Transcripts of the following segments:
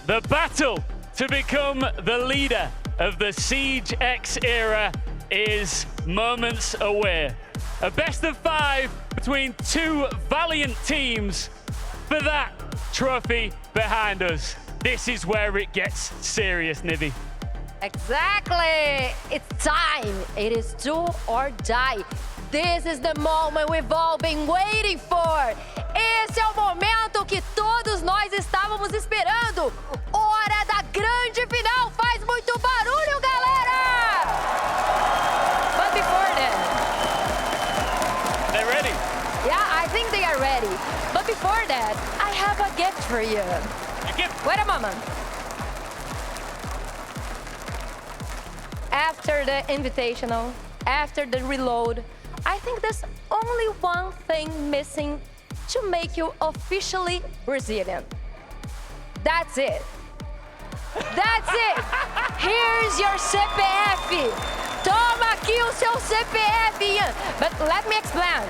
The battle to become the leader of the Siege X era is moments away. A best of 5 between 2 valiant teams for that trophy behind us. This is where it gets serious, Nivi. Exactly! It's time! It is do or die. This is the moment we've all been waiting for. Esse é o momento que todos nós estávamos esperando. Hora da grande final. Faz muito barulho, galera! But before then... They're ready. Yeah, I think they are ready. But before that, I have a gift for you. A gift? Wait a moment. After the invitational, after the reload, I think there's only one thing missing to make you officially Brazilian. That's it. That's it. Here's your CPF. Toma aqui o seu CPF, Ian. But let me explain.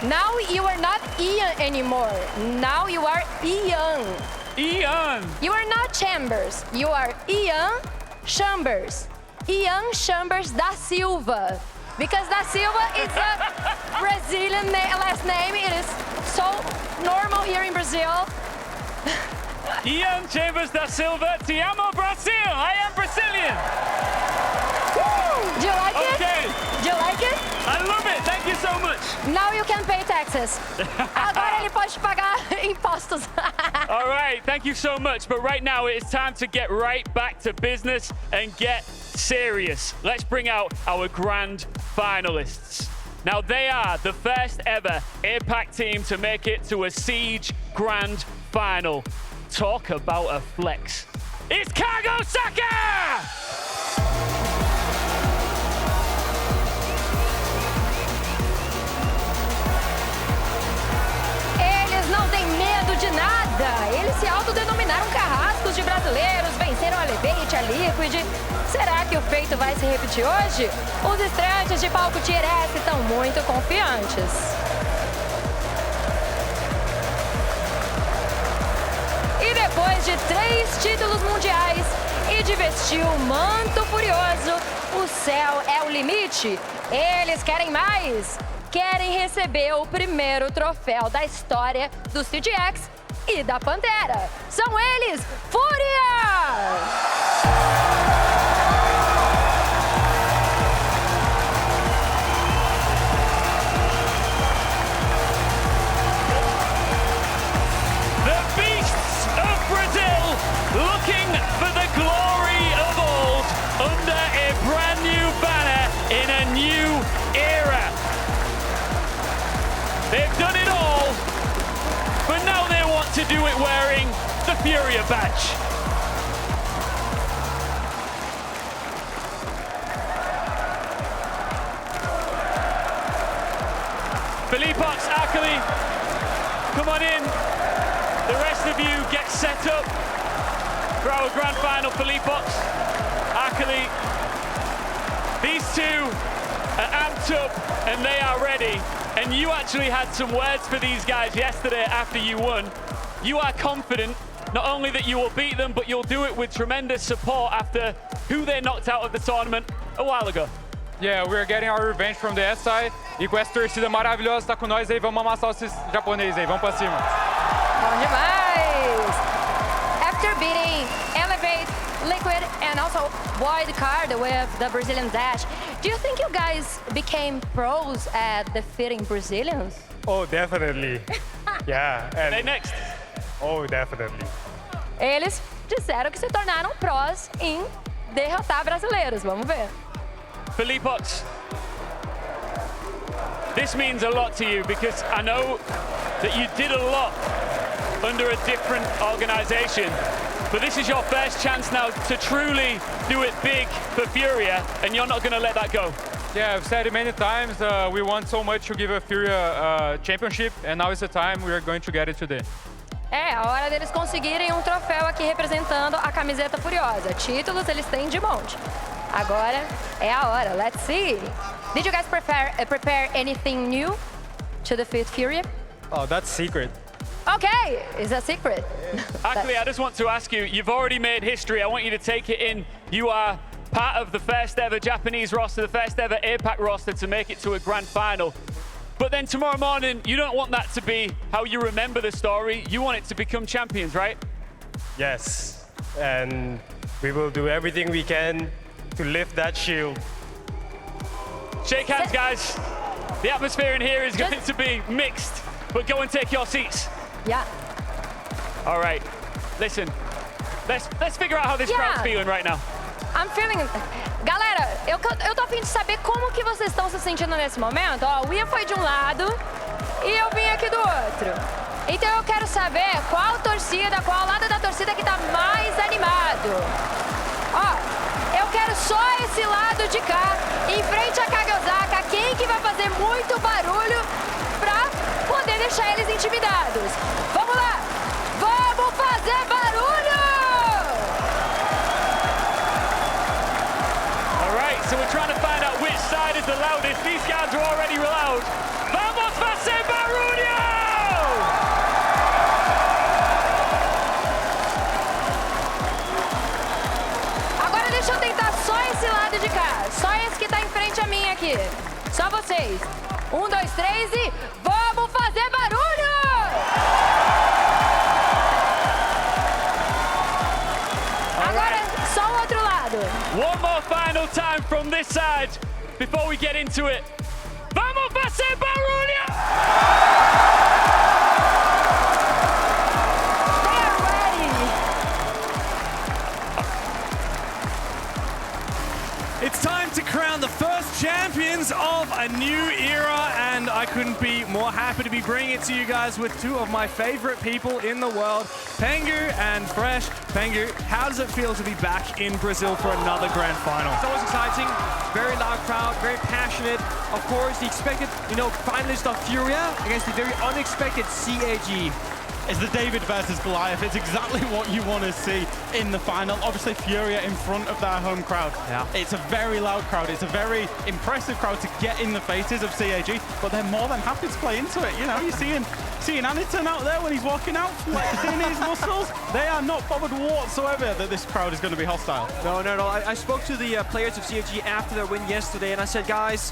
Now you are not Ian anymore. Now you are Ian. Ian. You are not Chambers. You are Ian Chambers. Ian Chambers da Silva. Because da Silva is a Brazilian last name. It is so normal here in Brazil. Ian Chambers da Silva, te amo Brasil. I am Brazilian. Woo! Do you like Okay. it? Do you like it? I love it. Thank you so much. Now you can pay taxes. Agora ele pode pagar impostos. All right, thank you so much. But right now it is time to get right back to business and get serious. Let's bring out our grand finalists. Now they are the first ever APAC team to make it to a Siege Grand Final. Talk about a flex. It's CAG OSAKA! Eles não têm medo de nada. Eles se autodenominaram carrascos de brasileiros, venceram a Elevate, a Liquid. Será que o feito vai se repetir hoje? Os estreantes de palco Tier S estão muito confiantes. E depois de 3 títulos mundiais e de vestir o manto furioso, o céu é o limite. Eles querem mais. Querem receber o primeiro troféu da história do Siege X e da Pantera. São eles, Furia! Looking for the glory of old under a brand new banner in a new era. They've done it all, but now they want to do it wearing the Furia badge. Philippox, Akali, come on in. The rest of you get set up for our grand final. Philippox, Akali, these two are amped up and they are ready. And you actually had some words for these guys yesterday after you won. You are confident not only that you will beat them, but you'll do it with tremendous support after who they knocked out of the tournament a while ago. Yeah, we're getting our revenge from the SI. E com essa torcida maravilhosa tá com nós aí, vamos amassar esses japoneses aí, vamos pra cima. Bom demais! After beating Elevate, Liquid, and also wild card with the Brazilian Dash, do you think you guys became pros at defeating Brazilians? Oh, definitely. Yeah. And They next. oh, definitely. Eles disseram que se tornaram prós em derrotar brasileiros. Vamos ver. Philippox, this means a lot to you because I know that you did a lot under a different organization. But this is your first chance now to truly do it big for Furia, and you're not going to let that go. Yeah, I've said it many times, we want so much to give a Furia championship, and now is the time we are going to get it today. É a hora deles conseguirem um troféu aqui representando a camiseta furiosa. Títulos eles têm de monte. Agora é a hora. Let's see. Did you guys prepare anything new to defeat Furia? Oh, that's secret. Okay, it's a secret. Actually, I just want to ask you, you've already made history. I want you to take it in. You are part of the first ever Japanese roster, the first ever APAC roster to make it to a grand final. But then tomorrow morning, you don't want that to be how you remember the story. You want it to become champions, right? Yes. And we will do everything we can to lift that shield. Shake hands, guys. The atmosphere in here is going to be mixed, but go and take your seats. Yeah. All right, listen, let's figure out how this crowd's feeling right now. I'm feeling... Galera, eu tô a fim de saber como que vocês estão se sentindo nesse momento. Ó, o Ian foi de um lado e eu vim aqui do outro. Então eu quero saber qual torcida, qual lado da torcida que tá mais animado. Ó, eu quero só esse lado de cá, em frente a CAG OSAKA, quem que vai fazer muito barulho pra poder deixar eles intimidados. Vamos lá! Vamos fazer barulho! All right, so we're trying to find out which side is the loudest. These guys are already loud. Vamos fazer barulho! Agora deixa eu tentar só esse lado de cá. Só esse que tá em frente a mim aqui. Só vocês. 1, 2, 3 e vamos fazer barulho! Agora só o outro lado. One more final time from this side before we get into it. Vamos fazer barulho! They're ready. It's time to crown the first champions of a new era, and I couldn't be more happy to be bringing it to you guys with two of my favorite people in the world, Pengu and Fresh. Pengu, how does it feel to be back in Brazil for another grand final? It's always exciting, very loud crowd, very passionate. Of course, the expected, finalist of Furia against the very unexpected CAG. It's the David versus Goliath. It's exactly what you want to see in the final. Obviously, Furia in front of their home crowd. Yeah. It's a very loud crowd. It's a very impressive crowd to get in the faces of CAG, but they're more than happy to play into it. You're seeing Aniton out there when he's walking out, flexing his muscles. They are not bothered whatsoever that this crowd is going to be hostile. No. I spoke to the players of CAG after their win yesterday, and I said, guys,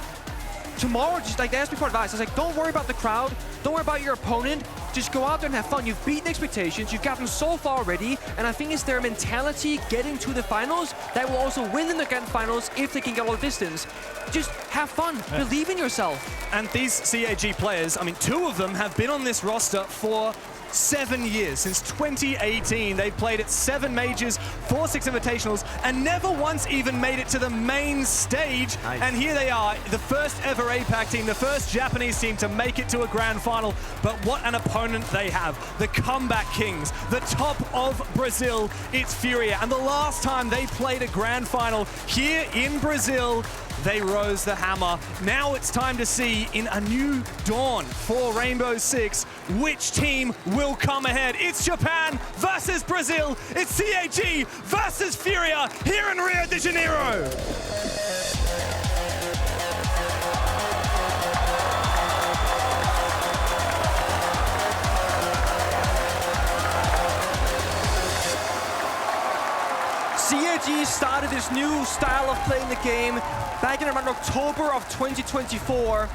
tomorrow, just like they asked me for advice. I was like, don't worry about the crowd. Don't worry about your opponent. Just go out there and have fun. You've beaten expectations. You've gotten so far already. And I think it's their mentality getting to the finals that will also win in the grand finals if they can get all the distance. Just have fun. Yeah. Believe in yourself. And these CAG players, I mean, two of them have been on this roster for 7 years. Since 2018, they've played at 7 majors, 4-6 invitationals, and never once even made it to the main stage. Nice. And here they are, the first ever APAC team, the first Japanese team to make it to a grand final. But what an opponent they have. The comeback kings, the top of Brazil, it's Furia. And the last time they played a grand final here in Brazil, they rose the hammer. Now it's time to see in a new dawn for Rainbow Six which team will come ahead. It's Japan versus Brazil. It's CAG versus Furia here in Rio de Janeiro. CAG started this new style of playing the game back in around October of 2024.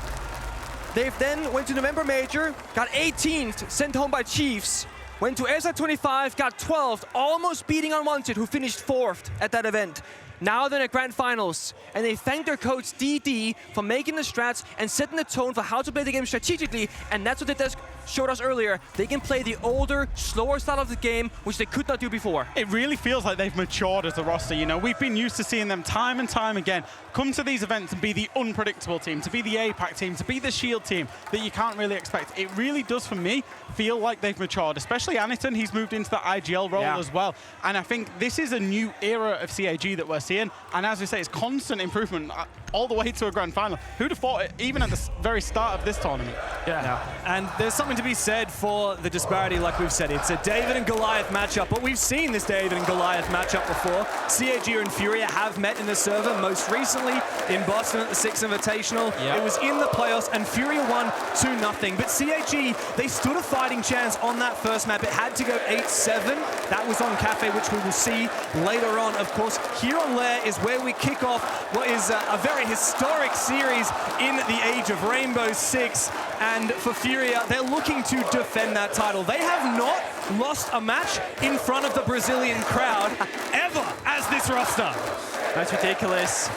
They've then went to November Major, got 18th, sent home by Chiefs. Went to SI25, got 12th, almost beating Unwanted, who finished 4th at that event. Now they're in the grand finals, and they thank their coach DD for making the strats and setting the tone for how to play the game strategically, and that's what they showed us earlier. They can play the older, slower style of the game, which they could not do before. It really feels like they've matured as a roster. We've been used to seeing them time and time again come to these events and be the unpredictable team, to be the APAC team, to be the Shield team that you can't really expect. It really does, for me, feel like they've matured, especially Aniton. He's moved into the IGL role as well. And I think this is a new era of CAG that we're seeing. And as we say, it's constant improvement all the way to a grand final. Who'd have thought it, even at the very start of this tournament? Yeah. And there's something something to be said for the disparity, like we've said. It's a David and Goliath matchup, but we've seen this David and Goliath matchup before. CAG and Furia have met in the server, most recently in Boston at the 6th Invitational. It was in the playoffs, and Furia won 2-0. But CAG, they stood a fighting chance on that first map. It had to go 8-7. That was on Cafe, which we will see later on. Of course, here on Lair is where we kick off what is a very historic series in the age of Rainbow Six. And for Furia, they're looking to defend that title. They have not lost a match in front of the Brazilian crowd ever as this roster. That's ridiculous.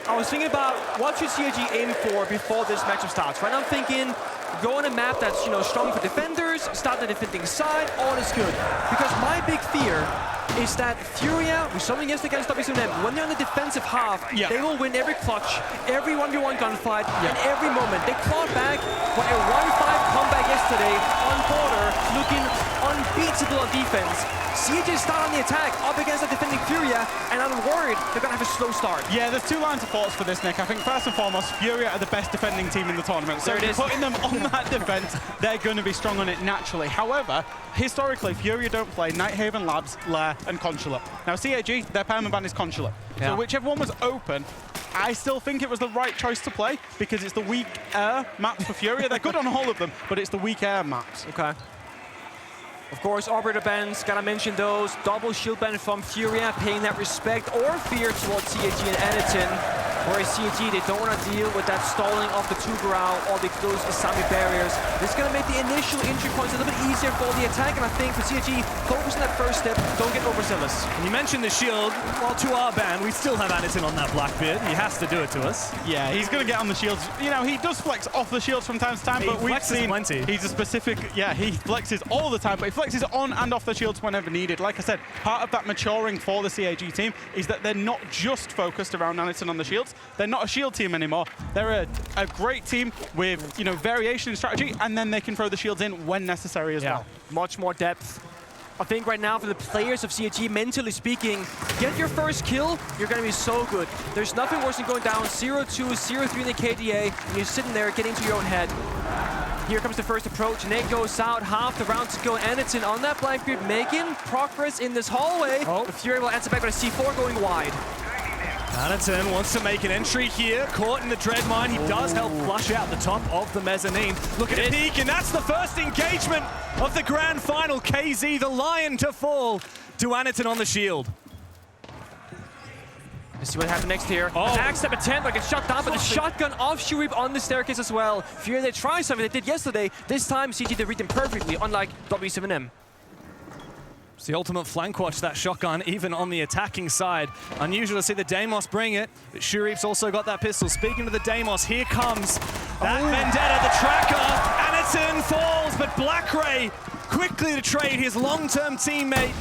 I was thinking about what should CAG aim for before this matchup starts. Right now I'm thinking, go on a map that's, you know, strong for defenders, start the defending side, all is good. Because my big fear is that Furia, we saw them yesterday against WSM, when they're on the defensive half, they will win every clutch, every 1v1 gunfight, and every moment. They clawed back for a 1-5 comeback yesterday on border, looking unbeatable on defense. CAG start on the attack up against the defending Furia, and I'm worried they're going to have a slow start. Yeah, there's two lines of thoughts for this, Nick. I think first and foremost, Furia are the best defending team in the tournament. So putting them on that defense, they're going to be strong on it naturally. However, historically, Furia don't play Nighthaven, Labs, Lair, and Consulate. Now, CAG, their permaban is Consulate. So whichever one was open, I still think it was the right choice to play because it's the weak air maps for Furia. They're good on all of them, but it's the weak air maps. Okay. Of course, Operator bans, gotta mention those. Double shield ban from Furia, paying that respect or fear towards CAG and Anakin. Whereas CAG, they don't want to deal with that stalling of the Tugarao or those Asami barriers. This is gonna make the initial entry points a little bit easier for the attack, and I think for CAG, focus on that first step, don't get overzealous. And you mentioned the shield. While to our ban, we still have Anakin on that Blackbeard. He has to do it to us. Yeah, he's going to get on the shields. You know, he does flex off the shields from time to time, but we've seen plenty. He's a specific, he flexes all the time, but he flexes on and off the shields whenever needed. Like I said, part of that maturing for the CAG team is that they're not just focused around Anakin on the shields. They're not a shield team anymore. They're a great team with, you know, variation in strategy, and then they can throw the shields in when necessary as well. Much more depth. I think right now for the players of CAG, mentally speaking, get your first kill, you're going to be so good. There's nothing worse than going down 0-2, 0-3 in the KDA, and you're sitting there getting to your own head. Here comes the first approach. Nate goes out, half the round to go. Anakin on that Blackbeard, making progress in this hallway. The Fury will answer back with a C4 going wide. Anakin wants to make an entry here, caught in the dread mine. He does help flush out the top of the mezzanine. Look at the peek, and that's the first engagement of the grand final. KZ, the lion to fall to Anakin on the shield. Let's see what happens next here. Attack step attempt, like it's shot down, but the shotgun off Shurip on the staircase as well. Fury, they try something they did yesterday. This time, CG did read them perfectly, unlike W7M. It's the ultimate flank watch, that shotgun, even on the attacking side. Unusual to see the Deimos bring it, but Shurip's also got that pistol. Speaking of the Deimos, here comes that Vendetta, the tracker. Anakin falls, but Blackray quickly to trade his long-term teammate,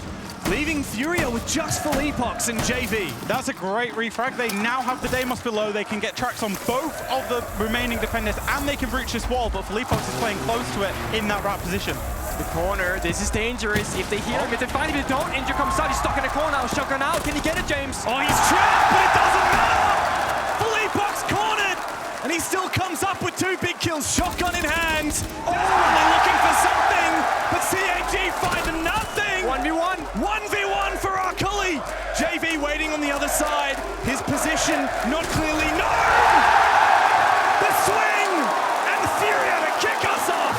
leaving Furia with just Philippox and JV. That's a great refrag. They now have the Deimos below. They can get tracks on both of the remaining defenders, and they can breach this wall, but Philippox is playing close to it in that rat position. The corner, this is dangerous. If they hear him, if they find him, if they don't, Injure comes out, he's stuck in the corner now. Shotgun out, can he get it, James? Oh, he's trapped, but it doesn't matter! Philippox cornered, and he still comes up with 2 big kills, shotgun in hand. Oh, and they're looking for something, but CAG find nothing! 1v1. 1v1 for Arcully! JV waiting on the other side, his position not clearly known! The swing, and Furia to kick us off!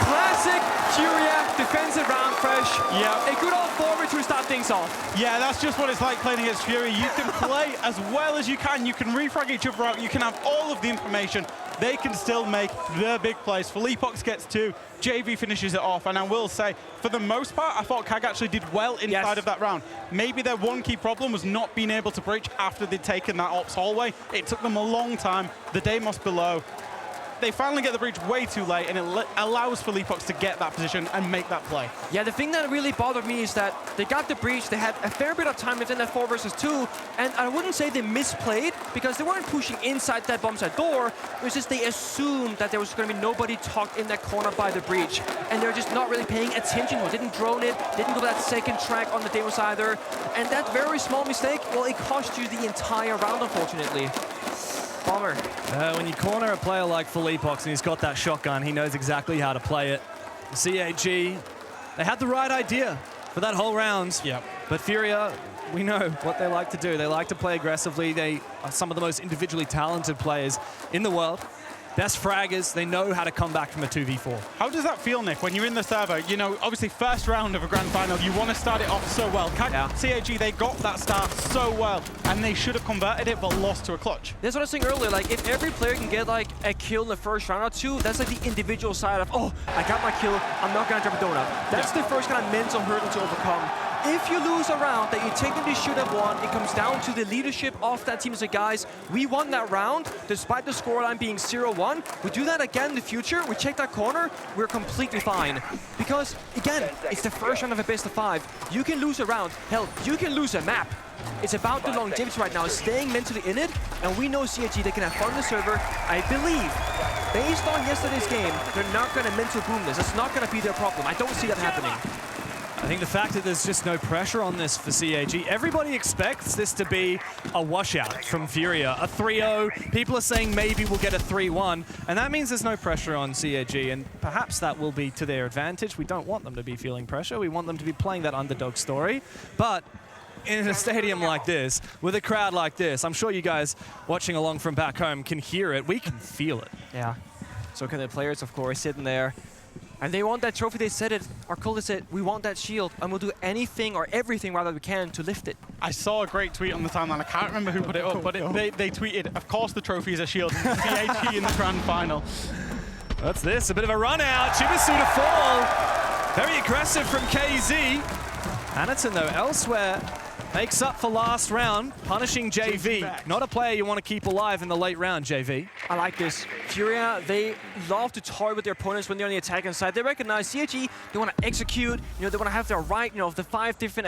Classic Furia defensive round fresh. Yeah. A good old forward to start things off. Yeah, that's just what it's like playing against Fury. You can play as well as you can. You can refrag each other out. You can have all of the information. They can still make the big plays. Philippox gets 2. JV finishes it off. And I will say, for the most part, I thought CAG actually did well inside of that round. Maybe their one key problem was not being able to breach after they'd taken that ops hallway. It took them a long time. The Deimos below. They finally get the breach way too late, and it allows Philippox to get that position and make that play. Yeah, the thing that really bothered me is that they got the breach, they had a fair bit of time within that 4 versus 2, and I wouldn't say they misplayed, because they weren't pushing inside that bomb side door. It was just they assumed that there was going to be nobody tucked in that corner by the breach, and they're just not really paying attention. They didn't drone it, didn't go for that second track on the Deimos either, and that very small mistake, well, it cost you the entire round, unfortunately. Bomber. When you corner a player like Felipox and he's got that shotgun, he knows exactly how to play it. CAG, they had the right idea for that whole round. Yep. But Furia, we know what they like to do. They like to play aggressively. They are some of the most individually talented players in the world. Best fraggers, they know how to come back from a 2v4. How does that feel, Nick, when you're in the server? You know, obviously first round of a grand final, you want to start it off so well. CAG, they got that start so well, and they should have converted it, but lost to a clutch. That's what I was saying earlier, like, if every player can get, like, a kill in the first round or two, that's, like, the individual side of, oh, I got my kill, I'm not gonna drop a donut. That's the first kind of mental hurdle to overcome. If you lose a round that you technically should have won, it comes down to the leadership of that team. So guys, we won that round, despite the scoreline being 0-1. We do that again in the future, we check that corner, we're completely fine. Because, again, it's the first round of a best of 5. You can lose a round, hell, you can lose a map. It's about the longevity right now, staying mentally in it, and we know CAG, they can have fun on the server. I believe, based on yesterday's game, they're not gonna mental boom this. It's not gonna be their problem. I don't see that happening. I think the fact that there's just no pressure on this for CAG, everybody expects this to be a washout from Furia, a 3-0. People are saying maybe we'll get a 3-1, and that means there's no pressure on CAG, and perhaps that will be to their advantage. We don't want them to be feeling pressure. We want them to be playing that underdog story, but in a stadium like this, with a crowd like this, I'm sure you guys watching along from back home can hear it. We can feel it. Yeah. So can the players, of course, sitting there. And they want that trophy, they said it. Our cultist said, we want that shield, and we'll do anything, or everything rather, we can to lift it. I saw a great tweet on the timeline. I can't remember who put it up, but they tweeted, of course the trophy is a shield. CAG in the grand final. What's this? A bit of a run out. Chibisu to fall. Very aggressive from KZ. Anderton, though, elsewhere, makes up for last round, punishing JV. Not a player you want to keep alive in the late round, JV. I like this. Furia, they love to toy with their opponents when they're on the attacking side. They recognize CAG, they want to execute, they want to have their right, the 5 different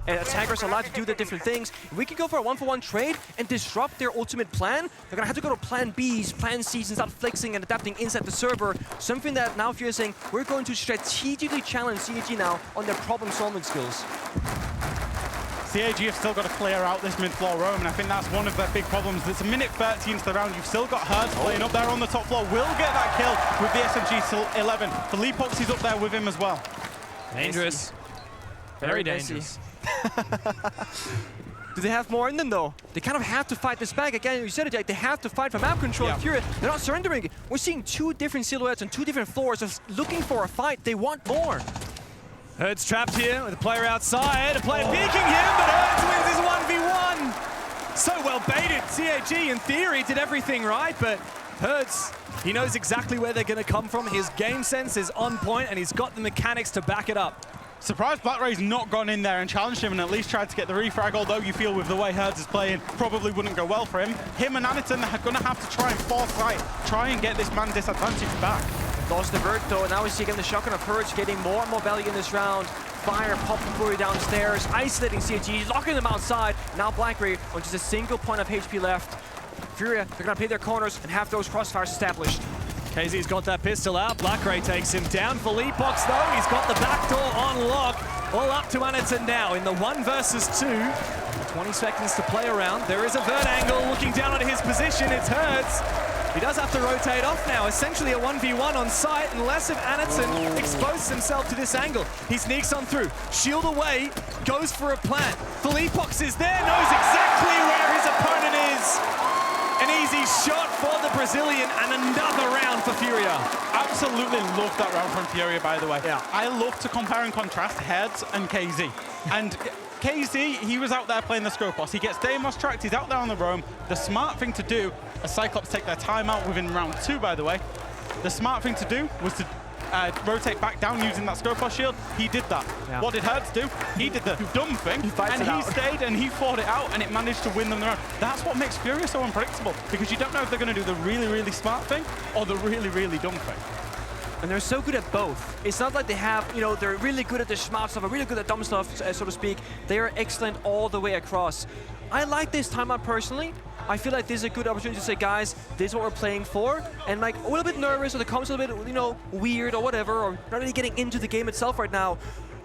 attackers allowed to do the different things. If we can go for a 1-for-1 trade and disrupt their ultimate plan, they're going to have to go to plan Bs, plan Cs, and start flexing and adapting inside the server. Something that now Furia is saying, we're going to strategically challenge CAG now on their problem-solving skills. CAG have still got to clear out this mid-floor roam, and I think that's one of their big problems. It's a minute 13 to the round. You've still got Hertz playing up there on the top floor. Will get that kill with the SMG still 11. Felipox is up there with him as well. Dangerous. Very dangerous. Do they have more in them, though? They kind of have to fight this back. Again, you said it, Jack, they have to fight for map control. Yeah. Furia, they're not surrendering. We're seeing 2 different silhouettes on 2 different floors of looking for a fight. They want more. Hertz trapped here with a player outside, a player peeking him, but Hertz wins his 1v1. So well baited. CAG, in theory, did everything right, but Hertz, he knows exactly where they're going to come from. His game sense is on point, and he's got the mechanics to back it up. Surprised BlackRay's not gone in there and challenged him and at least tried to get the refrag, although you feel with the way Hertz is playing, probably wouldn't go well for him. Him and Anderton are going to have to try and force fight, try and get this man disadvantage back. Lost the vert though, and now we see again the shotgun of Hertz getting more and more value in this round. Fire popping Fury downstairs, isolating CAG, locking them outside. Now BlackRay on just a single point of HP left. Furia, they're gonna play their corners and have those crossfires established. KZ's got that pistol out. BlackRay takes him down. Felipox though, he's got the back door on lock. All up to Anderton now in the 1 versus 2. 20 seconds to play around. There is a vert angle looking down on his position. It's Hertz. He does have to rotate off now, essentially a 1v1 on site, unless if Anderton exposes himself to this angle. He sneaks on through, shield away, goes for a plant. Felipox is there, knows exactly where his opponent is. An easy shot for the Brazilian, and another round for Furia. Absolutely love that round from Furia, by the way. Yeah. I love to compare and contrast Hertz and KZ. And KZ, he was out there playing the Scopos. He gets Deimos tracked, he's out there on the roam. The smart thing to do, as Cyclops take their time out within round 2, by the way, the smart thing to do was to rotate back down using that Scopos shield. He did that. Yeah. What did Hertz do? He did the dumb thing, and he stayed and he fought it out, and it managed to win them the round. That's what makes Furia so unpredictable, because you don't know if they're going to do the really, really smart thing or the really, really dumb thing. And they're so good at both. It's not like they have, they're really good at the smart stuff or really good at dumb stuff, so to speak. They are excellent all the way across. I like this timeout personally. I feel like this is a good opportunity to say, guys, this is what we're playing for. And like a little bit nervous, or the comments a little bit, weird or whatever, or not really getting into the game itself right now.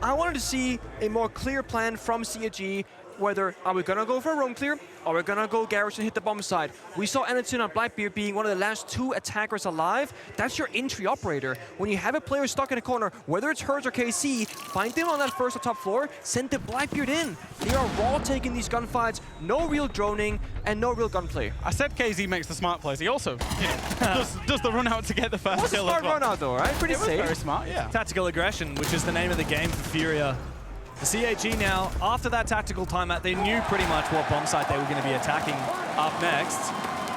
I wanted to see a more clear plan from CAG. whether are we gonna go for a roam clear or we're gonna go garage and hit the bomb side. We saw Anakin on Blackbeard being one of the last 2 attackers alive. That's your entry operator. When you have a player stuck in a corner, whether it's Hers or KC, find them on that first or top floor, send the Blackbeard in. They are raw taking these gunfights, no real droning, and no real gunplay. I said KZ makes the smart plays. He also does the run out to get the first What's a kill smart as well. run out though, right? Pretty It was safe. very smart, yeah. Tactical aggression, which is the name of the game for Furia. The CAG now, after that tactical timeout, they knew pretty much what bomb site they were going to be attacking up next.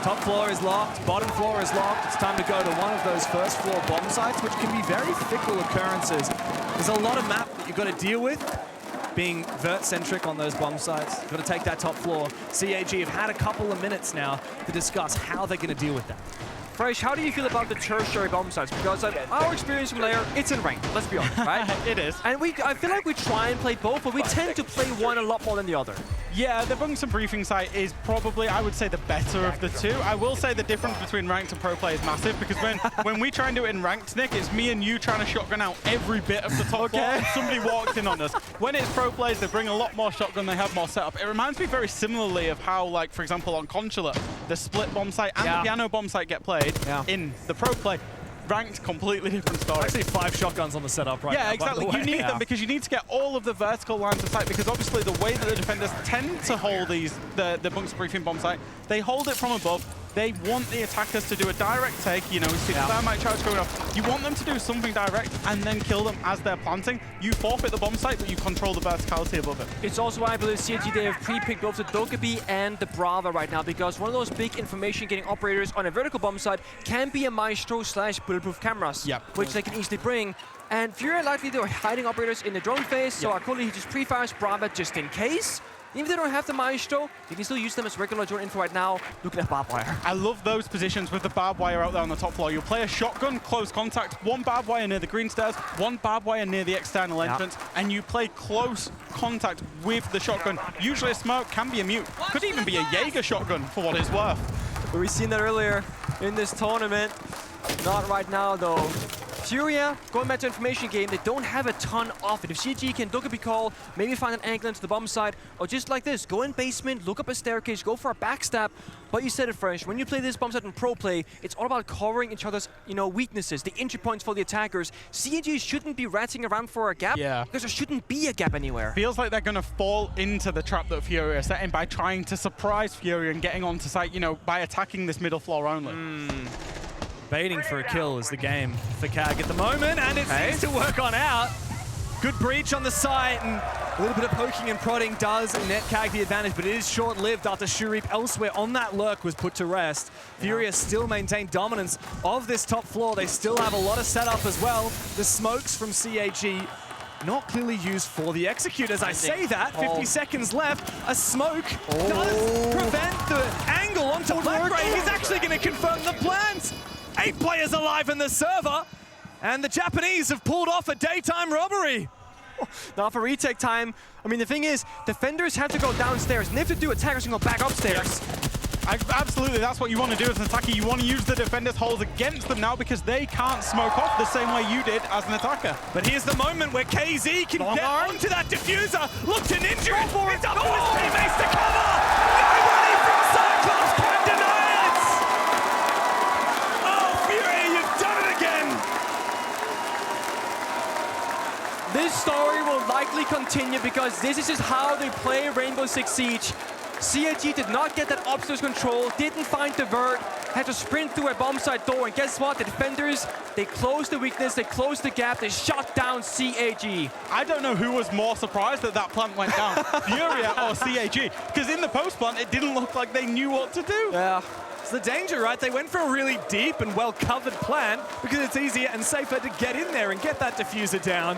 Top floor is locked, bottom floor is locked. It's time to go to one of those first floor bomb sites, which can be very fickle occurrences. There's a lot of map that you've got to deal with, being vert-centric on those bomb sites. You've got to take that top floor. CAG have had a couple of minutes now to discuss how they're going to deal with that. Fresh, how do you feel about the tertiary bomb sites? Because our experience from Lair, it's in ranked, let's be honest, right? It is. And I feel like we try and play both, but we tend to play one a lot more than the other. Yeah, the Bunks and Briefing site is probably, I would say, the better of the two. I will say the difference between ranked and pro play is massive, because when we try and do it in ranked, Nick, it's me and you trying to shotgun out every bit of the top floor, and somebody walks in on us. When it's pro plays, they bring a lot more shotgun, they have more setup. It reminds me very similarly of how, like, for example, on Consulate, the split bomb site and the piano bomb site get played in the pro play. Ranked, completely different story. Actually, 5 shotguns on the setup right now. Yeah, exactly. You need them because you need to get all of the vertical lines of sight, because obviously the way that the defenders tend to hold the Bunks Briefing bomb site, they hold it from above. They want the attackers to do a direct take. You know, we see the thermite charge going off. You want them to do something direct and then kill them as they're planting. You forfeit the bomb site, but you control the verticality above it. It's also why I believe CAG, they have pre-picked both the Dokkaebi and the Brava right now, because one of those big information-getting operators on a vertical bomb site can be a Maestro / bulletproof cameras, which they can easily bring. And Furia likely they're hiding operators in the drone phase, so Akoli he just pre-fires Brava just in case. Even if they don't have the Maestro, you can still use them as regular drone info right now. Look at that barbed wire. I love those positions with the barbed wire out there on the top floor. You'll play a shotgun, close contact, 1 barbed wire near the green stairs, 1 barbed wire near the external entrance, and you play close contact with the shotgun. Usually a smoke, can be a mute, could even be a Jaeger shotgun for what it's worth. But we've seen that earlier in this tournament. Not right now though. Furia, going back to information game, they don't have a ton of it. If CG can Dokkaebi call, maybe find an angle into the bomb side, or just like this, go in basement, look up a staircase, go for a backstab. But you said it, Fresh, when you play this bomb side in pro play, it's all about covering each other's, weaknesses, the entry points for the attackers. CG shouldn't be ratting around for a gap, because there shouldn't be a gap anywhere. Feels like they're going to fall into the trap that Furia is setting by trying to surprise Furia and getting onto site, by attacking this middle floor only. Baiting for a kill is the game for CAG at the moment, and it seems to work on out. Good breach on the site, and a little bit of poking and prodding does net CAG the advantage, but it is short-lived after Shurip elsewhere on that lurk was put to rest. Furia still maintain dominance of this top floor. They still have a lot of setup as well. The smokes from CAG not clearly used for the execute. As I say that, 50 seconds left. A smoke does prevent the angle onto Blackgray. He's actually going to confirm the plans. 8 players alive in the server, and the Japanese have pulled off a daytime robbery. Now for retake time, the thing is, defenders have to go downstairs, and if they do, attackers can go back upstairs. Absolutely, that's what you want to do as an attacker. You want to use the defenders' holes against them now because they can't smoke off the same way you did as an attacker. But here's the moment where KZ can get onto that diffuser. Look to ninja it. It's up to his teammates to cover. Nobody from Cyclops can deny it. Oh, Fury, you've done it again. This story will likely continue because this is just how they play Rainbow Six Siege. CAG did not get that upstairs control, didn't find the vert, had to sprint through a bomb site door, and guess what? The defenders, they closed the weakness, they closed the gap, they shut down CAG. I don't know who was more surprised that that plant went down, Furia or CAG, because in the post plant, it didn't look like they knew what to do. Yeah. It's the danger, right? They went for a really deep and well-covered plant because it's easier and safer to get in there and get that diffuser down.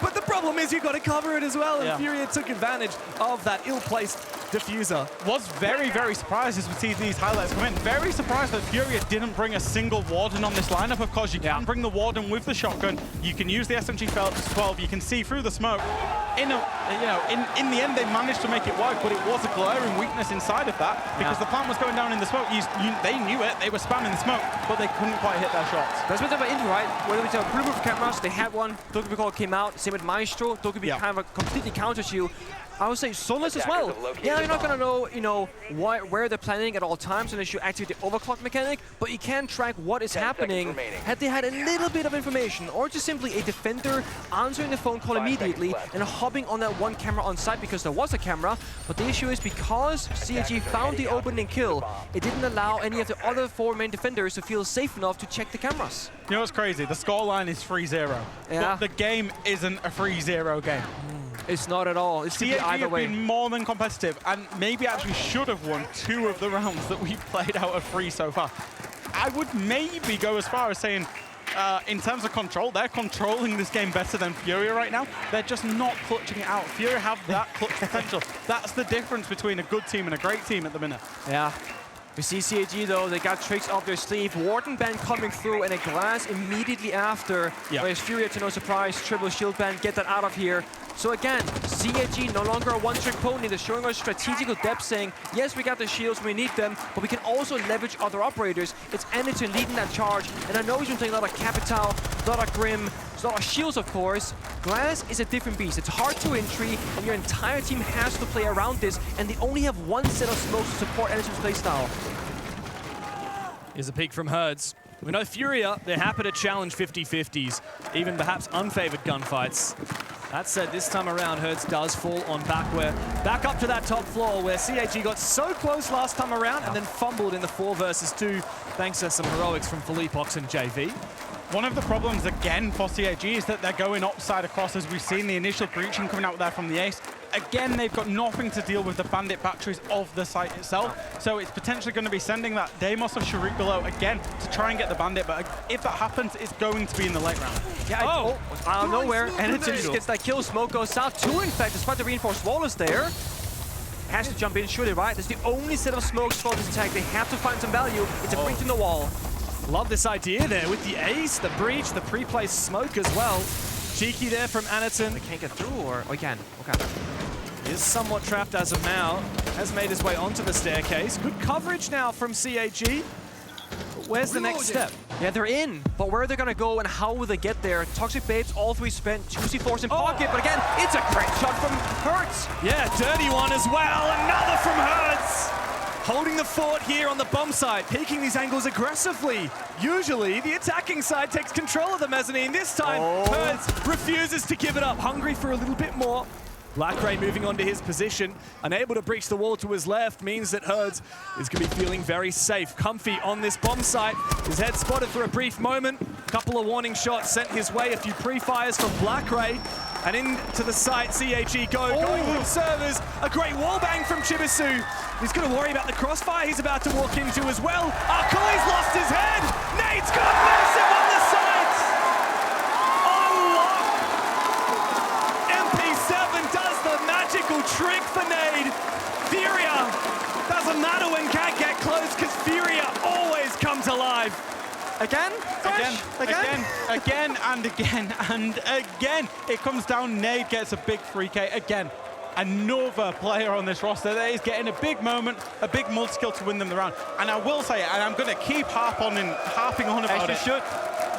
But the problem is you've got to cover it as well, and Furia took advantage of that ill-placed diffuser. Was very, very surprised as we see these highlights come in. Very surprised that Furia didn't bring a single Warden on this lineup. Of course, you can bring the Warden with the shotgun. You can use the SMG-12. You can see through the smoke. In the end, they managed to make it work, but it was a glaring weakness inside of that because the plant was going down in the smoke. They knew it. They were spamming the smoke, but they couldn't quite hit their shots. That's what about Indy, right? When we talk bulletproof cameras, they had one. Dokkaebi call came out. Same with Maestro. Dokkaebi kind of completely counters you. I would say soulless as well. Yeah, you're not gonna know, where they're planning at all times unless you activate the overclock mechanic, but you can track what is happening. Had they had a little bit of information, or just simply a defender answering the phone call immediately and hopping on that one camera on site because there was a camera, but the issue is because CAG found the opening kill, it didn't allow any of the other 4 main defenders to feel safe enough to check the cameras. You know what's crazy? The scoreline is 3-0. Yeah. But the game isn't a 3-0 game. It's not at all. It's CAG either have way. been more than competitive and maybe actually should have won 2 of the rounds that we've played out of 3 so far. I would maybe go as far as saying, in terms of control, they're controlling this game better than Furia right now. They're just not clutching it out. Furia have that clutch potential. That's the difference between a good team and a great team at the minute. Yeah. We see CAG though, they got tricks up their sleeve. Warden ban coming through and a glass immediately after. Yeah. Whereas Furia, to no surprise, triple shield ban, get that out of here. So again, CAG no longer a one-trick pony. They're showing us strategical depth, saying, yes, we got the shields, we need them, but we can also leverage other operators. It's Anderton leading that charge, and I know he's been playing a lot of Capital, a lot of Grim, a lot of shields, of course. Glass is a different beast. It's hard to entry, and your entire team has to play around this, and they only have one set of smokes to support Anderton's playstyle. Here's a peek from Herds. We know Furia, they're happy to challenge 50-50s, even perhaps unfavored gunfights. That said, this time around, Herds does fall on backware. Back up to that top floor where CAG got so close last time around and then fumbled in the 4 versus 2, thanks to some heroics from Philippox and JV. One of the problems, again, for CAG is that they're going upside across, as we've seen the initial breaching coming out there from the Ace. Again, they've got nothing to deal with the bandit batteries of the site itself, so it's potentially going to be sending that Deimos or Sharik below again to try and get the bandit, but if that happens, it's going to be in the late round. Yeah, out of nowhere, Anderton just gets that kill. Smoke goes out. 2, in fact, despite the reinforced wall is there. Has to jump in, shoot it, right? That's the only set of smokes for this attack. They have to find some value. It's a breach in the wall. Love this idea there with the ace, the breach, the pre-placed smoke as well. Cheeky there from Anderton. They can't get through, or he can. Okay. He is somewhat trapped as of now. Has made his way onto the staircase. Good coverage now from CAG. But where's the next step? Yeah, they're in, but where are they gonna go and how will they get there? Toxic Babes, all 3 spent, 2 C4s in pocket, but again, it's a great shot from Hertz. Yeah, dirty one as well. Another from Hertz. Holding the fort here on the bomb side, peeking these angles aggressively. Usually, the attacking side takes control of the mezzanine. This time, Hertz refuses to give it up, hungry for a little bit more. Blackray moving on to his position, unable to breach the wall to his left, means that Herds is going to be feeling very safe, comfy on this bomb site. His head spotted for a brief moment, a couple of warning shots sent his way, a few pre-fires from Blackray, and into the site, CAG going for the servers. A great wallbang from Chibisu. He's going to worry about the crossfire he's about to walk into as well. Arkuli's lost his head. Nate's got massive on the sides. MP7 does the magical trick for Nade. Furia, doesn't matter when CAG get close because Furia always comes alive. Again? Again, and again, and again. It comes down, Nade gets a big 3K again. Another player on this roster that is getting a big moment, a big multi-kill to win them the round. And I will say, and I'm going to keep harping on about it.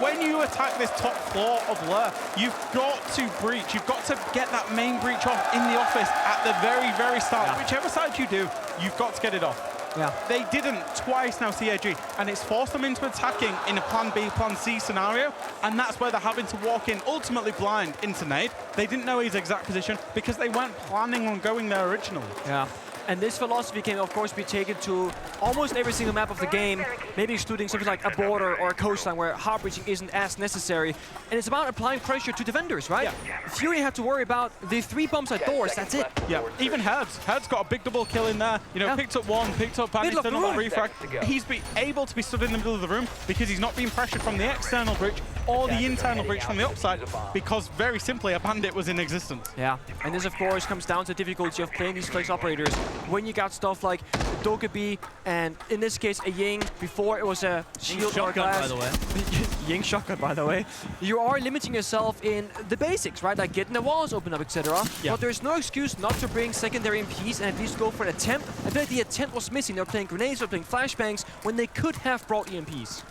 When you attack this top floor of Lure, you've got to breach. You've got to get that main breach off in the office at the very, very start. Yeah. Whichever side you do, you've got to get it off. Yeah. They didn't twice now, CAG, and it's forced them into attacking in a plan B, plan C scenario, and that's where they're having to walk in ultimately blind into Nade. They didn't know his exact position because they weren't planning on going there originally. Yeah. And this philosophy can, of course, be taken to almost every single map of the game, maybe excluding something like a border or a coastline where hard breaching isn't as necessary. And it's about applying pressure to defenders, right? Yeah. Fury had to worry about the 3 bombs at doors, that's it. Yeah, even Herds. Herds got a big double kill in there. You know, picked up one, picked up Anderton on the refrag. He's been able to be stood in the middle of the room because he's not being pressured from the external breach or the internal breach from the upside because, very simply, a bandit was in existence. Yeah, and this, of course, comes down to the difficulty of playing these flex operators. When you got stuff like Dokkaebi, and in this case, a Ying, before it was a shield or glass. By the way. Ying shotgun, by the way. You are limiting yourself in the basics, right? Like getting the walls open up, etc. Yeah. But there's no excuse not to bring secondary MPs and at least go for an attempt. I feel like the attempt was missing. They were playing grenades, they were playing flashbangs when they could have brought EMPs.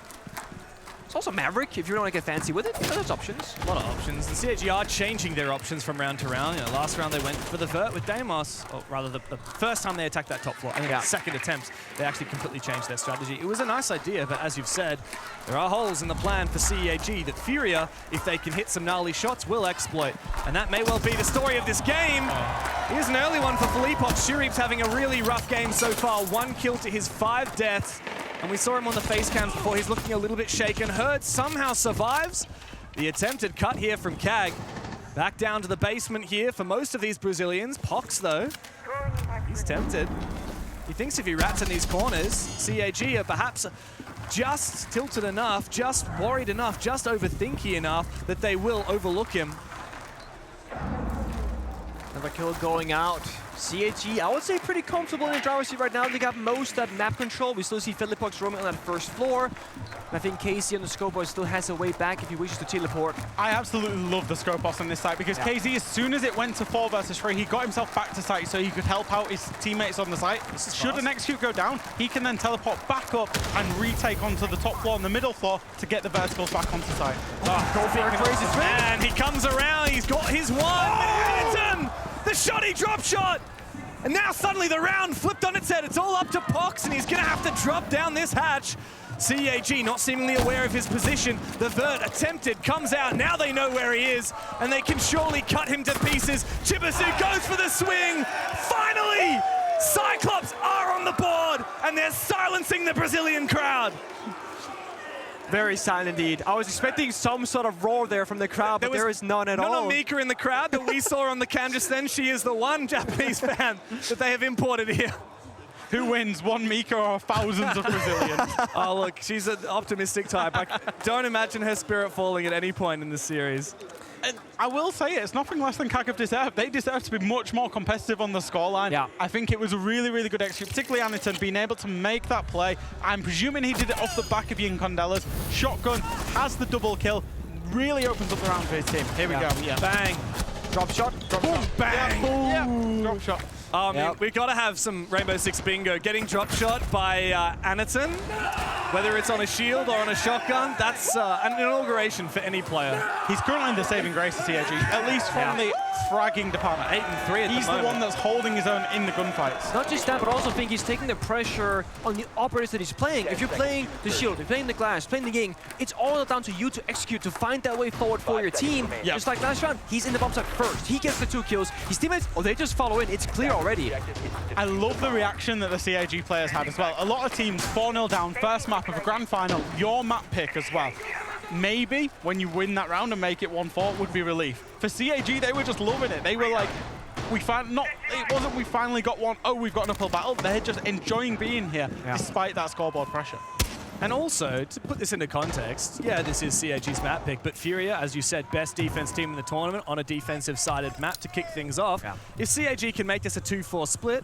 also Maverick, if you want to get fancy with it. There's options. A lot of options. The CAG are changing their options from round to round. You know, last round they went for the vert with Deimos, or rather the first time they attacked that top floor. I think the second attempt, they actually completely changed their strategy. It was a nice idea, but as you've said, there are holes in the plan for CAG that Furia, if they can hit some gnarly shots, will exploit. And that may well be the story of this game. Here's an early one for Philippox. Shurip's having a really rough game so far. 1 kill to his 5 deaths. And we saw him on the face cams before. He's looking a little bit shaken. Herd somehow survives. The attempted cut here from CAG. Back down to the basement here for most of these Brazilians. Pox, though, he's tempted. He thinks if he rats in these corners, CAG are perhaps just tilted enough, just worried enough, just overthinky enough that they will overlook him. Another kill going out. CAG, I would say pretty comfortable in the driver's seat right now. They got most of that map control. We still see Philippox roaming on that first floor. I think KZ on the Scopos still has a way back if he wishes to teleport. I absolutely love the Scopos on this site because KZ, as soon as it went to 4 versus 3, he got himself back to site so he could help out his teammates on the site. Should an execute go down, he can then teleport back up and retake onto the top floor and the middle floor to get the verticals back onto site. Go for a crazy swing. And he comes around, he's got his one. Anderton, the shoddy drop shot. And now suddenly the round flipped on its head. It's all up to Pox, and he's going to have to drop down this hatch. CAG not seemingly aware of his position. The vert attempted, comes out. Now they know where he is, and they can surely cut him to pieces. Chibisu goes for the swing. Finally, Cyclops are on the board, and they're silencing the Brazilian crowd. Very silent indeed. I was expecting some sort of roar there from the crowd, but there is none at all. None Mika in the crowd that we saw on the cam just then. She is the one Japanese fan that they have imported here. Who wins, one Mika or thousands of Brazilians? Oh, look, she's an optimistic type. I don't imagine her spirit falling at any point in this series. And I will say it's nothing less than CAG have deserved. They deserve to be much more competitive on the scoreline. Yeah. I think it was a really, really good execute, particularly Aniton being able to make that play. I'm presuming he did it off the back of Yin Condelas. Shotgun has the double kill, really opens up the round for his team. Here we go. Yeah. Bang. Drop shot. Drop shot. Bang. Yeah. Drop shot. We've got to have some Rainbow Six bingo. Getting drop shot by Aniton, whether it's on a shield or on a shotgun, that's an inauguration for any player. He's currently the saving grace of CAG, at least from the fragging department. 8 and 3 at He's the the moment. one that's holding his own in the gunfights. Not just that, but also think he's taking the pressure on the operators that he's playing. If you're playing the shield, you're playing the glass, playing the Ying, it's all down to you to execute, to find that way forward for your team. Yeah. Just like last round, he's in the bomb site first. He gets the 2 kills. His teammates, they just follow in. It's clear already. I love the reaction that the CAG players had as well. A lot of teams 4-0 down, first map of a grand final, your map pick as well. Maybe when you win that round and make it 1-4 would be relief. For CAG, they were just loving it. They were like, it wasn't we finally got one, oh, we've got an uphill battle. They're just enjoying being here despite that scoreboard pressure. And also, to put this into context, yeah, this is CAG's map pick, but Furia, as you said, best defense team in the tournament on a defensive-sided map to kick things off. Yeah. If CAG can make this a 2-4 split,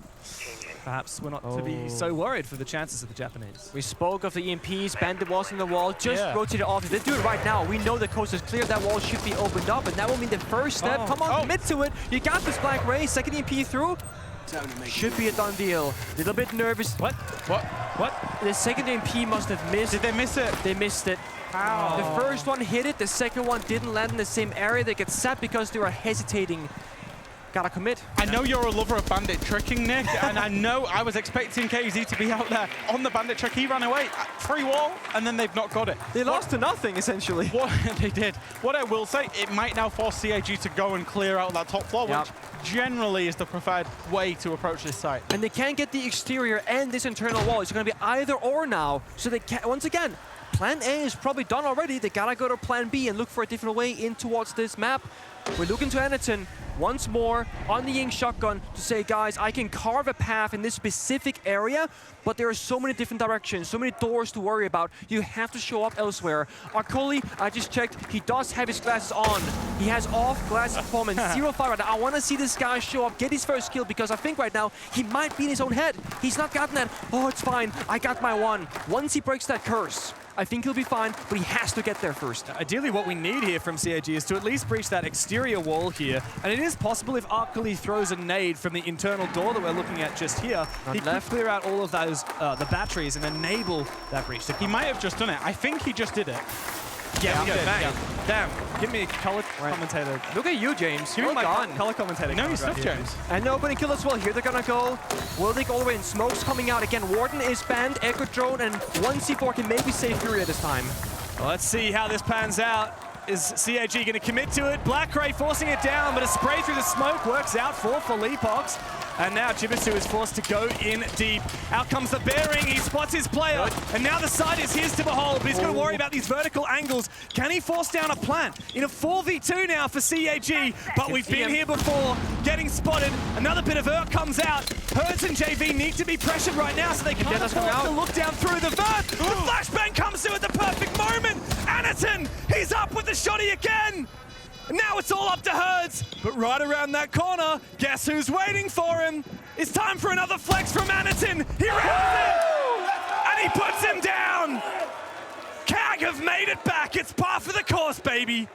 perhaps we're not to be so worried for the chances of the Japanese. We spoke of the EMPs, bandit walls in the wall, just rotate it off. If they do it right now, we know the coast is clear, that wall should be opened up, and that will mean the first step. Come on, commit to it. You got this Black Ray, second EMP through. Should be a done deal. Little bit nervous. What? The second EMP must have missed. Did they miss it? They missed it. How? The first one hit it, the second one didn't land in the same area. They get set because they were hesitating. Gotta commit. I know you're a lover of bandit tricking, Nick, and I know I was expecting KZ to be out there on the bandit trick. He ran away, free wall, and then they've not got it. They lost to nothing, essentially. What they did. What I will say, it might now force CAG to go and clear out that top floor, which generally is the preferred way to approach this site. And they can't get the exterior and this internal wall. It's going to be either or now. So they can, once again, plan A is probably done already. They gotta go to plan B and look for a different way in towards this map. We're looking to Aniton once more on the Ying shotgun to say, guys, I can carve a path in this specific area, but there are so many different directions, so many doors to worry about. You have to show up elsewhere. Akoli, I just checked, he does have his glasses on. He has off glass performance, 0-5 right now. I want to see this guy show up, get his first kill, because I think right now he might be in his own head. He's not gotten that. Oh, it's fine. I got my one. Once he breaks that curse, I think he'll be fine, but he has to get there first. Ideally, what we need here from CAG is to at least breach that exterior wall here. And it is possible if Arkali throws a nade from the internal door that we're looking at just here, he could clear out all of those, the batteries and enable that breach. He might have just done it. I think he just did it. Yeah, we good. Bang. Damn, give me a color commentator. Look at you, James. Give me Well my done. color commentator. No, card you right stuff, here. James. And no opening kill as well. Here they're gonna go. Will they go all the way in? Smoke's coming out again. Warden is banned. Echo Drone and one C4 can maybe save Furia this time. Well, let's see how this pans out. Is CAG going to commit to it? Black Ray forcing it down, but a spray through the smoke works out for Felipox. And now Jibisu is forced to go in deep. Out comes the bearing, he spots his player. And now the side is his to behold, but he's going to worry about these vertical angles. Can he force down a plant? In a 4v2 now for CAG, but we've been here before, getting spotted. Another bit of Urk comes out. Hertz and JV need to be pressured right now, so they can't afford to look down through the vert. The flashbang comes through at the perfect moment. Anaton, he's up with the shotty again. Now it's all up to Hertz, but right around that corner, guess who's waiting for him? It's time for another flex from Anaton. He rounds it, and he puts him down. CAG have made it back. It's par for the course, baby.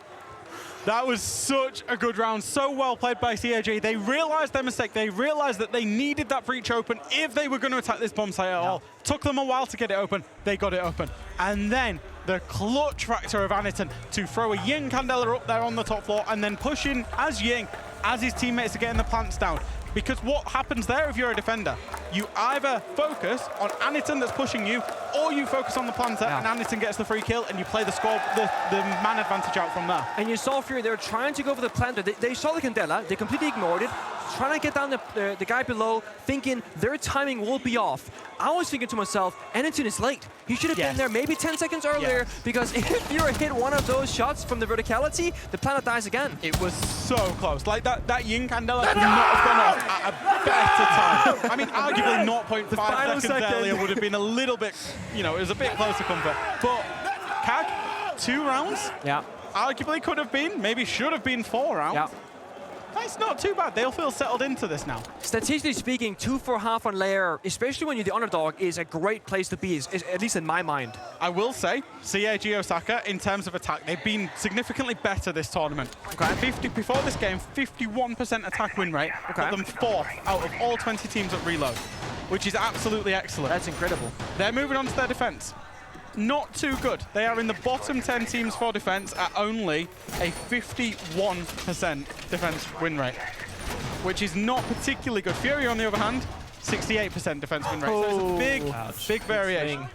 That was such a good round. So well played by CAG. They realized their mistake. They realized that they needed that breach open if they were going to attack this bomb site at all. Took them a while to get it open. They got it open. And then the clutch factor of Anaton to throw a Ying Candela up there on the top floor and then push in as Ying, as his teammates are getting the plants down. Because what happens there if you're a defender? You either focus on Anaton that's pushing you, or you focus on the planter and Anaton gets the free kill and you play the score, the man advantage out from there. And you saw Fury, they were trying to go for the planter. They saw the Candela, they completely ignored it, trying to get down the guy below, thinking their timing will be off. I was thinking to myself, Anaton is late. He should have been there maybe 10 seconds earlier, because if you hit one of those shots from the verticality, the planet dies again. It was so close. Like that Ying Candela could not have gone off at a better time. I mean, arguably 0.5 seconds earlier would have been a little bit, you know, it was a bit closer comfort. But CAG, 2 rounds? Yeah. Arguably could have been, maybe should have been 4 rounds. Yeah. That's not too bad. They'll feel settled into this now. Statistically speaking, 2 for half on layer, especially when you're the underdog, is a great place to be, is at least in my mind. I will say, CAG Osaka, in terms of attack, they've been significantly better this tournament. Okay. Before this game, 51% attack win rate. Got them 4th out of all 20 teams at reload, which is absolutely excellent. That's incredible. They're moving on to their defense. Not too good. They are in the bottom 10 teams for defense at only a 51% defense win rate, which is not particularly good. Furia, on the other hand, 68% defense win rate. So it's a big variation.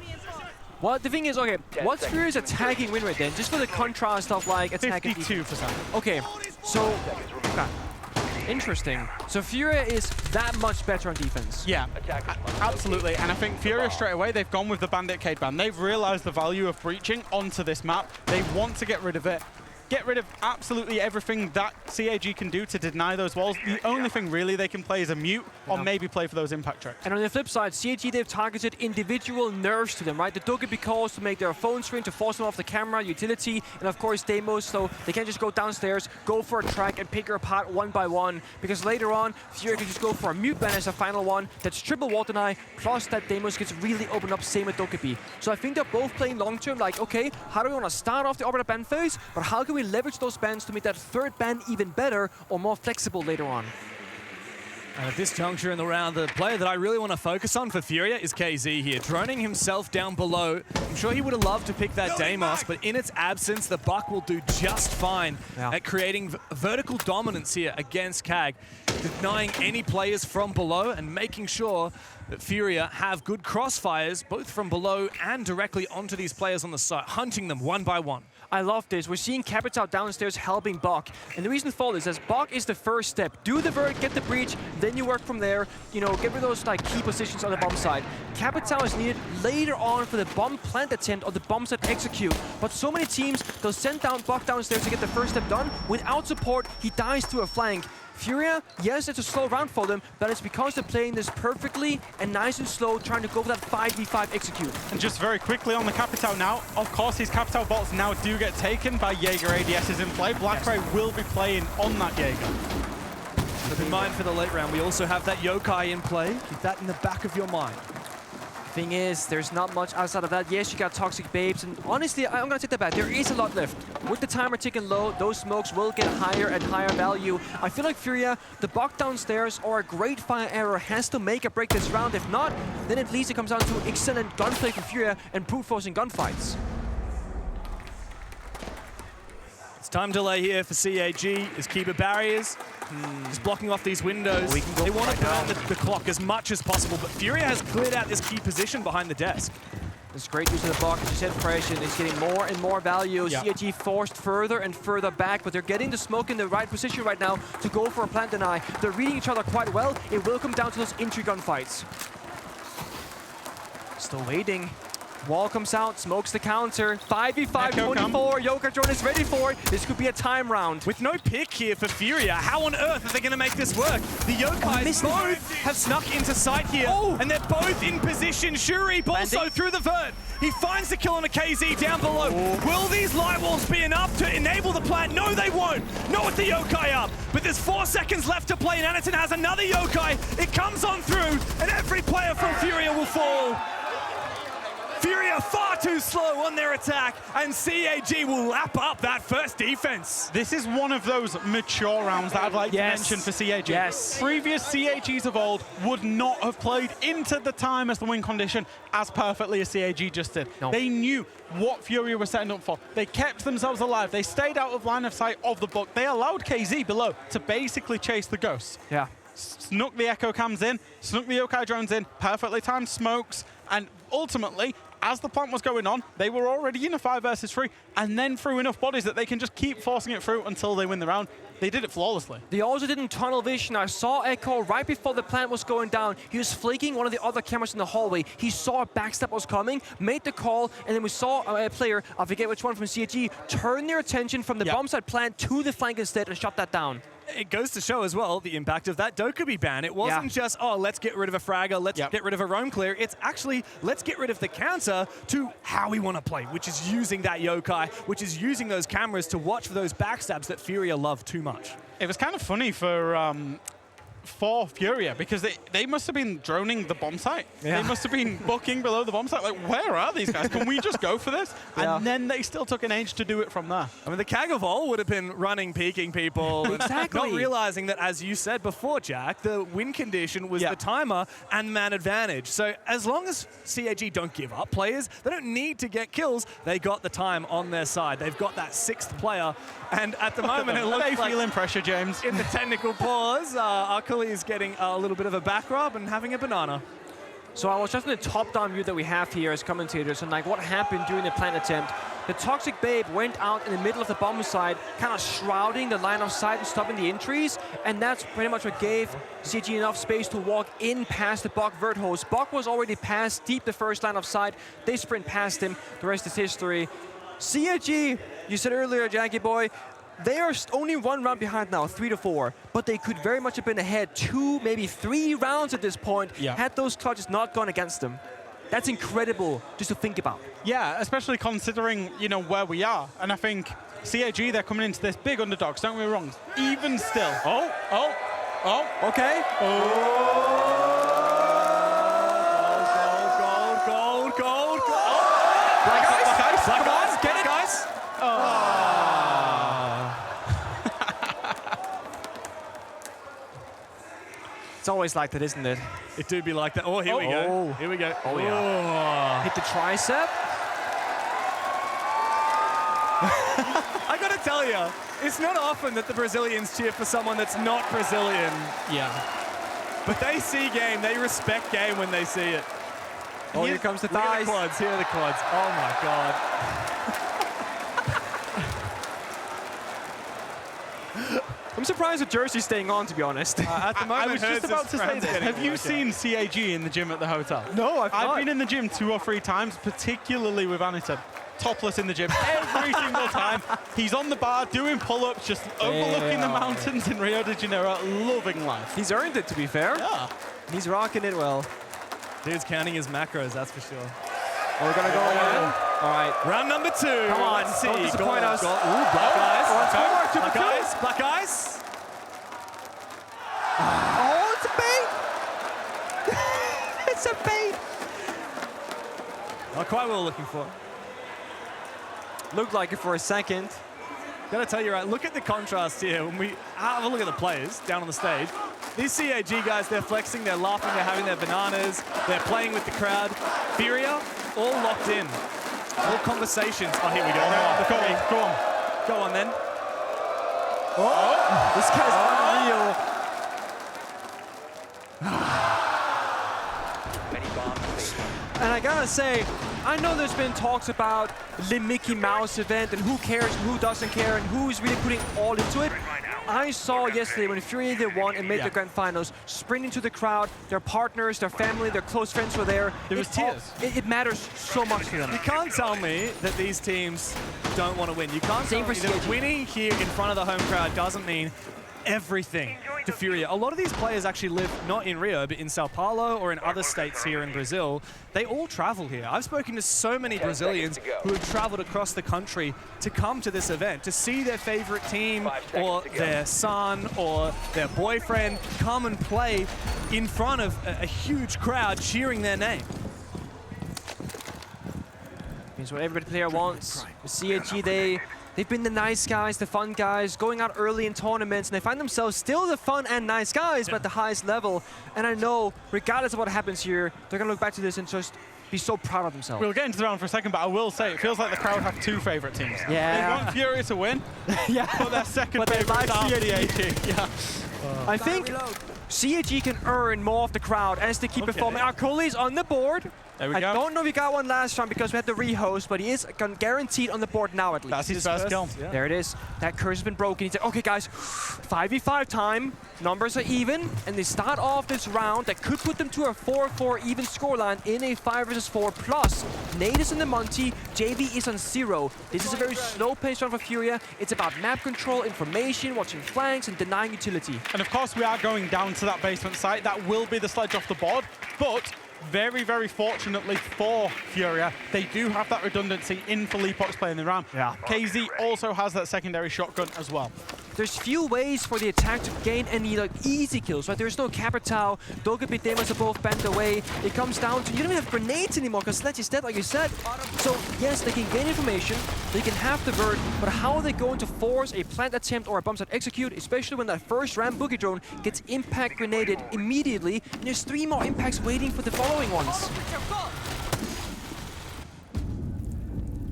Well, the thing is, okay, what's Furia's attacking win rate then? Just for the contrast of like attacking. 52%. Okay, so interesting. So Furia is that much better on defense. Yeah, absolutely. And I think Furia straight away, they've gone with the Bandit Cade ban. They've realized the value of breaching onto this map. They want to get rid of it. Get rid of absolutely everything that CAG can do to deny those walls. The only thing really they can play is a mute or maybe play for those impact tracks. And on the flip side, CAG, they've targeted individual nerfs to them, right? The Dogebi calls to make their phone screen, to force them off the camera, utility, and of course Deimos, so they can't just go downstairs, go for a track and pick her apart one by one, because later on, Furia can just go for a mute ban as a final one. That's triple wall deny, plus that Deimos gets really opened up, same with Dogebi. So I think they're both playing long-term, like, okay, how do we want to start off the orbital ban phase, but how can we leverage those bans to make that third ban even better or more flexible later on? And at this juncture in the round, the player that I really want to focus on for Furia is KZ here, droning himself down below. I'm sure he would have loved to pick that Deimos, but in its absence, the Buck will do just fine at creating vertical dominance here against CAG, denying any players from below and making sure that Furia have good crossfires, both from below and directly onto these players on the side, hunting them one by one. I love this. We're seeing Capital downstairs helping Bok. And the reason for this is Bok is the first step. Do the vert, get the breach, then you work from there. You know, get rid of those like key positions on the bomb side. Capital is needed later on for the bomb plant attempt or the bomb set execute. But so many teams, they'll send down Bok downstairs to get the first step done. Without support, he dies to a flank. Furia, yes, it's a slow round for them, but it's because they're playing this perfectly and nice and slow, trying to go for that 5v5 execute. And just very quickly on the Capital now, of course his Capital bots now do get taken by Jaeger ADSs in play. Black Ray will be playing on that Jaeger. Keep in mind for the late round, we also have that Yokai in play. Keep that in the back of your mind. Thing is, there's not much outside of that. Yes, you got Toxic Babes, and honestly, I'm gonna take that back. There is a lot left. With the timer ticking low, those smokes will get higher and higher value. I feel like Furia, the Buck downstairs or a great fire arrow has to make or break this round. If not, then at least it comes down to excellent gunplay from Furia and brute forcing gunfights. Time delay here for CAG is keeper barriers. Just blocking off these windows. They want to burn the clock as much as possible, but Furia has cleared out this key position behind the desk. It's great use of the block. As you said, Fresh, and it's getting more and more value. CAG forced further and further back, but they're getting the smoke in the right position right now to go for a plant deny. They're reading each other quite well. It will come down to those entry gunfights. Still waiting. Wall comes out, smokes the counter. 5v5, 24. Yokai drone is ready for it. This could be a time round. With no pick here for Furia, how on earth are they going to make this work? The Yokais both have snuck into sight here, and they're both in position. Shuri also through the vert. He finds the kill on a KZ down below. Will these light walls be enough to enable the plant? No, they won't. Not with the Yokai up. But there's 4 seconds left to play, and Anaton has another Yokai. It comes on through, and every player from Furia will fall. Furia far too slow on their attack, and CAG will lap up that first defense. This is one of those mature rounds that I'd like to mention for CAG. Previous CAGs of old would not have played into the time as the win condition as perfectly as CAG just did. They knew what Furia was setting up for. They kept themselves alive. They stayed out of line of sight of the book. They allowed KZ below to basically chase the ghosts. Snuck the echo cams in, snuck the Yokai drones in, perfectly timed smokes, and ultimately, as the plant was going on, they were already in a 5 versus 3, and then threw enough bodies that they can just keep forcing it through until they win the round. They did it flawlessly. They also did in tunnel vision. I saw Echo right before the plant was going down. He was flaking one of the other cameras in the hallway. He saw a backstep was coming, made the call, and then we saw a player, I forget which one from CAG, turn their attention from the bomb site plant to the flank instead and shut that down. It goes to show as well the impact of that Dokkaebi ban. It wasn't just, oh, let's get rid of a fragger, let's get rid of a roam clear. It's actually, let's get rid of the counter to how we want to play, which is using that Yokai, which is using those cameras to watch for those backstabs that Furia love too much. It was kind of funny for Furia, because they must have been droning the bomb site. They must have been booking below the bomb site. Like, where are these guys? Can we just go for this? And then they still took an age to do it from there. I mean, the CAG of all would have been running, peeking people. Not realizing that, as you said before, Jack, the win condition was the timer and man advantage. So as long as CAG don't give up players, they don't need to get kills. They got the time on their side. They've got that 6th player. And at the moment, it looks like feeling pressure, James. In the technical pause, Akali is getting a little bit of a back rub and having a banana. So I was just in the top-down view that we have here as commentators, and like what happened during the plant attempt. The Toxic Babe went out in the middle of the bomb site, kind of shrouding the line of sight and stopping the entries, and that's pretty much what gave CAG enough space to walk in past the Bok vert host. Bok was already past deep the first line of sight. They sprint past him. The rest is history. CAG, you said earlier, Jackie boy, they are only 1 round behind now, 3-4, but they could very much have been ahead 2, maybe 3 rounds at this point had those clutches not gone against them. That's incredible just to think about. Yeah, especially considering, you know, where we are. And I think CAG, they're coming into this big underdogs, don't get me wrong. Even still. Okay. Gold. Black ice. Come on, get it, guys. It's always like that, isn't it? It do be like that. Oh, here we go. Here we go. Oh, yeah. Hit the tricep. I gotta tell you, it's not often that the Brazilians cheer for someone that's not Brazilian. But they see game, they respect game when they see it. Oh, here comes the thighs. Here are the quads. Oh my God. I'm surprised the jersey's staying on, to be honest. At the moment, I was just about to say this. Have you seen CAG in the gym at the hotel? No, I've been in the gym 2 or 3 times, particularly with Anaton. Topless in the gym every single time. He's on the bar doing pull-ups, just overlooking the mountains in Rio de Janeiro, loving life. He's earned it, to be fair. Yeah. He's rocking it well. Dude's counting his macros, that's for sure. Oh, we're gonna go again. All right. Round number 2. Come on, Let's see. don't disappoint us. Ooh, black eyes. Black eyes. Black eyes. Oh, it's a bait! It's a bait! Not quite what we're looking for. Looked like it for a second. Gotta tell you, right, look at the contrast here. When we have a look at the players down on the stage, these CAG guys, they're flexing, they're laughing, they're having their bananas, they're playing with the crowd. Furia, all locked in. All conversations. Oh, here we go. Go on. Go on then. This guy's unreal. And I gotta say, I know there's been talks about the Mickey Mouse event and who cares and who doesn't care and who's really putting all into it. I saw yesterday when Furia they won and made the grand finals, sprinting to the crowd, their partners, their family, their close friends were there. There was tears. It matters so much to them. You can't tell me that these teams don't want to win. You can't tell me that winning here in front of the home crowd doesn't mean everything to Furia. A lot of these players actually live not in Rio, but in Sao Paulo or in other states here in Brazil. They all travel here. I've spoken to so many Brazilians who have traveled across the country to come to this event, to see their favorite team or their son or their boyfriend come and play in front of a huge crowd cheering their name. Means what every player wants. The CAG, they've been the nice guys, the fun guys, going out early in tournaments, and they find themselves still the fun and nice guys, but at the highest level. And I know, regardless of what happens here, they're going to look back to this and just be so proud of themselves. We'll get into the round for a second, but I will say it feels like the crowd have two favorite teams. Yeah. They want Furia to win, but their second favorite is CAG. Yeah. I think CAG can earn more of the crowd as they keep performing. Our Cooley's on the board. There we I go. don't know if he got one last round because we had the rehost, but he is guaranteed on the board now at least. That's his first kill. Yeah. There it is. That curse has been broken. He said, okay, guys, 5v5 time. Numbers are even, and they start off this round that could put them to a 4-4 even scoreline in a 5 versus 4. Plus, Nate is in the Monty, JV is on 0. This is a very slow-paced round for Furia. It's about map control, information, watching flanks, and denying utility. And of course, we are going down to that basement site. That will be the sledge off the board, but very, very fortunately for Furia, they do have that redundancy in Felipox playing the RAM. Yeah. KZ also has that secondary shotgun as well. There's few ways for the attack to gain any easy kills, right? There's no Capitao, Dogabit Demons are both bent away. It comes down to, you don't even have grenades anymore because Sledge is dead, like you said. So yes, they can gain information, they can have the Vert, but how are they going to force a plant attempt or a bomb set execute, especially when that first Ram Boogie Drone gets impact grenaded immediately, and there's 3 more impacts waiting for the following ones.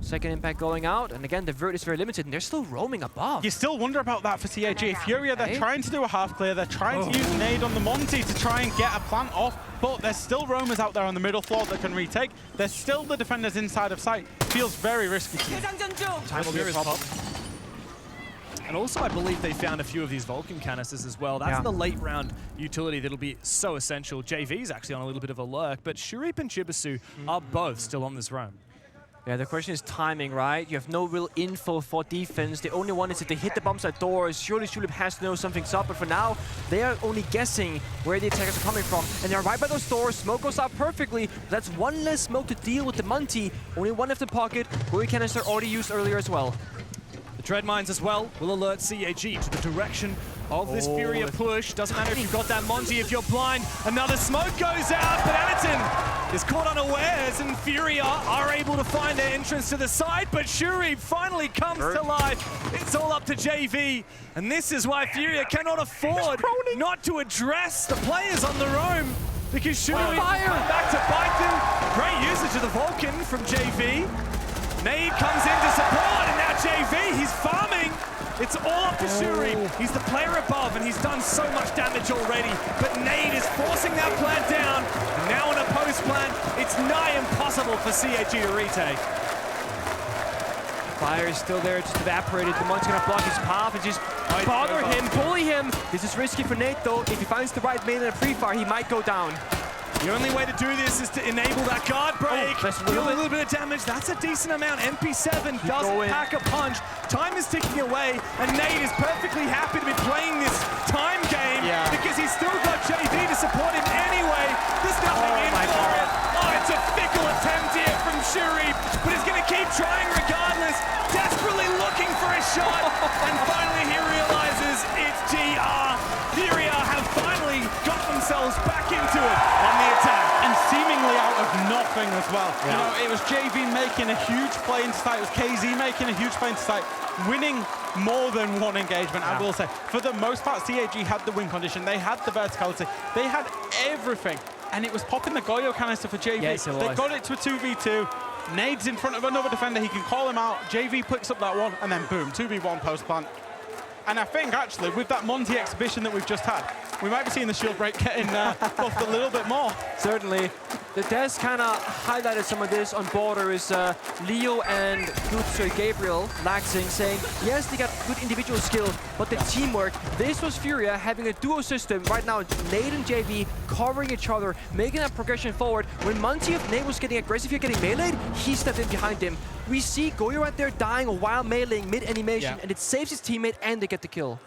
Second impact going out, and again, the Vert is very limited, and they're still roaming above. You still wonder about that for CAG. Furia, they're trying to do a half clear. They're trying to use nade on the Monty to try and get a plant off, but there's still roamers out there on the middle floor that can retake. There's still the defenders inside of sight. Feels very risky to me. Time will be a problem. And also, I believe they found a few of these Vulcan canisters as well. That's the late round utility that'll be so essential. JV's actually on a little bit of a lurk, but Shurip and Chibisu are both still on this roam. Yeah, the question is timing, right? You have no real info for defense. The only one is if they hit the bomb site doors, surely Shulip has to know something's up, but for now, they are only guessing where the attackers are coming from. And they're right by those doors, smoke goes out perfectly. That's one less smoke to deal with the Monty. Only one left in pocket. Buoy canister already used earlier as well. The Dread Mines as well will alert CAG to the direction of this Furia push. Doesn't matter if you've got that Monty, if you're blind. Another smoke goes out, but Anaton is caught unawares, and Furia are able to find their entrance to the side, but Shuri finally comes to life. It's all up to JV, and this is why Furia cannot afford not to address the players on the roam, because Shuri back to bite them. Great usage of the Vulcan from JV. Nade comes in to support, and now JV, he's farming. It's all up to Shuri. He's the player above, and he's done so much damage already. But Nade is forcing that plant down. And now in a post plant, it's nigh impossible for CAG to retake. Fire is still there, just evaporated. The Monty's gonna block his path and just bother him, bully him. This is risky for Nate though. If he finds the right main in a pre-fire, he might go down. The only way to do this is to enable that guard break. Deal a little bit of damage. That's a decent amount. MP7 doesn't pack a punch. Time is ticking away, and Nate is perfectly happy to be playing this time game because he's still got JV to support him anyway. There's nothing in for it. Oh, it's a fickle attempt here from Shuri, but he's going to keep trying regardless. Desperately looking for a shot, and finally he realizes it's GR. Furia have finally got themselves back into it on the attack. And seemingly out of nothing as well. You know, it was JV making a huge play into sight. It was KZ making a huge play into sight, winning more than one engagement, I will say. For the most part, CAG had the win condition. They had the verticality. They had everything. And it was popping the Goyo canister for JV. Yes, it was. They got it to a 2v2. Nade's in front of another defender. He can call him out. JV picks up that one, and then boom, 2v1 post plant. And I think, actually, with that Monty exhibition that we've just had, we might be seeing the shield break getting buffed a little bit more. Certainly. The Des kind of highlighted some of this on border is Leo and Gabriel Laxing saying, yes, they got good individual skill, but the teamwork. This was Furia having a duo system right now. Nate and JV covering each other, making that progression forward. When Monty, if Nate was getting aggressive here, getting meleeed, he stepped in behind him. We see Goyo right there dying while meleeing mid-animation, and it saves his teammate and they get the kill.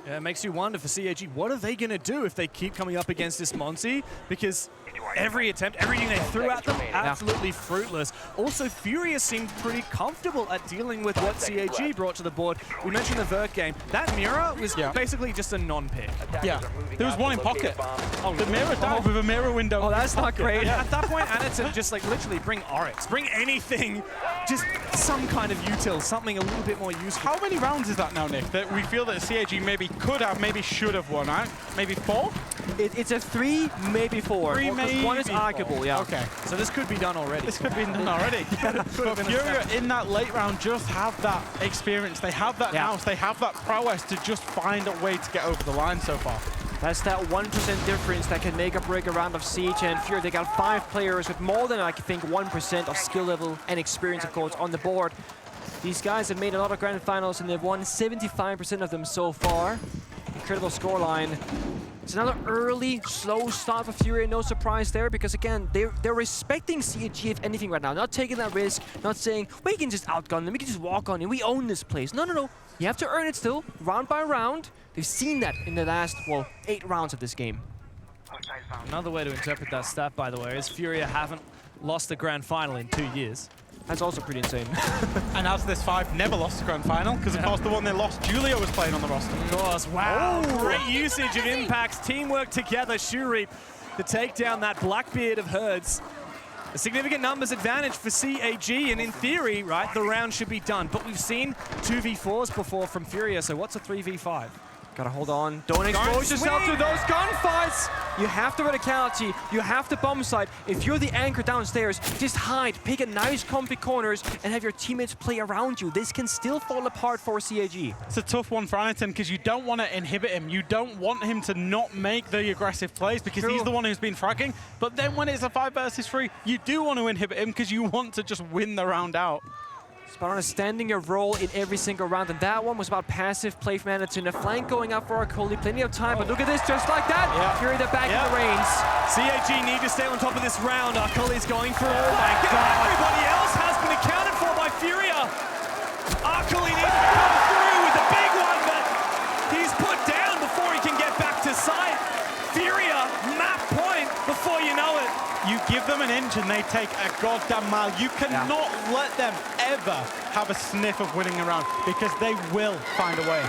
Yeah, it makes you wonder for CAG, what are they going to do if they keep coming up against this Monty? Because every attempt, everything they threw at them, absolutely fruitless. Also, Furia seemed pretty comfortable at dealing with what CAG brought to the board. We mentioned the Vert game. That mirror was basically just a non-pick. Yeah, there was one in pocket. Oh, the mirror died with a mirror window. Oh, that's not great. At that point, Anaton just like literally bring Oryx, bring anything, just some kind of util, something a little bit more useful. How many rounds is that now, Nick, that we feel that CAG maybe could have, maybe should have won, right? Maybe 4? It's a 3, maybe 4. 3, maybe 1 is arguable, yeah. Okay. So this could be done already. This could be done already. But Furia in that late round just have that experience. They have that nous. They have that prowess to just find a way to get over the line so far. That's that 1% difference that can make or break a round of Siege. And Furia, they got 5 players with more than, I think, 1% of skill level and experience, of course, on the board. These guys have made a lot of grand finals and they've won 75% of them so far. Incredible scoreline. It's another early, slow start for Furia. No surprise there, because again, they're respecting CAG if anything right now. Not taking that risk, not saying, we can just outgun them, we can just walk on and we own this place. No, no, no. You have to earn it still, round by round. They've seen that in the last, well, 8 rounds of this game. Another way to interpret that stat, by the way, is Furia haven't lost a grand final in 2 years. That's also pretty insane. And as this 5 never lost a grand final, because of course the one they lost, Julio was playing on the roster. Of course, wow. Great usage of impacts, teamwork together, Shuri to take down that Blackbeard of Herds. A significant numbers advantage for CAG, and in theory, right, the round should be done. But we've seen 2v4s before from Furia, so what's a 3v5? Gotta hold on. Don't expose yourself to those gunfights! You have the verticality, you have the bomb site. If you're the anchor downstairs, just hide, pick a nice comfy corners, and have your teammates play around you. This can still fall apart for CAG. It's a tough one for Anaton, because you don't want to inhibit him. You don't want him to not make the aggressive plays, because he's the one who's been fragging. But then when it's a 5 versus 3, you do want to inhibit him, because you want to just win the round out. But understanding your role in every single round, and that one was about passive play from Anaton. A flank going up for Arcoli, plenty of time, but look at this, just like that! Fury, they're back in the reins. CAG need to stay on top of this round. Arcoli's going for, oh my god! Everybody else has been accounted for by Furia! Arcoli needs to come through with a big one, but he's put down before he can get back to sight. Furia, map point before you know it. You give them an inch and they take a goddamn mile. You cannot let them ever have a sniff of winning a round, because they will find a way.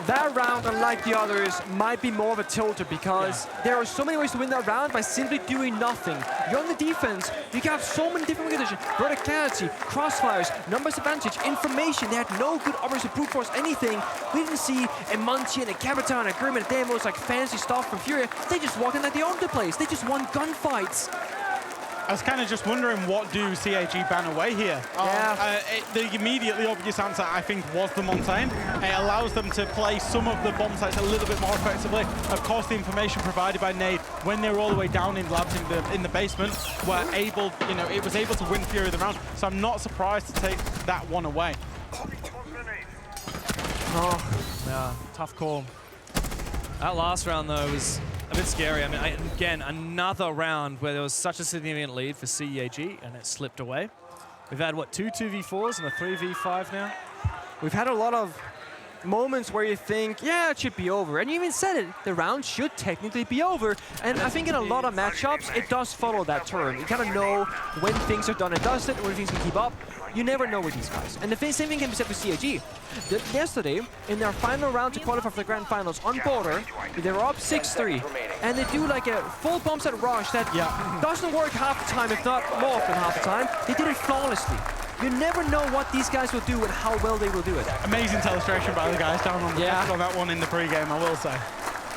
That round, unlike the others, might be more of a tilter, because there are so many ways to win that round by simply doing nothing. You're on the defense, you got so many different conditions. Verticality, crossfires, numbers advantage, information. They had no good options to brute force anything. We didn't see a Monty and a Capitan, a Grim and a Demos, like fancy stuff from Furia. They just walked in like they owned the place. They just won gunfights. I was kind of just wondering, what do CAG ban away here? The immediately obvious answer, I think, was the Montaigne. It allows them to play some of the bomb sites a little bit more effectively. Of course, the information provided by Nade when they were all the way down in labs in the basement were able, it was able to win Fury the round. So I'm not surprised to take that one away. Oh, yeah, tough call. That last round, though, was a bit scary. I mean, again, another round where there was such a significant lead for CAG, and it slipped away. We've had, what, 2 2v4s and a 3v5 now? We've had a lot of moments where you think, yeah, it should be over. And you even said it, the round should technically be over. And I think in a lot of matchups, it does follow that term. You kind of know when things are done and dusted, when things can keep up. You never know with these guys. And the same thing can be said for CAG. Yesterday, in their final round to qualify for the grand finals on border, they were up 6-3. And they do like a full bomb set rush that doesn't work half the time, if not more often half the time. They did it flawlessly. You never know what these guys will do and how well they will do it. Amazing illustration by the guys down on the on that one in the pre-game, I will say.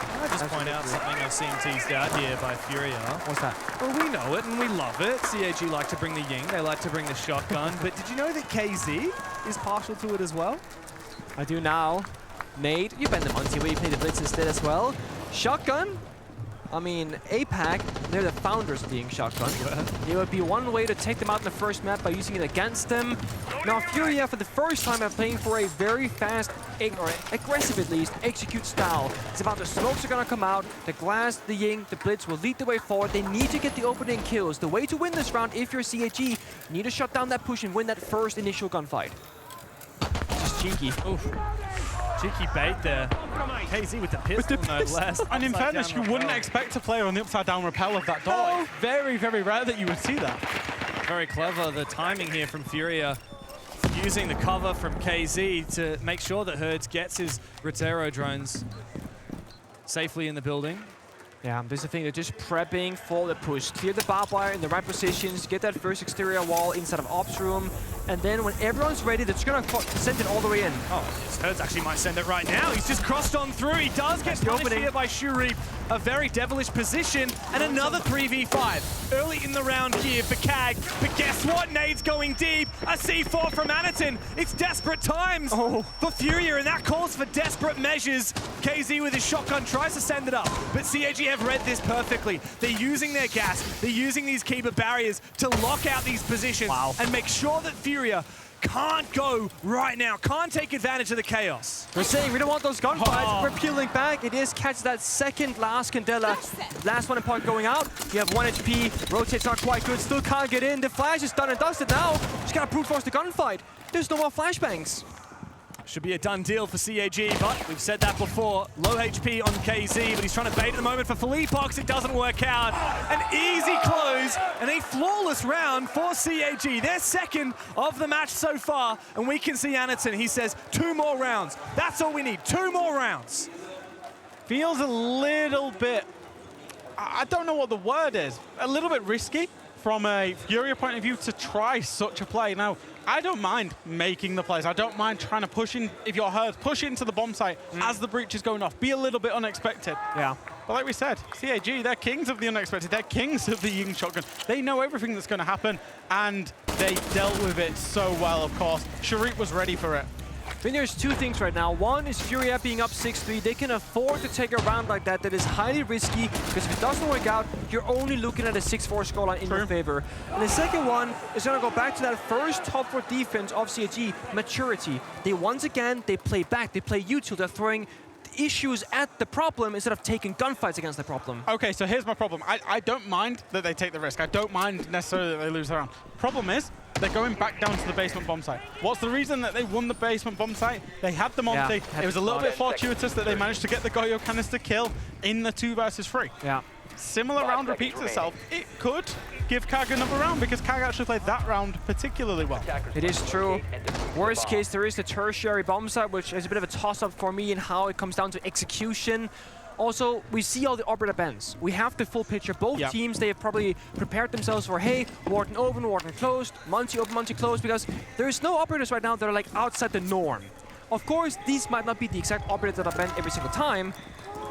Can I just point out something I've seen teased out here by Furia? What's that? Well, we know it and we love it. CAG like to bring the Ying, they like to bring the shotgun, but did you know that KZ is partial to it as well? I do now. Nade, you bend them onto where you play the Blitz instead as well. Shotgun. I mean, APAC, they're the founders of being shotgun. It would be one way to take them out in the first map by using it against them. Now, Furia, for the first time, are playing for a very fast, or aggressive at least, execute style. It's about the smokes are gonna come out, the glass, the Ying, the Blitz will lead the way forward. They need to get the opening kills. The way to win this round, if you're CAG, you need to shut down that push and win that first initial gunfight. Just cheeky. Oof. Cheeky bait there. KZ with the pistol, no less. And in fairness, you wouldn't expect a player on the upside down rappel of that door. No. It's very, very rare that you would see that. Very clever, the timing here from Furia. Using the cover from KZ to make sure that Herds gets his Rotero drones safely in the building. Yeah, this is the thing, they're just prepping for the push. Clear the barbed wire in the right positions, get that first exterior wall inside of Ops room, and then when everyone's ready, they're just gonna send it all the way in. Oh, Herds actually might send it right now. He's just crossed on through. He does get punished here by Shuri. A very devilish position, and another 3v5. Early in the round here for CAG, but guess what? Nade's going deep. A C4 from Anaton. It's desperate times for Furia, and that calls for desperate measures. KZ with his shotgun tries to send it up, but CAG have read this perfectly. They're using their gas, they're using these keeper barriers to lock out these positions and make sure that Furia can't go right now, can't take advantage of the chaos. We're saying we don't want those gunfights. We're peeling back. It is catch that second last Candela. Last one point going out. You have 1 HP. Rotate's not quite good. Still can't get in. The flash is done and dusted now. Just gotta brute force the gunfight. There's no more flashbangs. Should be a done deal for CAG, but we've said that before. Low HP on KZ, but he's trying to bait at the moment for Philippox. It doesn't work out. An easy close and a flawless round for CAG. They're second of the match so far, and we can see Anaton. He says 2 more rounds. That's all we need, 2 more rounds. Feels a little bit, I don't know what the word is, a little bit risky from a Furia point of view to try such a play. Now, I don't mind making the plays. I don't mind trying to push in, if you're Herd, push into the bomb site as the breach is going off. Be a little bit unexpected. Yeah. But like we said, CAG, they're kings of the unexpected. They're kings of the Ying shotgun. They know everything that's going to happen, and they dealt with it so well, of course. Sharit was ready for it. I think there's 2 things right now. One is Furia being up 6-3. They can afford to take a round like that is highly risky, because if it doesn't work out, you're only looking at a 6-4 scoreline in your favor. And the second one is going to go back to that first top 4 defense of CAG, maturity. They once again, they play back, they play util, they're throwing issues at the problem instead of taking gunfights against the problem. Okay, so here's my problem. I don't mind that they take the risk. I don't mind necessarily that they lose the round. Problem is, they're going back down to the basement bomb site. What's the reason that they won the basement bomb site? They had the Monty. It was a little bit fortuitous that they managed to get the Goyo canister kill in the 2 versus 3. Yeah. Similar round repeats itself. It could give CAG another round because CAG actually played that round particularly well. It is true. Worst case, there is the tertiary bomb site, which is a bit of a toss-up for me in how it comes down to execution. Also, we see all the operator bends. We have the full picture. Both teams, they have probably prepared themselves for, hey, Warden open, Warden closed, Monty open, Monty closed, because there's no operators right now that are like outside the norm. Of course, these might not be the exact operators that are bent every single time.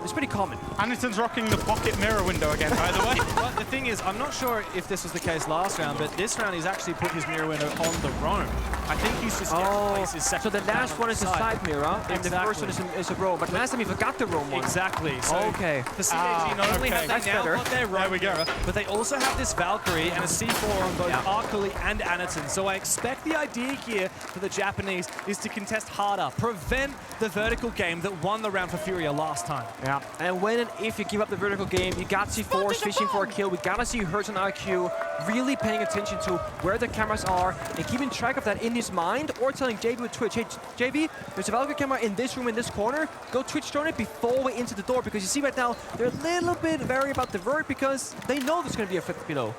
It's pretty common. Anderson's rocking the pocket mirror window again, by the way. But the thing is, I'm not sure if this was the case last round, but this round he's actually put his mirror window on the roam. I think he's just placed his second. So the last one is a side mirror, and the first one is a roam. But last time he forgot the roam one. Exactly. So okay. The CAG not only have they now got their roam mirror, but they also have this Valkyrie and a C4 on both Arkali and Anaton. So I expect the idea here for the Japanese is to contest harder, prevent the vertical game that won the round for Furia last time. Yeah, and when and if you give up the vertical game, you got C4s fishing for a kill. We gotta see Hertz and IQ really paying attention to where the cameras are and keeping track of that in his mind, or telling JV with Twitch, hey JV, there's a Valkyrie camera in this room, in this corner. Go Twitch drone it before we into the door, because you see right now they're a little bit wary about the vert because they know there's gonna be a flip below.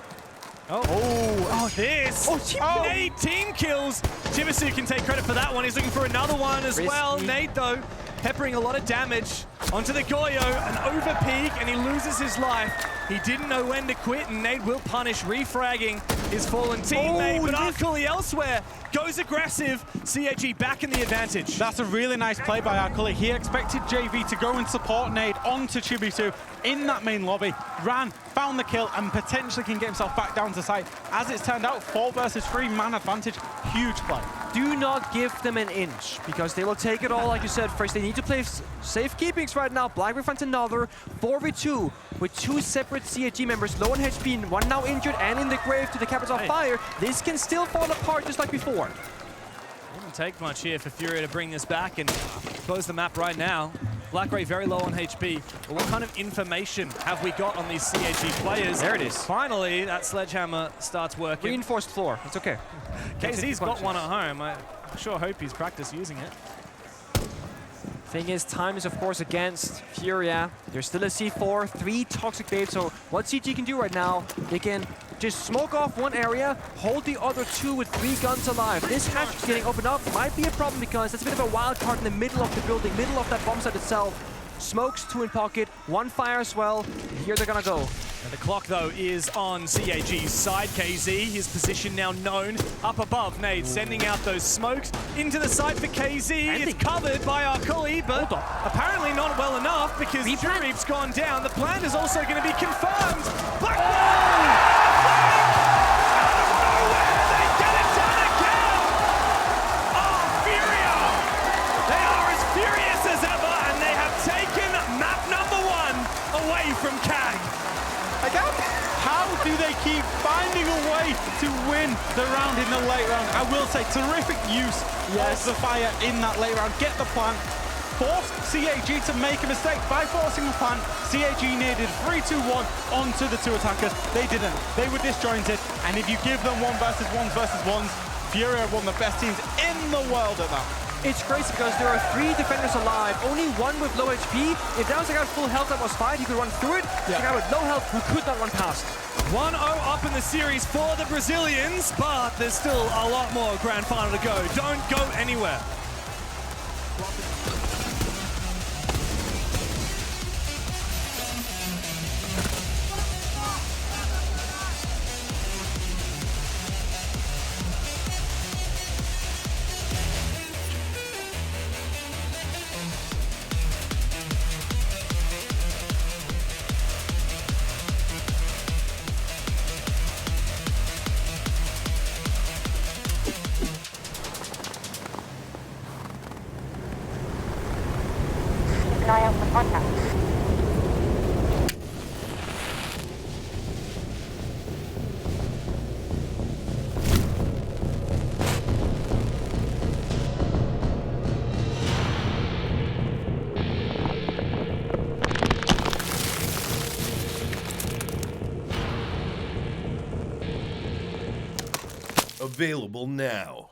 This! Nade team kills! Jimasu can take credit for that one. He's looking for another one as well. Nade, though, peppering a lot of damage onto the Goyo, an over peak, and he loses his life. He didn't know when to quit, and Nade will punish, refragging his fallen teammate, but Arkali elsewhere goes aggressive. CAG back in the advantage. That's a really nice play by Arkali. He expected JV to go and support Nade onto Chibisu in that main lobby, ran, found the kill, and potentially can get himself back down to site. As it's turned out, 4 versus 3 man advantage, huge play. do not give them an inch, because they will take it all, like you said. First, they need to play safekeepings right now. Blackbeard finds another 4v2 with 2 separate CAG members, low on HP, and 1 now injured and in the grave to the Captains of Fire. This can still fall apart just like before. Wouldn't take much here for Furia to bring this back and close the map right now. Blackray very low on HP, but what kind of information have we got on these CAG players? There it is. Finally, that sledgehammer starts working. Reinforced floor. It's okay. KZ's got one at home. I sure hope he's practiced using it. Thing is, time is of course against Furia. There's still a C4, 3 toxic waves, so what CG can do right now, they can just smoke off one area, hold the other 2 with 3 guns alive. This hatch getting opened up might be a problem because that's a bit of a wild card in the middle of the building, middle of that bomb site itself. Smokes, 2 in pocket, 1 fire as well. Here they're gonna go. And the clock, though, is on CAG's side. KZ, his position now known. Up above, Nade sending out those smokes into the site for KZ. It's covered by our Cully, but apparently not well enough because Jurib's gone down. The plan is also going to be confirmed. From CAG. How do they keep finding a way to win the round in the late round? I will say, terrific use of the fire in that late round. Get the plant. Forced CAG to make a mistake by forcing the plant. CAG needed 3-2-1 onto the 2 attackers. They didn't. They were disjointed. And if you give them 1 versus 1s versus 1s, Furia are one of the best teams in the world at that. It's crazy because there are 3 defenders alive, only 1 with low HP. If that was a guy with full health that was fine, he could run through it. There's a guy with low health who could not run past. 1-0 up in the series for the Brazilians, but there's still a lot more grand final to go. Don't go anywhere. Available now.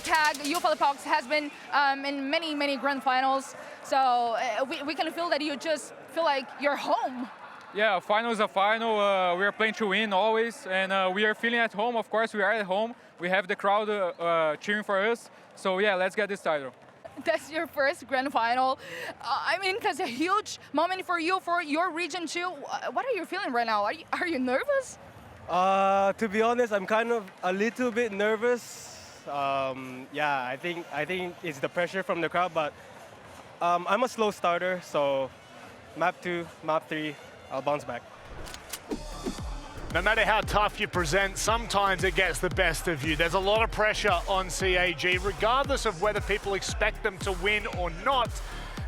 CAG, Furia has been in many grand finals. So we can feel that you just feel like you're home. Yeah, final is a final. We are playing to win always, and we are feeling at home. Of course, we are at home. We have the crowd cheering for us. So yeah, let's get this title. That's your first grand final. I mean, that's a huge moment for you, for your region too. What are you feeling right now? Are you nervous? To be honest, I'm kind of a little bit nervous. Yeah, I think it's the pressure from the crowd, but I'm a slow starter, so map 2, map 3, I'll bounce back. No matter how tough you present, sometimes it gets the best of you. There's a lot of pressure on CAG, regardless of whether people expect them to win or not.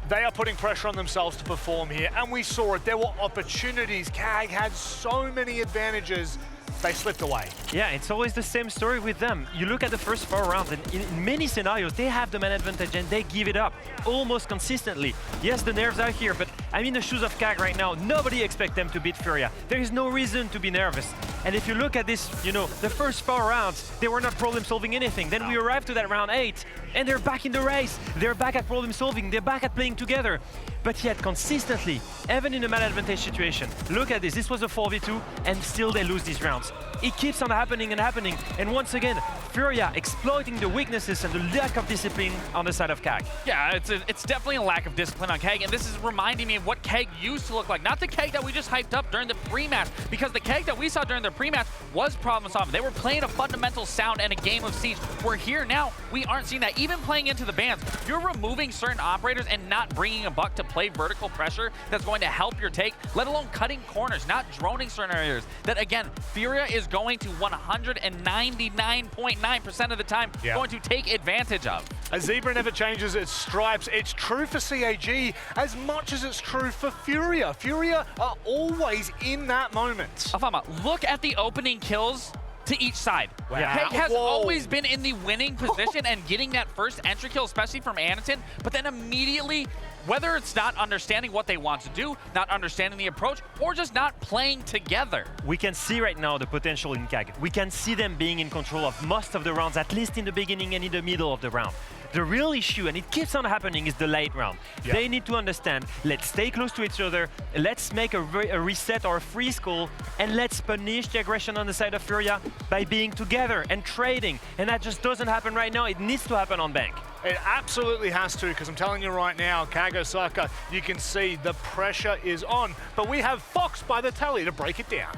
They are putting pressure on themselves to perform here, and we saw it. There were opportunities. CAG had so many advantages. They slipped away. Yeah, it's always the same story with them. You look at the first 4 rounds, and in many scenarios, they have the man advantage and they give it up almost consistently. Yes, the nerves are here, but I'm in the shoes of CAG right now. Nobody expects them to beat Furia. There is no reason to be nervous. And if you look at this, you know, the first 4 rounds, they were not problem solving anything. Then we arrived to that round 8, and they're back in the race. They're back at problem solving. They're back at playing together. But yet, consistently, even in a man advantage situation, look at this. This was a 4v2, and still they lose these rounds. It keeps on happening and happening. And once again, Furia exploiting the weaknesses and the lack of discipline on the side of CAG. Yeah, it's definitely a lack of discipline on CAG, and this is reminding me of what CAG used to look like. Not the CAG that we just hyped up during the pre-match, because the CAG that we saw during the pre-match was problem solving. They were playing a fundamental sound and a game of Siege. We're here now, we aren't seeing that. Even playing into the bans, you're removing certain operators and not bringing a buck to play vertical pressure that's going to help your take, let alone cutting corners, not droning certain areas. That again, Furia is going to 199.9% of the time going to take advantage of. A zebra never changes its stripes. It's true for CAG as much as it's true for Furia. Furia are always in that moment. Afama, look at the opening kills to each side. Wow. CAG has always been in the winning position and getting that first entry kill, especially from Anakin, but then immediately, whether it's not understanding what they want to do, not understanding the approach, or just not playing together. We can see right now the potential in CAG. We can see them being in control of most of the rounds, at least in the beginning and in the middle of the round. The real issue, and it keeps on happening, is the late round. Yep. They need to understand, let's stay close to each other, let's make a reset or a freeze call, and let's punish the aggression on the side of Furia by being together and trading. And that just doesn't happen right now. It needs to happen on Bank. It absolutely has to, because I'm telling you right now, CAG OSAKA, you can see the pressure is on. But we have Fox by the telly to break it down.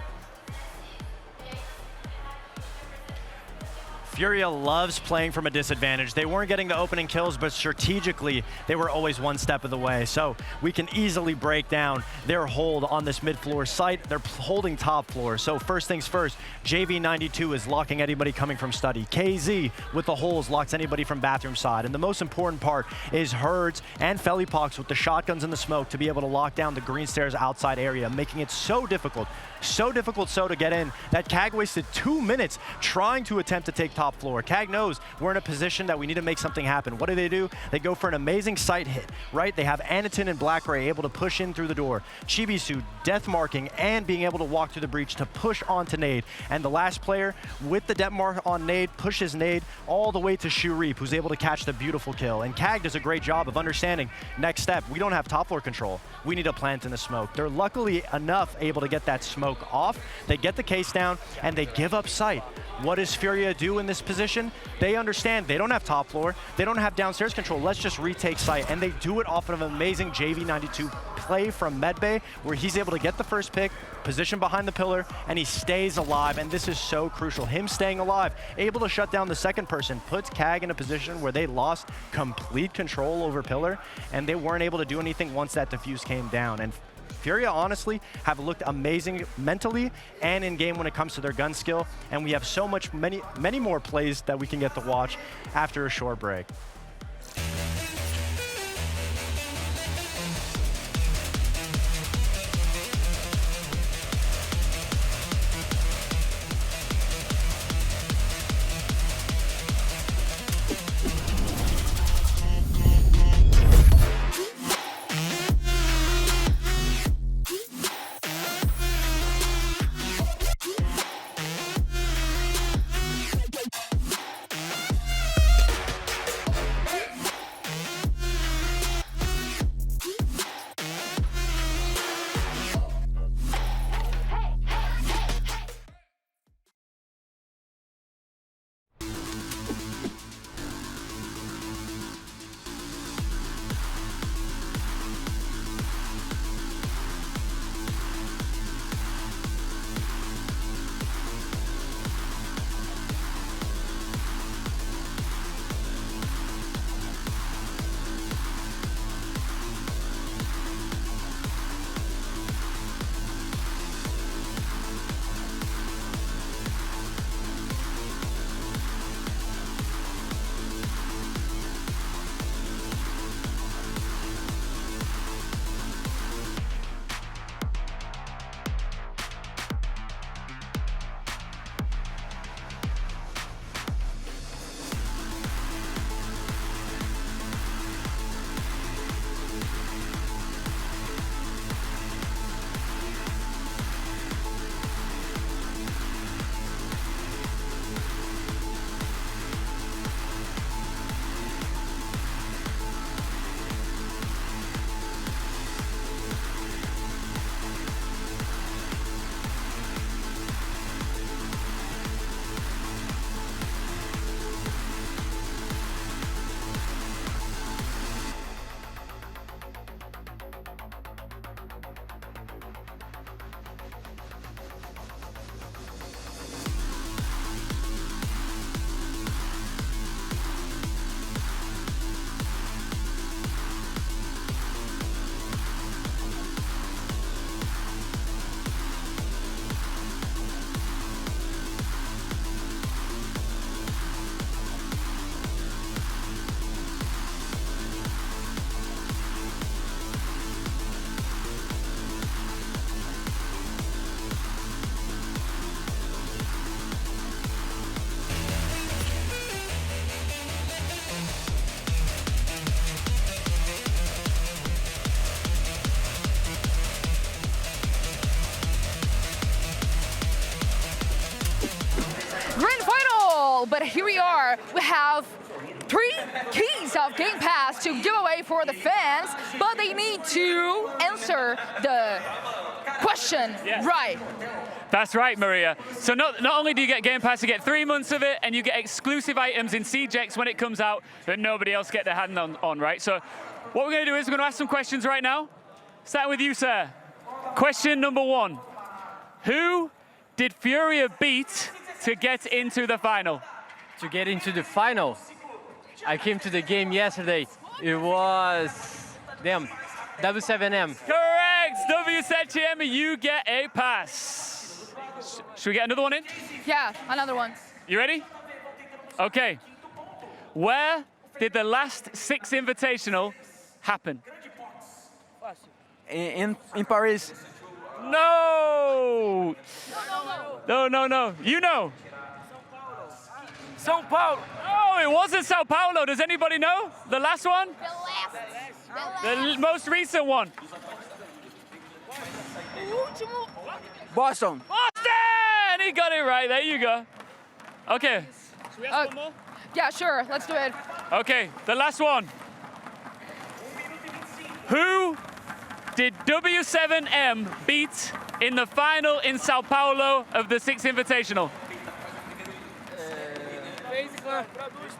Furia loves playing from a disadvantage. They weren't getting the opening kills, but strategically, they were always one step of the way. So we can easily break down their hold on this mid-floor site. They're holding top floor. So first things first, JV92 is locking anybody coming from study. KZ with the holes locks anybody from bathroom side. And the most important part is Herds and Felipox with the shotguns in the smoke to be able to lock down the green stairs outside area, making it so difficult to get in that CAG wasted 2 minutes trying to attempt to take top floor. CAG knows we're in a position that we need to make something happen. What do? They go for an amazing sight hit, right? They have Anakin and Blackray able to push in through the door. Chibisu death marking and being able to walk through the breach to push onto Nade. And the last player with the death mark on Nade pushes Nade all the way to Shurip, who's able to catch the beautiful kill. And CAG does a great job of understanding next step. We don't have top floor control. We need a plant in the smoke. They're luckily enough able to get that smoke off. They get the case down and they give up sight. What does Furia do in this position? They understand they don't have top floor, they don't have downstairs control. Let's just retake site, and they do it off of an amazing JV92 play from Medbay, where he's able to get the first pick, position behind the pillar, and he stays alive. And this is so crucial. Him staying alive, able to shut down the second person, puts CAG in a position where they lost complete control over pillar, and they weren't able to do anything once that defuse came down. And Furia, honestly, have looked amazing mentally and in-game when it comes to their gun skill, and we have so much, many more plays that we can get to watch after a short break. all, but here we are. We have 3 keys of Game Pass to give away for the fans, but they need to answer the question right. That's right, Maria. So not only do you get Game Pass, you get 3 months of it, and you get exclusive items in CGX when it comes out that nobody else get their hand on, right? So what we're going to do is we're going to ask some questions right now. Starting with you, sir. Question number 1. Who did Furia beat to get into the final? To get into the final, I came to the game yesterday. It was, W7M. Correct, W7M, you get a pass. Should we get another one in? Yeah, another one. You ready? Okay. Where did the last 6 Invitational happen? In Paris. No! No. You know. São Paulo. Oh, it wasn't Sao Paulo. Does anybody know? The last one? The most recent one. Boston. Boston! He got it right. There you go. Okay. Should we ask one more? Yeah, sure. Let's do it. Okay, the last one. Who did W7M beat in the final in Sao Paulo of the 6th Invitational?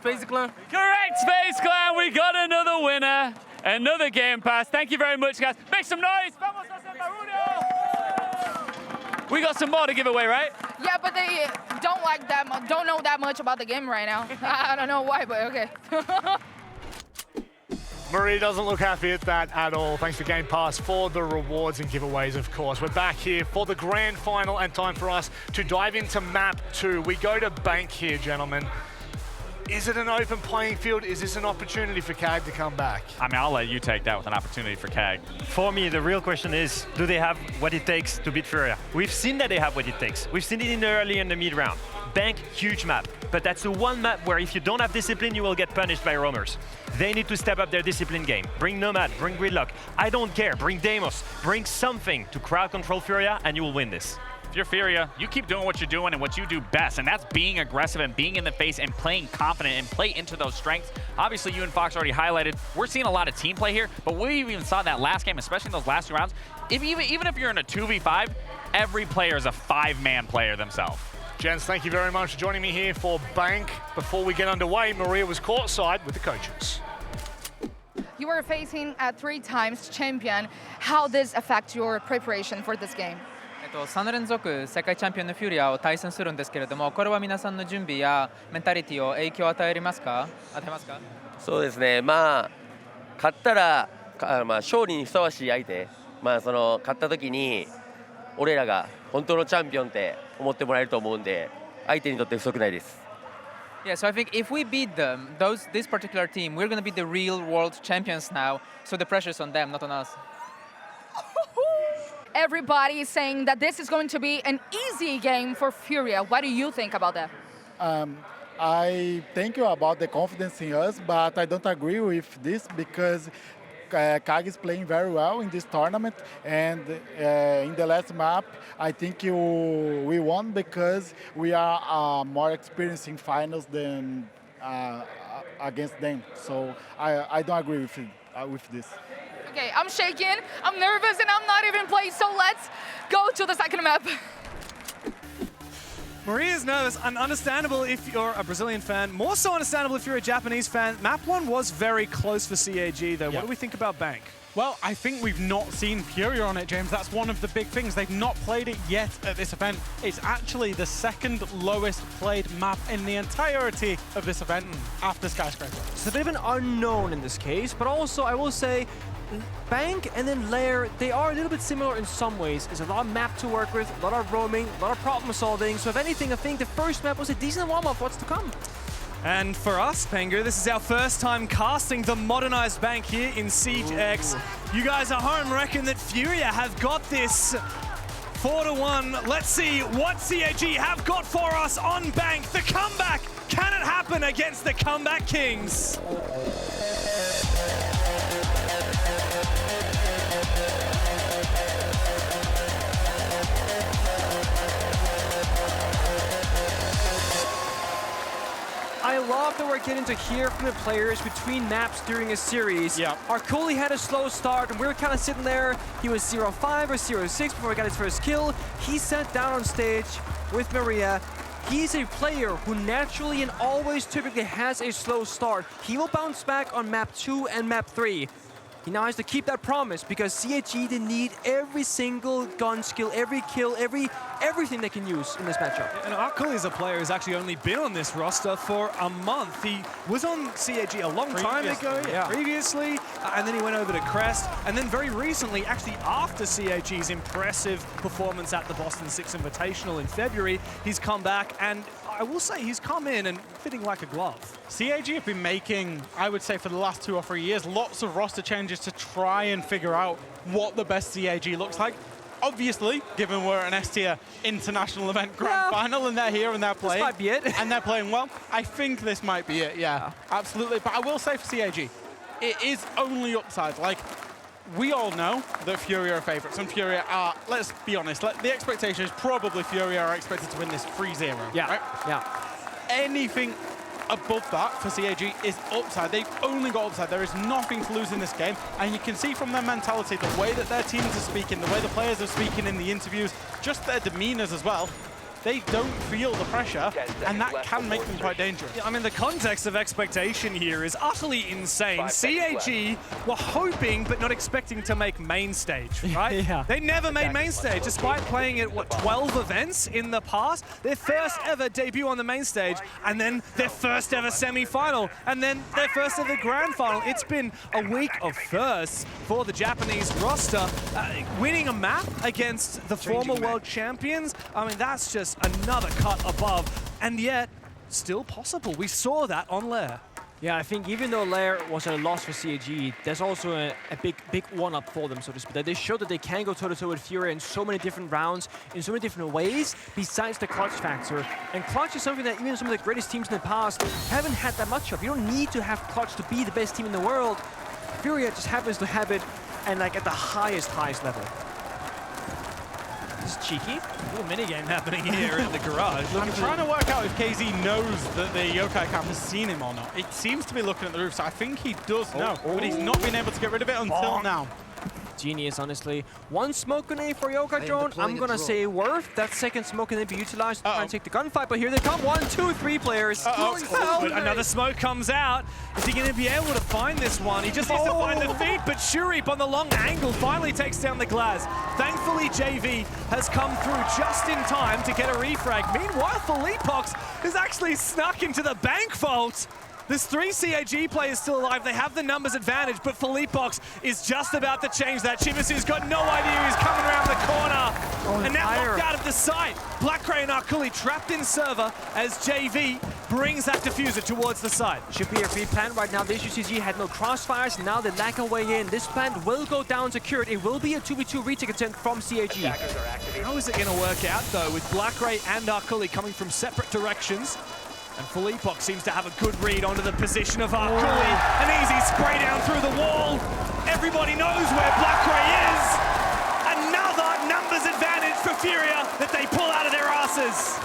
Space Clan. Correct, Space Clan. We got another winner. Another Game Pass. Thank you very much, guys. Make some noise. Vamos a hacer barullo. We got some more to give away, right? Yeah, but they don't know that much about the game right now. I don't know why, but okay. Marie doesn't look happy at that at all. Thanks for Game Pass for the rewards and giveaways, of course. We're back here for the grand final and time for us to dive into map 2. We go to Bank here, gentlemen. Is it an open playing field? Is this an opportunity for CAG to come back? I mean, I'll let you take that with an opportunity for CAG. For me, the real question is, do they have what it takes to beat Furia? We've seen that they have what it takes. We've seen it in the early and the mid round. Bank, huge map. But that's the one map where if you don't have discipline, you will get punished by roamers. They need to step up their discipline game. Bring Nomad, bring Gridlock. I don't care, bring Deimos. Bring something to crowd control Furia and you will win this. If you're Furia, you keep doing what you're doing and what you do best, and that's being aggressive and being in the face and playing confident and play into those strengths. Obviously, you and Fox already highlighted, we're seeing a lot of team play here, but we even saw that last game, especially in those last 2 rounds. Even if you're in a 2v5, every player is a 5-man player themselves. Gents, thank you very much for joining me here for Bank. Before we get underway, Maria was courtside with the coaches. You were facing a 3-times champion. How does this affect your preparation for this game? 3連続世界チャンピオンのフューリアを対戦するんですけれども、これは皆さんの準備やメンタリティを影響を与えますか？そうですね。まあ勝ったら勝利にふさわしい相手、その勝った時に俺らが本当のチャンピオンって思ってもらえると思うんで、相手にとって不足ないです。Yeah, so I think if we beat them, this particular team, we're going to be the real world champions now. So the pressure's on them, not on us. Everybody is saying that this is going to be an easy game for Furia. What do you think about that? I thank you about the confidence in us, but I don't agree with this because CAG is playing very well in this tournament, and in the last map, I think we won because we are more experienced in finals than against them. So I don't agree with this. Okay, I'm shaking, I'm nervous, and I'm not even playing, so let's go to the second map. Maria's nervous, and understandable if you're a Brazilian fan. More so understandable if you're a Japanese fan. Map 1 was very close for CAG, though. What do we think about Bank? Well, I think we've not seen Furia on it, James. That's one of the big things. They've not played it yet at this event. It's actually the 2nd lowest played map in the entirety of this event after Skyscraper. It's a bit of an unknown in this case, but also I will say Bank and then Lair, they are a little bit similar in some ways. There's a lot of map to work with, a lot of roaming, a lot of problem solving. So if anything, I think the first map was a decent warm-up for what's to come. And for us, Pengu, this is our first time casting the modernized Bank here in Siege X. You guys at home reckon that Furia have got this 4-1. Let's see what CAG have got for us on Bank. The comeback, can it happen against the Comeback Kings? love that we're getting to hear from the players between maps during a series. Yeah. Arculi had a slow start, and we were kind of sitting there. He was 0-5 or 0-6 before he got his first kill. He sat down on stage with Maria. He's a player who naturally and always typically has a slow start. He will bounce back on map 2 and map 3. He now has to keep that promise because CAG, they need every single gun skill, every kill, everything they can use in this matchup. And Arculi is a player who's actually only been on this roster for a month. He was on CAG a long time ago, previously, and then he went over to Crest, and then very recently, actually after CAG's impressive performance at the Boston 6 Invitational in February, he's come back, and I will say he's come in and fitting like a glove. CAG have been making, I would say for the last 2 or 3 years, lots of roster changes to try and figure out what the best CAG looks like. Obviously, given we're an S-tier international event grand final and they're here and they're playing. This might be it. And they're playing well, I think this might be it, yeah, absolutely. But I will say for CAG, it is only upside. Like, we all know that Furia are favorites, and Furia are, let's be honest, the expectation is probably Furia are expected to win this 3-0, right? Yeah. Anything above that for CAG is upside. They've only got upside. There is nothing to lose in this game, and you can see from their mentality, the way that their teams are speaking, the way the players are speaking in the interviews, just their demeanors as well. They don't feel the pressure, and that can make them quite dangerous. Yeah, I mean, the context of expectation here is utterly insane. CAG were hoping but not expecting to make main stage, right? They never made main stage, despite playing at, what, 12 events in the past? Their first ever debut on the main stage, and then their first ever semi-final, and then their first ever grand final. It's been a week of firsts for the Japanese roster. Winning a map against the former world champions, I mean, that's just another cut above, and yet still possible. We saw that on Lair. Yeah, I think even though Lair was a loss for CAG, there's also a big one-up for them, so to speak. That they showed that they can go toe-to-toe with Furia in so many different rounds, in so many different ways, besides the clutch factor. And clutch is something that even some of the greatest teams in the past haven't had that much of. You don't need to have clutch to be the best team in the world. Furia just happens to have it, and like at the highest level. This is cheeky. A little minigame happening here in the garage. I'm trying to work out if KZ knows that the Yokai Cam has seen him or not. It seems to be looking at the roof, so I think he does know, but he's not been able to get rid of it until now. Genius, honestly. One smoke grenade for Yokai Drone. I'm gonna say worth. That second smoke grenade be utilized to try and take the gunfight, but here they come. 1, 2, 3 players. Another smoke comes out. Is he gonna be able to find this one? He just needs to find the feed, but Shurip on the long angle finally takes down the Glaz. Thankfully, JV has come through just in time to get a refrag. Meanwhile, Felipox has actually snuck into the bank vault. There's 3 CAG players still alive. They have the numbers advantage, but Felipox is just about to change that. Chimasu's got no idea he's coming around the corner. And now locked out of the site. Blackray and Arculi trapped in server as JV brings that diffuser towards the site. Should be a free plant right now. The HUCG had no crossfires. Now they lack a way in. This plant will go down secured. It will be a 2v2 retake attempt from CAG. How is it going to work out, though, with Blackray and Arculi coming from separate directions? And Felipox seems to have a good read onto the position of Arculi. An easy spray down through the wall. Everybody knows where Blackray is. Another numbers advantage for Furia that they pull out of their asses.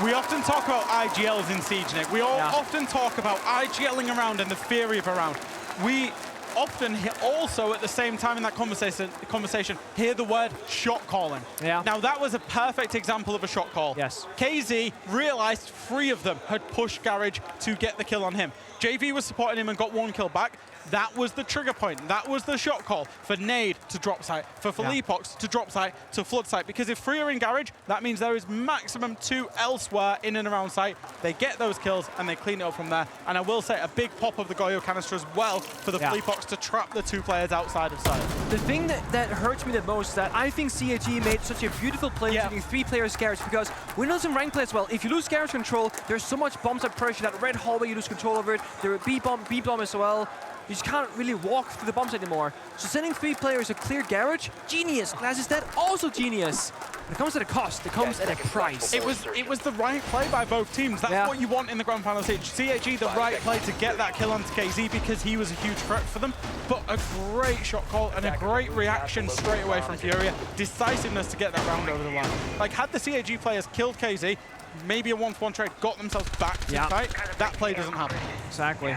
We often talk about IGLs in Siege, Nick. We all often talk about IGLing around and the theory of around. We often also at the same time in that conversation hear the word shot calling. Now that was a perfect example of a shot call. KZ realized 3 of them had pushed Garage to get the kill on him. JV was supporting him and got 1 kill back. That was the trigger point. That was the shot call for Nade to drop site, for Felipox to drop site, to flood site. Because if 3 are in Garage, that means there is maximum 2 elsewhere in and around site. They get those kills and they clean it up from there. And I will say a big pop of the Goyo canister as well for the Felipox to trap the 2 players outside of site. The thing that hurts me the most is that I think CAG made such a beautiful play taking 3 players Garage, because we know some rank play as well. If you lose Garage control, there's so much bomb site pressure, that red hallway you lose control over it. There are B-bomb as well. You just can't really walk through the bombs anymore. So sending 3 players a clear Garage, genius. Glaz is dead, also genius. But it comes at a cost, it comes at a price. It was the right play by both teams. That's what you want in the grand final stage. CAG, the right play to get that kill onto KZ because he was a huge threat for them. But a great shot call and a great reaction straight away from Furia. Decisiveness to get that round over the line. Like, had the CAG players killed KZ, maybe a one-for-one trade, got themselves back to fight. That play doesn't happen. Exactly.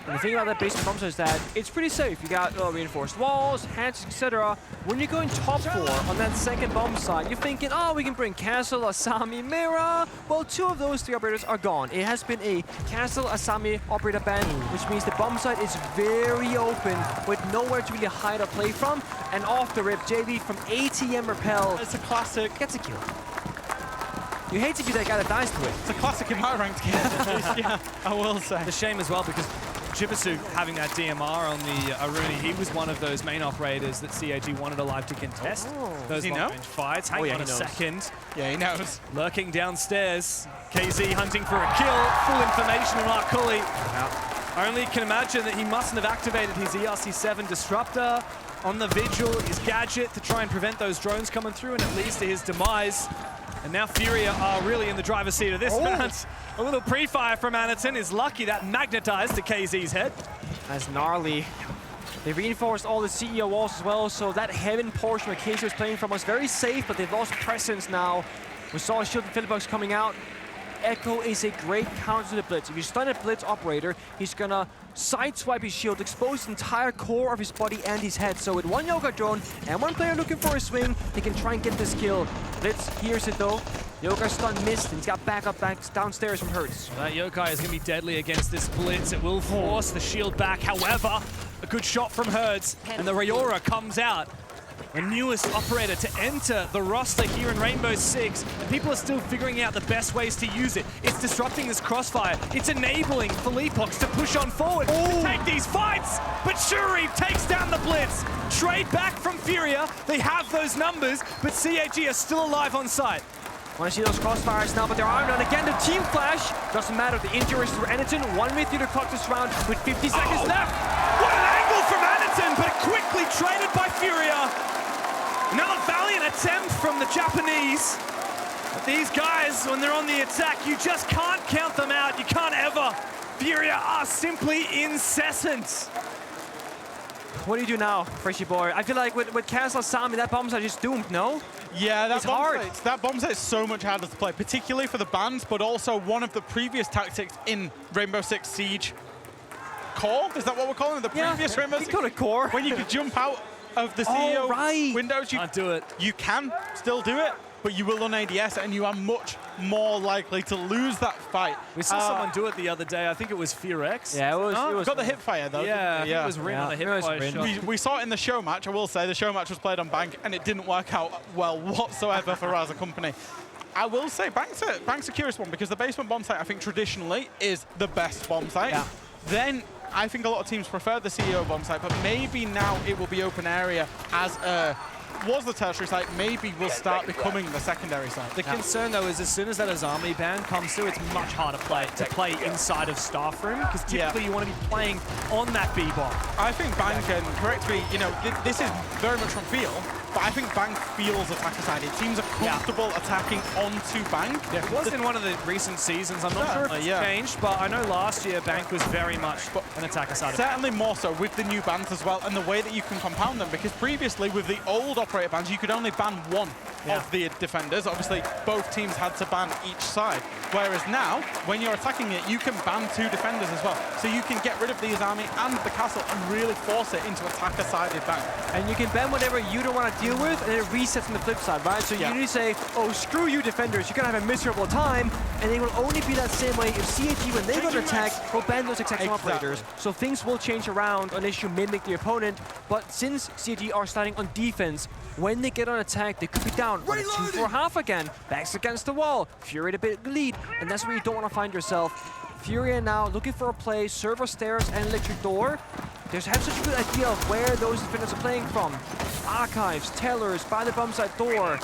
And the thing about that basement bomb site is that it's pretty safe. You got reinforced walls, hatches, etc. When you're going top 4 on that second bomb site, you're thinking, oh, we can bring Castle, Asami, Mira. Well, 2 of those 3 operators are gone. It has been a Castle, Asami operator ban, which means the bomb site is very open with nowhere to really hide or play from. And off the rip, JV from ATM Repel. It's a classic. Gets a kill. You hate to be that guy that dies to it. It's a classic in my ranked game. Yeah, I will say. It's a shame as well because Jibasu having that DMR on the Aruni, he was one of those main operators that CAG wanted alive to contest. Those long-range fights. Hang on a second. Yeah, he knows. Lurking downstairs. KZ hunting for a kill. Full information on Arkuli. I only can imagine that he mustn't have activated his ERC-7 disruptor on the Vigil, his gadget, to try and prevent those drones coming through, and it leads to his demise. And now Furia are really in the driver's seat of this match. A little pre-fire from Anaton is lucky that magnetized to KZ's head. That's gnarly. They reinforced all the CEO walls as well, so that heaven portion where KZ was playing from was very safe, but they've lost presence now. We saw a shield and Philipbox coming out. Echo is a great counter to the Blitz. If you stun a Blitz operator, he's gonna sideswipe his shield, expose the entire core of his body and his head. So with one Yoga drone and one player looking for a swing, they can try and get this kill. Blitz hears it though. Yoga stun missed, and he's got backup downstairs from Hertz. Well, that Yokai is going to be deadly against this Blitz. It will force the shield back. However, a good shot from Hertz, and the Rayora comes out. The newest operator to enter the roster here in Rainbow Six, and people are still figuring out the best ways to use it. It's disrupting this crossfire. It's enabling Philippox to push on forward to take these fights. But Shuri takes down the Blitz. Trade back from Furia. They have those numbers, but CAG are still alive on site. Want to see those crossfires now, but they're armed. And again, the team flash. Doesn't matter. The injuries for Anaton. 1 minute through the clock this round with 50 seconds left. What an angle from Anaton, but quickly traded by Furia. Another valiant attempt from the Japanese. But these guys, when they're on the attack, you just can't count them out. You can't ever. Furia are simply incessant. What do you do now, Freshy boy? I feel like with Castle Asami, that bomb site is doomed, no? Yeah, it's hard. That bomb site is so much harder to play, particularly for the bans, but also one of the previous tactics in Rainbow Six Siege. Core? Is that what we're calling it? The previous Rainbow Six? You call it core. When you could jump out of the CEO windows, you can't do it. You can still do it, but you will on ADS, and you are much more likely to lose that fight. We saw someone do it the other day. I think it was Fearex. Yeah, it was got the hip fire though. Yeah, I think it was Rin on the hip fire shot. We saw it in the show match. I will say the show match was played on Bank, and it didn't work out well whatsoever for Raza Company. I will say Bank's a curious one because the basement bomb site, I think traditionally is the best bomb site. Yeah. Then I think a lot of teams prefer the CEO bomb site, but maybe now it will be open area as was the tertiary site, maybe will start becoming the secondary site. The concern though is as soon as that Azami ban comes through, it's much harder to play inside of Staff Room, because typically you want to be playing on that B-bomb. I think Bank, and correct me, you know, this is very much from feel, but I think Bank feels attacker-sided. Teams are comfortable attacking onto Bank. Yeah, it was in one of the recent seasons. I'm not sure if it's changed, but I know last year Bank was very much an attacker-sided. Certainly more so with the new bans as well, and the way that you can compound them, because previously with the old operator bans, you could only ban one of the defenders. Obviously, both teams had to ban each side. Whereas now, when you're attacking it, you can ban 2 defenders as well. So you can get rid of the Azami and the castle and really force it into attacker-sided ban. And you can ban whatever you don't want to deal with, and it resets on the flip side, right? So you usually say, oh, screw you defenders, you're going to have a miserable time, and they will only be that same way if CAG, when they go to attack, will ban those exact operators. So things will change around unless you mimic the opponent, but since CAG are starting on defense, when they get on attack, they could be down on a 2-4-1/2 again. Backs against the wall. Fury at a bit lead, and that's where you don't want to find yourself. Fury now looking for a play, server stairs and electric door. They have such a good idea of where those defenders are playing from. Archives, tellers, by the bomb site door.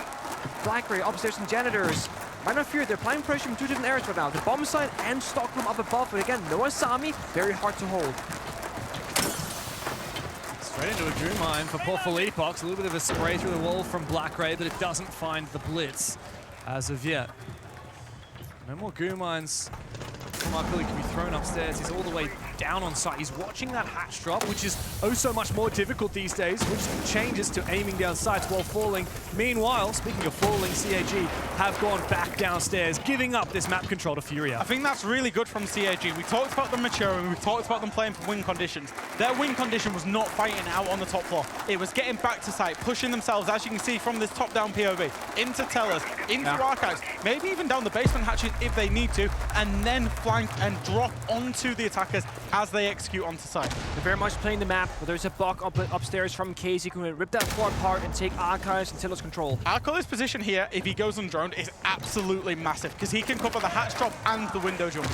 Blackberry upstairs and janitors. Might not fear, they're applying pressure from 2 different areas right now. The bomb site and stockroom up above, but again, no Asami, very hard to hold. Straight into a Drew Mine for poor Philippox. A little bit of a spray through the wall from Black Ray, but it doesn't find the Blitz as of yet. No more Goo Mines from Arkuli can be thrown upstairs. He's all the way down on site. He's watching that hatch drop, which is oh so much more difficult these days, which changes to aiming down sights while falling. Meanwhile, speaking of falling, CAG have gone back downstairs, giving up this map control to Furia. I think that's really good from CAG. We talked about them maturing, we talked about them playing for win conditions. Their win condition was not fighting out on the top floor. It was getting back to site, pushing themselves, as you can see from this top-down POV, into tellers, into archives, maybe even down the basement hatches if they need to, and then flank and drop onto the attackers as they execute onto site. They're very much playing the map, but there's a block upstairs from Case. He can rip that floor apart and take archives and Tiller's control. Alcala's position here, if he goes undroned, is absolutely massive, because he can cover the hatch drop and the window jump.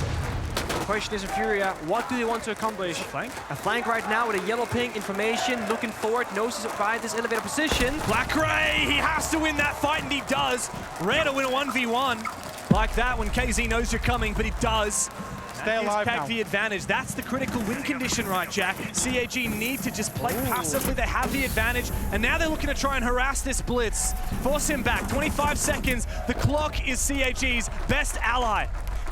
The question is in Furia, what do they want to accomplish? A flank right now with a yellow ping, information, looking forward, knows to survive this elevator position. Black-Ray, he has to win that fight, and he does. Rare to win a 1v1 like that when KZ knows you're coming, but he does. Stay alive now. the advantage. That's the critical win condition, right, Jack? CAG need to just play passively. They have the advantage, and now they're looking to try and harass this blitz. Force him back. 25 seconds. The clock is CAG's best ally.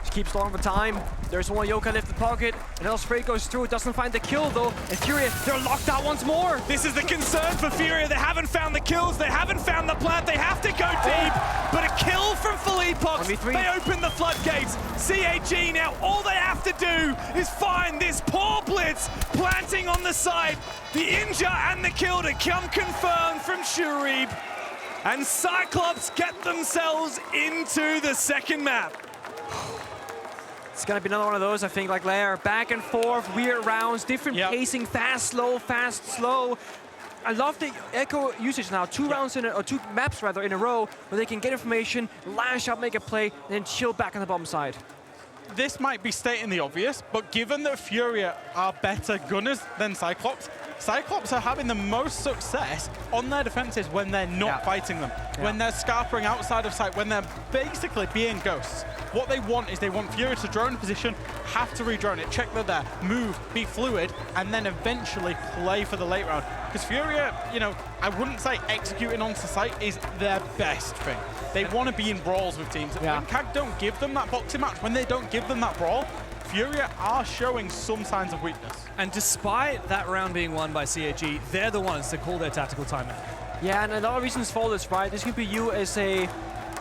She keeps long for time. There's one Yoka left the pocket. Another spray goes through. Doesn't find the kill, though. And Furia, they're locked out once more. This is the concern for Furia. They haven't found the kills. They haven't found the plant. They have to go deep. But a kill from Philippox. They open the floodgates. CAG now, all they have to do is find this poor blitz planting on the side. The injure and the kill to come confirmed from Shurib. And Cyclops get themselves into the second map. It's gonna be another one of those, I think, like Lair. Back and forth, weird rounds, different pacing, fast, slow. I love the Echo usage now. Two maps in a row, where they can get information, lash out, make a play, and then chill back on the bottom side. This might be stating the obvious, but given that Furia are better gunners than Cyclops, Cyclops are having the most success on their defenses when they're not fighting them, when they're scarpering outside of sight, when they're basically being ghosts. What they want is they want Furia to drone position, have to re-drone it, check they're there, move, be fluid, and then eventually play for the late round. Because Furia, you know, I wouldn't say executing onto sight is their best thing. They want to be in brawls with teams. When CAG don't give them that boxing match, when they don't give them that brawl, Furia are showing some signs of weakness. And despite that round being won by CAG, they're the ones that call their tactical timeout. Yeah, and a lot of reasons for this, right? This could be you as a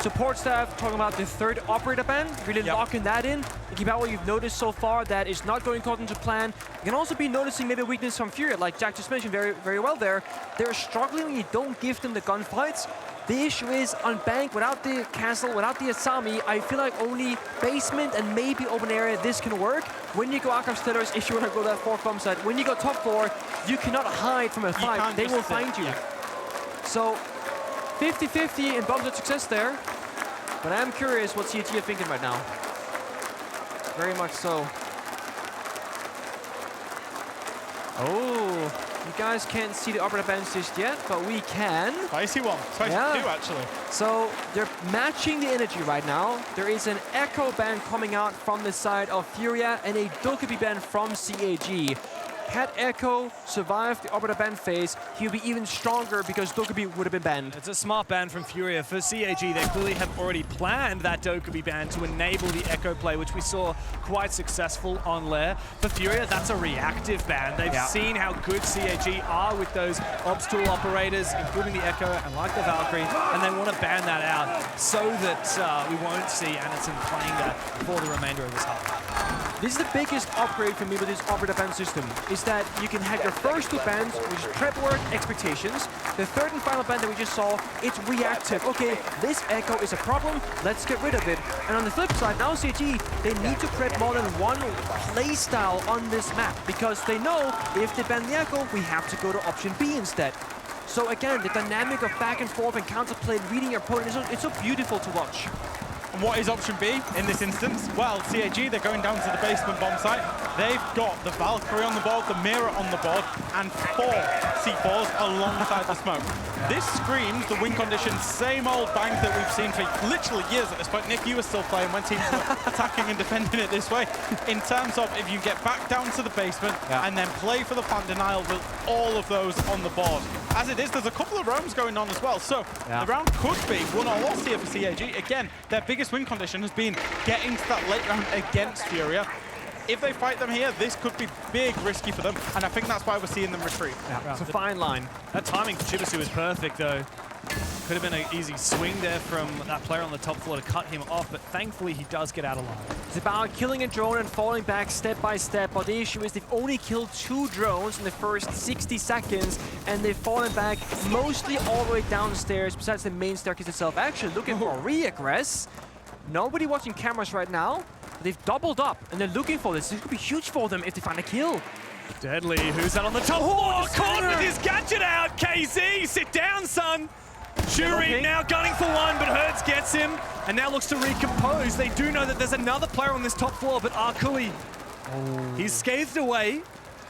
support staff talking about the third operator ban, really locking that in. Think about what you've noticed so far that is not going according to plan. You can also be noticing maybe weakness from Furia, like Jack just mentioned very well there. They're struggling when you don't give them the gunfights. The issue is on Bank, without the castle, without the Asami, I feel like only basement and maybe open area, this can work. When you go Archive Stealers, if you want to go that fourth bomb site, when you go top floor, you cannot hide from a fight. They will find you. So 50-50 in bombs of success there. But I'm curious what CAG are thinking right now. Very much so. Oh, you guys can't see the operator bench just yet, but we can. Spicy one. Spicy two, actually. So they're matching the energy right now. There is an Echo band coming out from the side of Furia and a Dokkaebi band from CAG. Had Echo survived the operator ban phase, he'll be even stronger because Dokkaebi would have been banned. It's a smart ban from Furia. For CAG, they clearly have already planned that Dokkaebi ban to enable the Echo play, which we saw quite successful on Lair. For Furia, that's a reactive ban. They've seen how good CAG are with those ops tool operators, including the Echo and like the Valkyrie, and they want to ban that out so that we won't see Anderson playing that for the remainder of this half. This is the biggest upgrade for me with this operator ban system, is that you can have your first two bans, which is prep work, expectations. The third and final ban that we just saw, it's reactive. Okay, this Echo is a problem, let's get rid of it. And on the flip side, now CAG, they need to prep more than one play style on this map, because they know if they ban the Echo, we have to go to option B instead. So again, the dynamic of back and forth and counterplay, reading your opponent, it's so beautiful to watch. And what is option B in this instance? Well, CAG, they're going down to the basement bomb site. They've got the Valkyrie on the board, the Mirror on the board, and 4 C4s alongside the smoke. This screams the win conditions, same old Bank that we've seen for literally years at this point. Nick, you were still playing when teams were attacking and defending it this way. In terms of if you get back down to the basement and then play for the plant denial with all of those on the board. As it is, there's a couple of roams going on as well. So the round could be won or lost here for CAG. Again, their biggest win condition has been getting to that late round against Furia. if they fight them here, this could be big risky for them, and I think that's why we're seeing them retreat. Yeah, it's a fine line. That timing for Chibisu is perfect, though. Could have been an easy swing there from that player on the top floor to cut him off, but thankfully he does get out alive. It's about killing a drone and falling back step by step, but the issue is they've only killed 2 drones in the first 60 seconds, and they've fallen back mostly all the way downstairs, besides the main staircase itself. Actually looking for a re-aggress. Nobody watching cameras right now. They've doubled up, and they're looking for this. This could be huge for them if they find a kill. Deadly, who's that on the top floor? Caught with his gadget out. KZ, sit down, son. Shuri now gunning for one, but Hertz gets him and now looks to recompose. They do know that there's another player on this top floor, but Arkuli, he's scathed away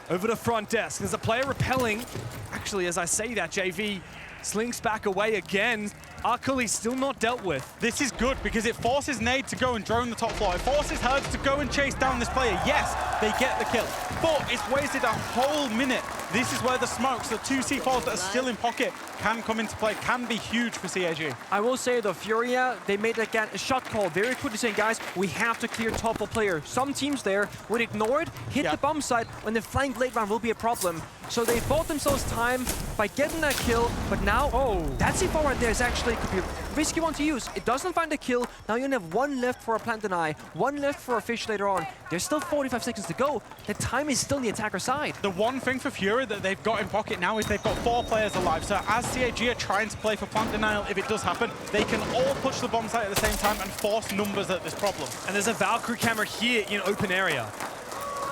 over the front desk. There's a player repelling. Actually, as I say that, JV slinks back away again. Arkuli still not dealt with. This is good because it forces Nade to go and drone the top floor. It forces Hertz to go and chase down this player. Yes, they get the kill, but it's wasted a whole minute. This is where the smokes, the 2 C4s that are still in pocket, can come into play, can be huge for CAG. I will say though, Furia, they made a shot call very quickly saying, guys, we have to clear top floor player. Some teams there would ignore it, hit the bomb site, when the flank late round will be a problem. So they bought themselves time by getting that kill, but now, that C4 right there is actually could be a risky one to use. It doesn't find a kill. Now you only have 1 left for a plant deny, 1 left for a fish later on. There's still 45 seconds to go. The time is still on the attacker side. The one thing for Furia that they've got in pocket now is they've got 4 players alive. So as CAG are trying to play for plant denial, if it does happen, they can all push the bomb site at the same time and force numbers at this problem. And there's a Valkyrie camera here in open area.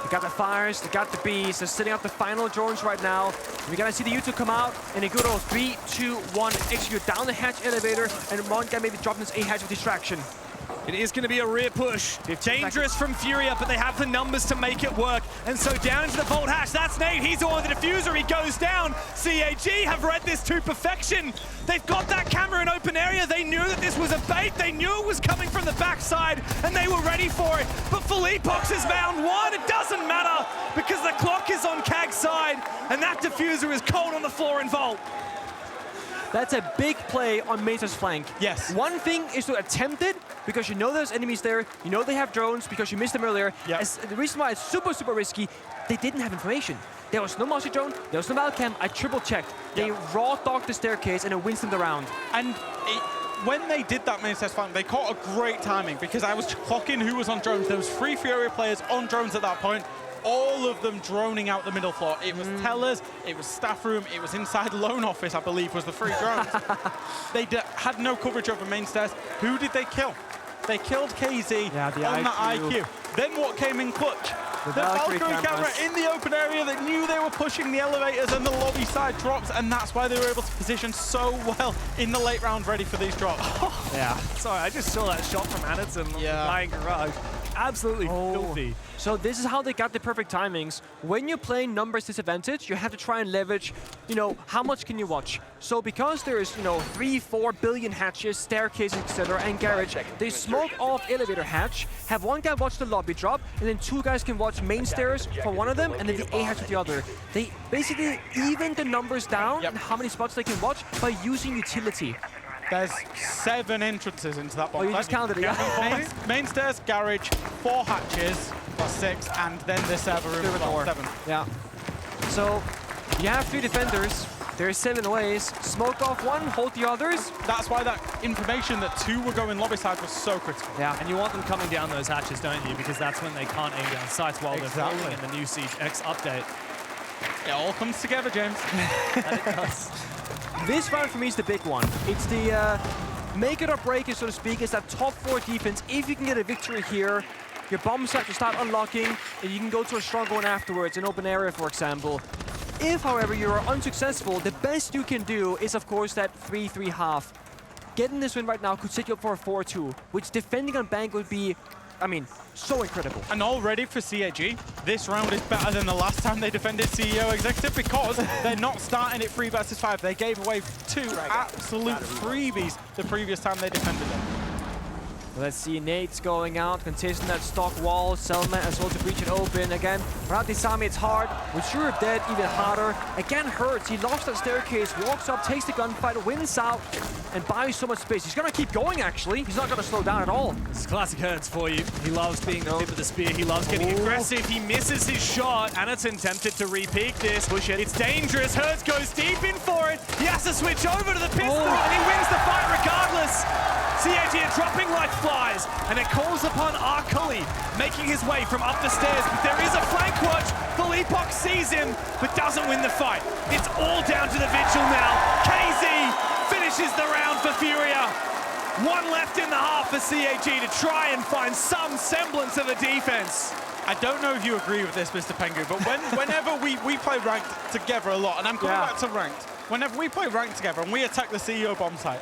They got the fires, they got the bees, they're setting up the final drones right now. We're gonna see the U2 come out in a good old 3, 2, 1, execute down the hatch elevator, and one guy maybe dropping this A hatch with distraction. It is going to be a rear push. Dangerous from Furia, but they have the numbers to make it work. And so down into the vault hatch, that's Nate. He's the one with the diffuser. He goes down. CAG have read this to perfection. They've got that camera in open area. They knew that this was a bait. They knew it was coming from the backside, and they were ready for it. But Philippox has found one. It doesn't matter because the clock is on CAG's side, and that diffuser is cold on the floor in vault. That's a big play on Mesa's flank. Yes. One thing is to attempt it, because you know there's enemies there, you know they have drones, because you missed them earlier. As the reason why it's super, super risky, they didn't have information. There was no master drone, there was no Valcam. I triple-checked. They raw-dogged the staircase, and it wins them the round. And when they did that main test flank, they caught a great timing, because I was clocking who was on drones. There was 3 Furia players on drones at that point. All of them droning out the middle floor. It was tellers, it was staff room, it was inside loan office, I believe, was the 3 drones. They had no coverage over main stairs. Who did they kill? They killed KZ on the IQ. Then what came in clutch? The Valkyrie camera in the open area that knew they were pushing the elevators and the lobby side drops, and that's why they were able to position so well in the late round ready for these drops. Yeah. Sorry, I just saw that shot from Anderson on the dying garage. Absolutely filthy. So this is how they got the perfect timings. When you play numbers disadvantage, you have to try and leverage, how much can you watch? So because there's, 3, 4 billion hatches, staircases, etc., and garage, they smoke off elevator hatch, have one guy watch the lobby drop, and then 2 guys can watch main stairs for one of them, and then the A hatch for the other. They basically even the numbers down and how many spots they can watch by using utility. There's 7 entrances into that bomb. Oh, you just counted it, yeah. Main stairs, garage, 4 hatches, plus 6, and then the server room as well, 7. Yeah. So you have 3 defenders. There's 7 ways. Smoke off one, hold the others. That's why that information that 2 were going lobby side was so critical. Yeah, and you want them coming down those hatches, don't you? Because that's when they can't aim down sights while they're falling in the new Siege X update. It all comes together, James. It does. This round for me is the big one. It's the make it or break it, so to speak. It's that top 4 defense. If you can get a victory here, your bomb site will start unlocking, and you can go to a strong one afterwards, in open area, for example. If, however, you are unsuccessful, the best you can do is, of course, that 3-3-half. Getting this win right now could set you up for a 4-2, which defending on bank would be, so incredible. And already for CAG, this round is better than the last time they defended CEO Executive because they're not starting it 3 versus 5. They gave away 2 absolute freebies the previous time they defended it. Let's see, Nate's going out, contesting that stock wall. Selma as well to breach it open. Again, without Disami, it's hard. With Shurip dead, even harder. Again, Hurts, he lost that staircase, walks up, takes the gunfight, wins out, and buys so much space. He's gonna keep going, actually. He's not gonna slow down at all. This is classic Hurts for you. He loves being the tip of the spear. He loves getting aggressive. He misses his shot. Anaton tempted to re-peek this. Push it. It's dangerous. Hurts goes deep in for it. He has to switch over to the pistol, and he wins the fight regardless. CAG are dropping like flies, and it calls upon Arkali making his way from up the stairs, but there is a flank watch. Philippok sees him, but doesn't win the fight. It's all down to the Vigil now. KZ finishes the round for Furia. One left in the half for CAG to try and find some semblance of a defense. I don't know if you agree with this, Mr. Pengu, but whenever we play ranked together a lot, and I'm coming back to ranked, whenever we play ranked together and we attack the CEO bomb site,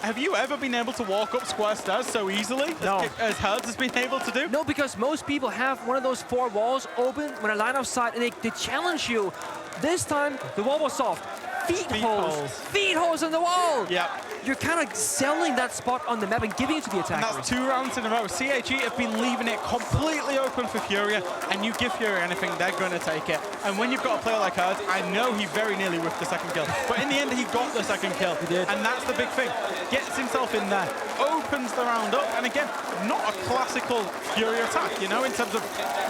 have you ever been able to walk up square stairs so easily as Hurts has been able to do? No, because most people have one of those 4 walls open when a line of sight and they challenge you. This time, the wall was soft. Feet holes in the wall. Yeah. You're kind of selling that spot on the map and giving it to the attackers. And that's 2 rounds in a row. CAG have been leaving it completely open for Furia, and you give Furia anything, they're going to take it. And when you've got a player like Hurts, I know he very nearly whiffed the second kill, but in the end, he got the second kill. He did. And that's the big thing. Gets himself in there, opens the round up, and again, not a classical Furia attack, you know, in terms of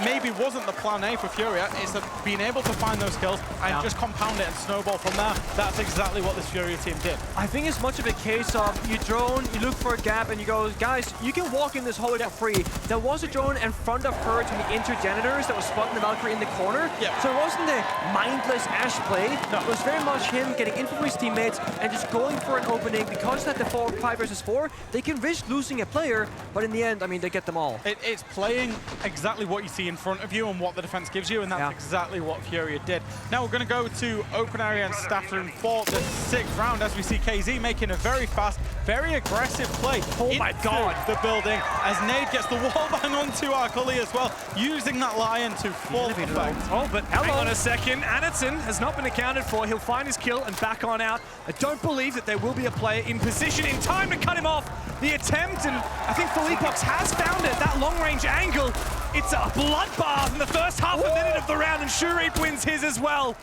maybe wasn't the plan A for Furia, it's being able to find those kills and just compound it and snowball from there. That's exactly what this Furia team did. I think it's much of a case of you drone, you look for a gap, and you go, guys, you can walk in this hallway for free. There was a drone in front of her to the inter-janitors that was spotting the Valkyrie in the corner. Yeah. So it wasn't a mindless Ash play. No. It was very much him getting in from his teammates and just going for an opening. Because that the 5 versus 4, they can risk losing a player, but in the end, I mean, they get them all. It's playing exactly what you see in front of you and what the defense gives you, and that's exactly what Furia did. Now we're going to go to open area and staff room for the 6th round as we see KZ making a very fast, very aggressive play. Oh my God. The building as Nade gets the wall bang onto Arkali as well, using that lion to full effect. Oh, but hang on a second. Anaton has not been accounted for. He'll find his kill and back on out. I don't believe that there will be a player in position in time to cut him off. The attempt, and I think Philippox has found it, that long-range angle. It's a bloodbath in the first half a minute of the round, and Shurip wins his as well,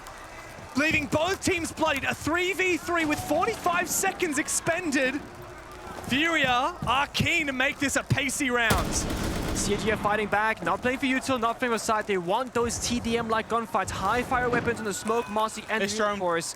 leaving both teams bloodied. A 3v3 with 45 seconds expended. Furia are keen to make this a pacey round. CAG are fighting back, not playing for util, not playing for side. They want those TDM-like gunfights, high fire weapons in the smoke, Mossy, and Reinforce.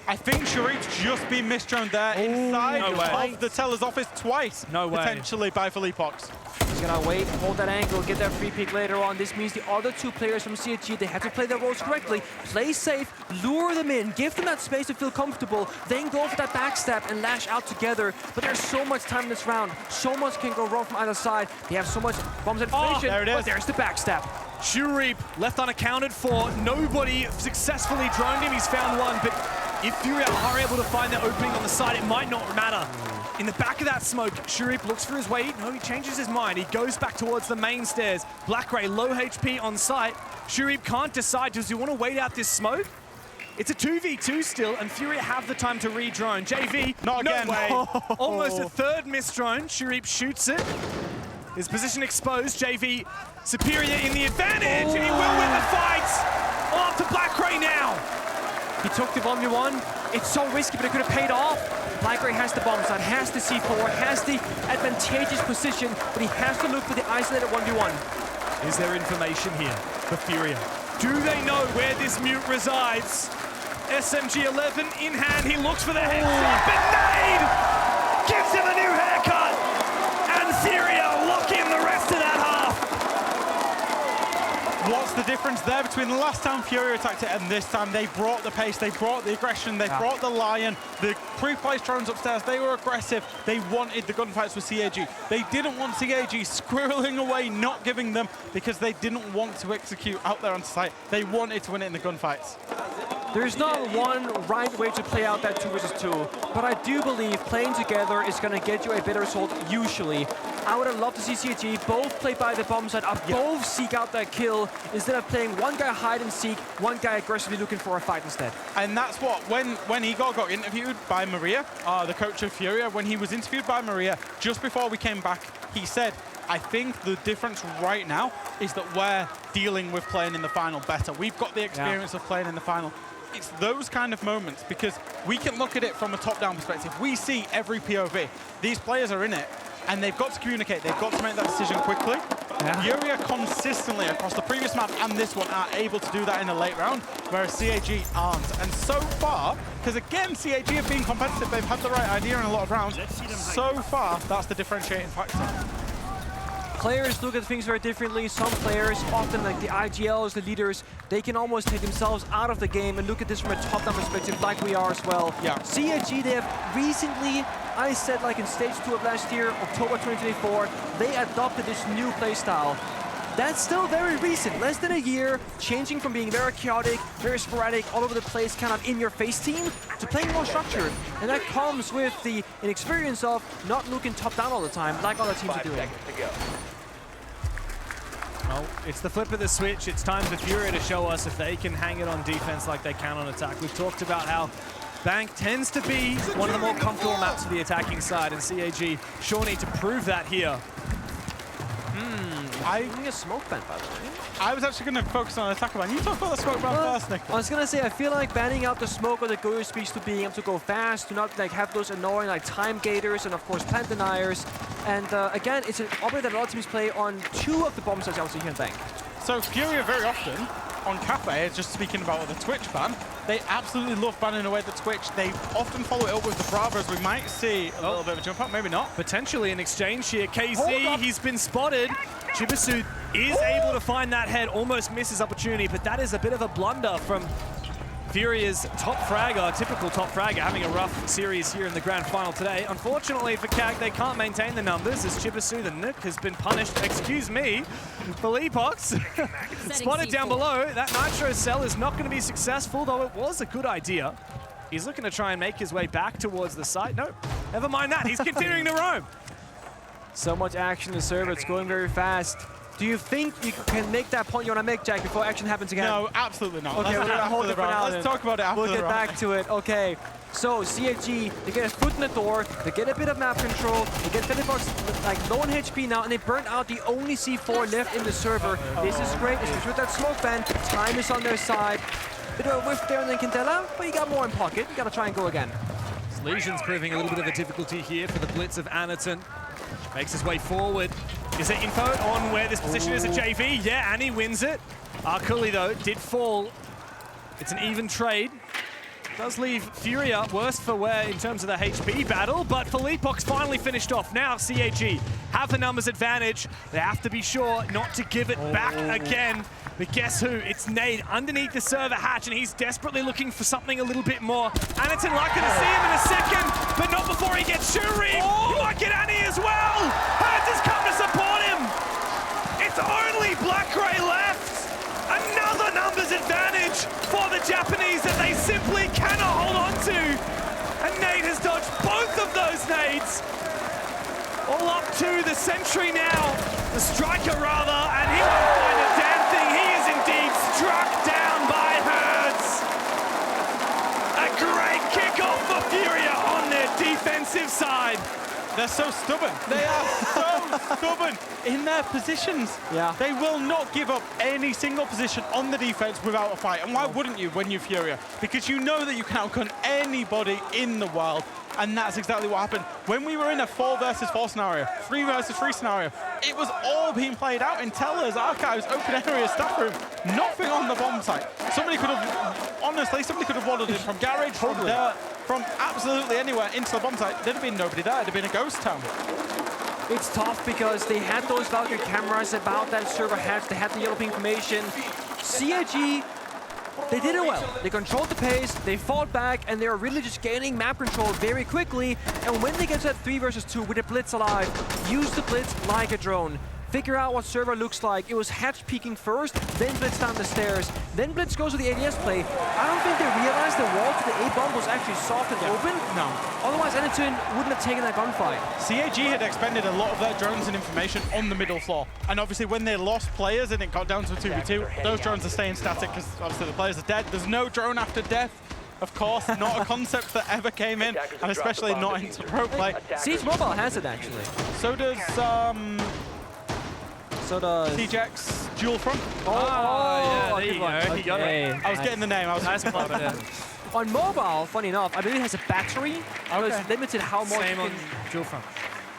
I think Sharif's just been misdroned there inside of the teller's office twice. No way. Potentially by Philippox. He's gonna wait, hold that angle, get that free pick later on. This means the other 2 players from CAG, they have to play their roles correctly, play safe, lure them in, give them that space to feel comfortable, then go for that backstab and lash out together. But there's so much time in this round, so much can go wrong from either side. They have so much bombs and information, there it is. but there's the backstab. Shurip left unaccounted for. Nobody successfully droned him. He's found one, but if Furia are able to find that opening on the side, it might not matter. In the back of that smoke, Shurip looks for his way. No, he changes his mind. He goes back towards the main stairs. Blackray, low HP on site. Shurip can't decide, does he want to wait out this smoke? It's a 2v2 still, and Furia have the time to re-drone. JV, not again. No way. Almost a 3rd misdrone. Shurip shoots it. His position exposed. JV superior in the advantage, and he will win the fight. All up to Blackray now. He took the 1v1. It's so risky, but it could have paid off. Blackray has the bomb side, has the C4, has the advantageous position, but he has to look for the isolated 1v1. Is there information here for Furia? Do they know where this mute resides? SMG-11 in hand, he looks for the headshot, but Nade gives him a new haircut, and Furia lock in the rest of that half. What's the difference there between the last time Furia attacked it and this time? They brought the pace, they brought the aggression, they brought the lion, the pre-placed drones upstairs, they were aggressive, they wanted the gunfights with CAG. They didn't want CAG squirreling away, not giving them, because they didn't want to execute out there on site. They wanted to win it in the gunfights. There's not one right way to play out that 2 versus 2, but I do believe playing together is going to get you a better result usually. I would have loved to see CAG both play by the bomb side, both seek out that kill, instead of playing one guy hide and seek, one guy aggressively looking for a fight instead. And that's what, when Igor got interviewed by Maria, the coach of Furia, when he was interviewed by Maria, just before we came back, he said, I think the difference right now is that we're dealing with playing in the final better. We've got the experience of playing in the final. It's those kind of moments, because we can look at it from a top-down perspective. We see every POV. These players are in it, and they've got to communicate. They've got to make that decision quickly. Furia consistently, across the previous map and this one, are able to do that in a late round, whereas CAG aren't. And so far, because again, CAG have been competitive, they've had the right idea in a lot of rounds. So far, that's the differentiating factor. Players look at things very differently. Some players, often like the IGLs, the leaders, they can almost take themselves out of the game and look at this from a top-down perspective like we are as well. CAG, they have recently, I said like in stage 2 of last year, October 2024, they adopted this new playstyle. That's still very recent, less than a year, changing from being very chaotic, very sporadic, all over the place, kind of in-your-face team, to playing more structured. And that comes with the inexperience of not looking top-down all the time, like other teams are doing. Well, it's the flip of the switch. It's time for Furia to show us if they can hang it on defense like they can on attack. We've talked about how Bank tends to be one of the more comfortable maps for the attacking side, and CAG sure need to prove that here. A smoke ban, by the way. I was actually going to focus on attacker ban. You talk about the smoke ban first, Nick. I was going to say, I feel like banning out the smoke or the Goyo speaks to being able to go fast, to not like have those annoying like time gators and of course plant deniers. And again, it's an operator that a lot of teams play on 2 of the bomb sites also here in Bank. So Furia very often, on Cafe, just speaking about the Twitch ban, they absolutely love banning away the Twitch. They often follow it up with the Bravos. We might see a little bit of a jump up, maybe not. Potentially an exchange here. KC, he's been spotted. Chibisu is able to find that head, almost misses opportunity, but that is a bit of a blunder from Furia's top fragger, typical top fragger, having a rough series here in the grand final today. Unfortunately for CAG, they can't maintain the numbers as Chibisu, the Nook, has been punished. Excuse me, Philippox spotted down below. That Nitro cell is not going to be successful, though it was a good idea. He's looking to try and make his way back towards the site. No, never mind that. He's continuing to roam. So much action in the server, it's going very fast. Do you think you can make that point you want to make, Jack, before action happens again? No, absolutely not. Okay, we're going to hold it for now. Let's talk about it after We'll get back to it. Okay. So CAG, they get a foot in the door, they get a bit of map control, they get Philippox like low on HP now, and they burn out the only C4 left in the server. This is great, especially with that smoke ban. Time is on their side. Bit of a whiff there and then Quintela, but you got more in pocket. You got to try and go again. Lesion's proving a little bit of a difficulty here for the blitz of Anaton. Makes his way forward. Is there info on where this position is at JV? Yeah, and he wins it. Arkuli, though, did fall. It's an even trade. Does leave Furia worse for wear in terms of the HP battle, but Philippox finally finished off. Now CAG have the numbers advantage. They have to be sure not to give it back again. But guess who? It's Nade underneath the server hatch, and he's desperately looking for something a little bit more. Anaton likely to see him in a second, but not before he gets Shuri. He might get Annie as well. Hertz has come to support him. It's only Black-Gray left. Another numbers advantage for the Japanese that they simply cannot hold on to. And Nade has dodged both of those nades. All up to the sentry now, the striker rather, and he won't find a damn thing. He is indeed struck down by Hertz. A great kickoff for Furia on their defensive side. They're so stubborn. They are so stubborn in their positions. Yeah. They will not give up any single position on the defense without a fight. And why wouldn't you when you're Furia? Because you know that you can outgun anybody in the world. And that's exactly what happened. When we were in a 4 versus 4 scenario, 3 versus 3 scenario, it was all being played out in tellers, archives, open area, staff room, nothing on the bomb site. Somebody could have, honestly, somebody could have waddled in from garage, from dirt, from absolutely anywhere into the bomb site. There'd have been nobody there. It'd have been a ghost town. It's tough because they had those Valkyrie cameras about that server hatch. They had the yellow ping information. CAG, they did it well. They controlled the pace, they fought back, and they were really just gaining map control very quickly. And when they get to that 3 versus 2 with a blitz alive, use the blitz like a drone. figure out what server looks like. It was Hatch peeking first, then Blitz down the stairs, then Blitz goes to the ADS play. I don't think they realized the wall to the A-bomb was actually soft and open. No. Otherwise, Anyton wouldn't have taken that gunfight. CAG had expended a lot of their drones and information on the middle floor. And obviously when they lost players and it got down to a 2v2, those drones are staying static because obviously the players are dead. There's no drone after death. Of course, not a concept that ever came in, and especially not into pro play. Siege Mobile has it, actually. So does CJX Dual Front. Yeah, there you go. He got it. I was getting the name. I was confident. On mobile, funny enough, I believe it has a battery. So it's limited how much Same you on can... Dual Front.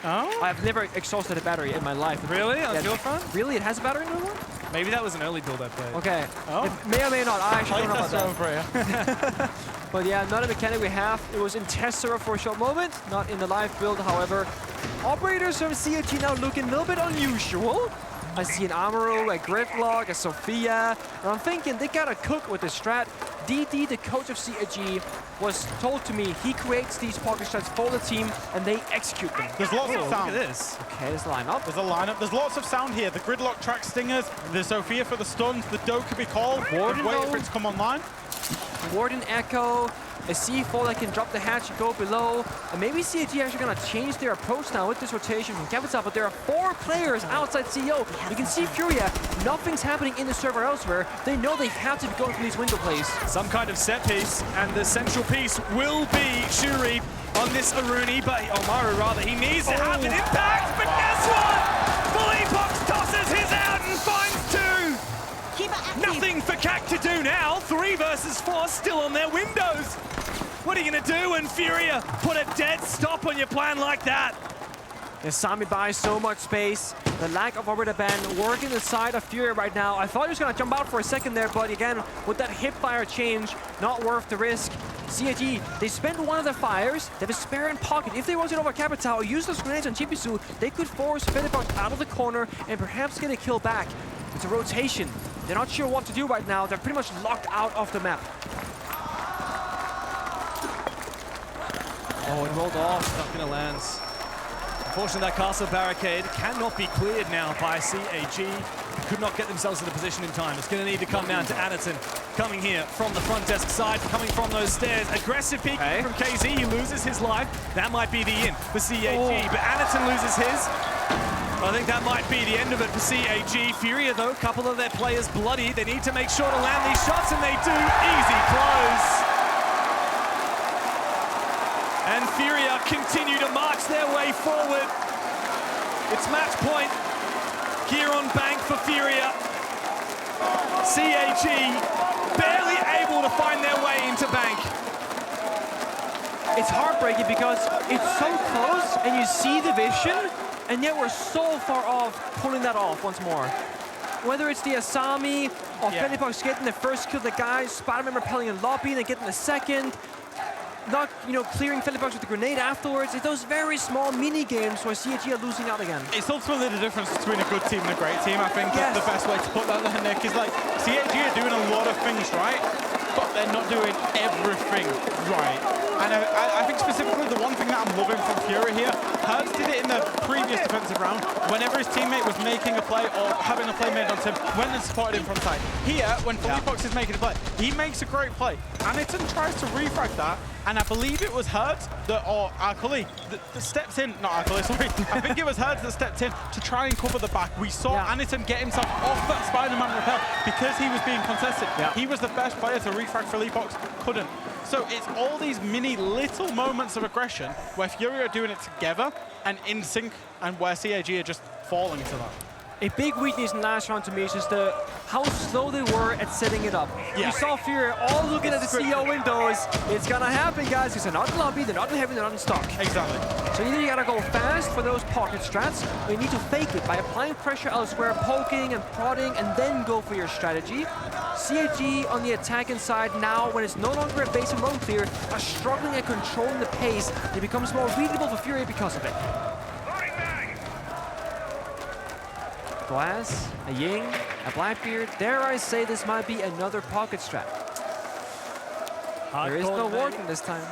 Oh? I've never exhausted a battery in my life. Really? On Dual Front? Really? It has a battery in the one? Maybe that was an early build I played. Okay. Oh. It may or may not. I actually don't know about that. that. But yeah, another mechanic we have. It was in test server for a short moment, not in the live build, however. Operators from CAG now looking a little bit unusual. I see an Amaro, a Gridlock, a Sophia, and I'm thinking they gotta cook with the strat. DD, the coach of CAG, was told to me he creates these pocket strats for the team and they execute them. There's lots of sound. Look at this. Okay, there's a lineup. There's a lineup. There's lots of sound here. The Gridlock track stingers, the Sophia for the stuns, the Doe could be called. Warden, wait for it to come online. Warden Echo, a C4 that can drop the hatch and go below. And maybe CAG actually gonna change their approach now with this rotation from Capital, but there are 4 players outside CEO. You can see Furia, nothing's happening in the server elsewhere. They know they have to be going for these window plays. Some kind of set piece, and the central piece will be Shuri on this Aruni, but Omaru rather, he needs to have an impact, but guess what? Philippox tosses his out and finds 2! Nothing for CAG to do now. 3 versus 4 still on their windows. What are you gonna do when Furia put a dead stop on your plan like that? Sami buys so much space. The lack of operator ban working the side of Furia right now. I thought he was gonna jump out for a second there, but again, with that hipfire change, not worth the risk. CAG, they spent one of their fires. They have a spare in pocket. If they want it over Capital or use those grenades on Chibisu, they could force Philippox out of the corner and perhaps get a kill back. It's a rotation. They're not sure what to do right now. They're pretty much locked out of the map. Oh, it rolled off, not gonna land. Unfortunately, that castle barricade cannot be cleared now by CAG. Could not get themselves to the position in time. It's gonna need to come down to Anyton. Coming here from the front desk side, coming from those stairs. Aggressive peek from KZ, he loses his life. That might be the in for CAG, but Anyton loses his. I think that might be the end of it for CAG. Furia, though, a couple of their players bloody. They need to make sure to land these shots, and they do. Easy close. And Furia continue to march their way forward. It's match point here on Bank for Furia. CAG barely able to find their way into Bank. It's heartbreaking because it's so close, and you see the vision, and yet we're so far off pulling that off once more. Whether it's the Asami or Philippox getting the first kill, the guys, Spider-Man repelling in lobby, and then getting the second. Not, clearing Philippox with the grenade afterwards. It's those very small mini games where CAG are losing out again. It's ultimately the difference between a good team and a great team. I think that's the best way to put that there, Nick, is like CAG are doing a lot of things right, but they're not doing everything right. And I think specifically the one thing that I'm loving from Furia here, Hertz did it in the previous defensive round. Whenever his teammate was making a play or having a play made onto him, went and supported him from side. Here, when Philippox is making a play, he makes a great play. Anyton tries to refrag that, and I believe it was Hertz or Arkuli that steps in, not Arkuli, sorry. I think it was Hertz that stepped in to try and cover the back. We saw Anyton get himself off that Spider-Man rappel because he was being contested. He was the best player to refrag Philippox, couldn't. So it's all these mini little moments of aggression where Furia are doing it together and in sync, and where CAG are just falling to that. A big weakness in last round to me is just how slow they were at setting it up. You saw Furia all looking at the CEO windows. It's gonna happen, guys, because they're not in lobby, they're not in heavy, they're not in stock. Exactly. So either you gotta go fast for those pocket strats, or you need to fake it by applying pressure elsewhere, poking and prodding, and then go for your strategy. CAG on the attacking side now, when it's no longer a base and roam clear, are struggling at controlling the pace. It becomes more readable for Furia because of it. Glass, a Ying, a Blackbeard. Dare I say this might be another pocket strat. There is no Warden this time.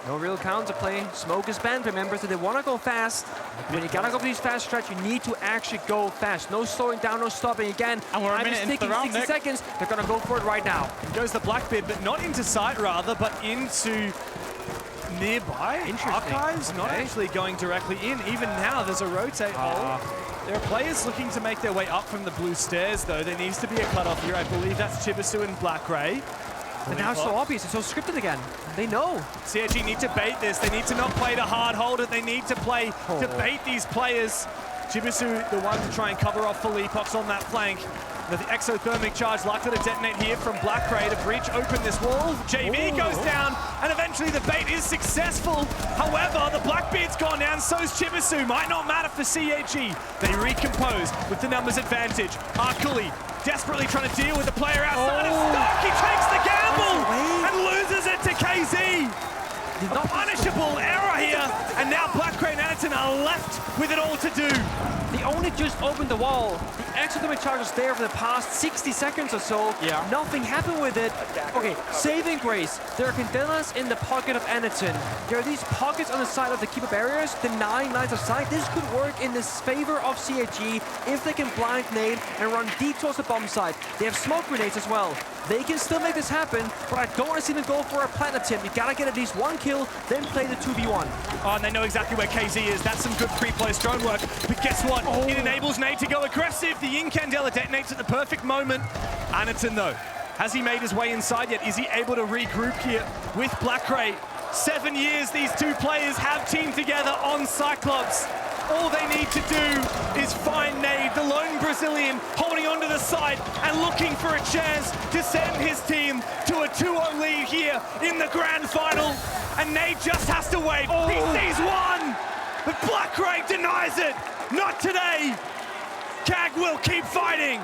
No real counterplay. Smoke is banned, remember, so they want to go fast. When you gotta go for these fast strats, you need to actually go fast. No slowing down, no stopping again. And we're a minute into the round, 60 seconds. They're gonna go for it right now. Goes the Blackbeard, but not into sight rather, but into nearby archives, not actually going directly in. Even now, there's a rotate hole. There are players looking to make their way up from the blue stairs, though. There needs to be a cutoff here. I believe that's Chibisu and Blackray. And now it's so obvious, it's so scripted again. They know. CAG need to bait this. They need to not play to hard hold it. They need to play to bait these players. Chibisu, the one to try and cover off Felipox on that flank. The exothermic charge likely to detonate here from Blackray to breach open this wall. JV goes down, and eventually the bait is successful. However, the Blackbeard's gone down, so's Chibisu. Might not matter for CAG. They recompose with the numbers advantage. Arkuli desperately trying to deal with the player outside of Stock. He takes the gamble and loses it to KZ. A punishable error here, and now Blackray and Anaton are left with it all to do. They only just opened the wall. The exothermic charge was there for the past 60 seconds or so. Yeah. Nothing happened with it. Okay, saving grace. There are Candelas in the pocket of Anaton. There are these pockets on the side of the keeper barriers, denying lines of sight. This could work in this favor of CAG if they can blind nade and run deep towards the bomb side. They have smoke grenades as well. They can still make this happen, but I don't want to see them go for a plant attempt. You gotta get at least one kill, then play the 2v1. Oh, and they know exactly where KZ is. That's some good pre-placed drone work. But guess what? It enables Nade to go aggressive. The Incandela detonates at the perfect moment. Anaton, though, has he made his way inside yet? Is he able to regroup here with Blackray? 7 years these two players have teamed together on Cyclops. All they need to do is find Nade, the lone Brazilian, holding onto the side and looking for a chance to send his team to a 2-0 lead here in the grand final. And Nade just has to wait. He sees one, but Blackray denies it. Not today. CAG will keep fighting.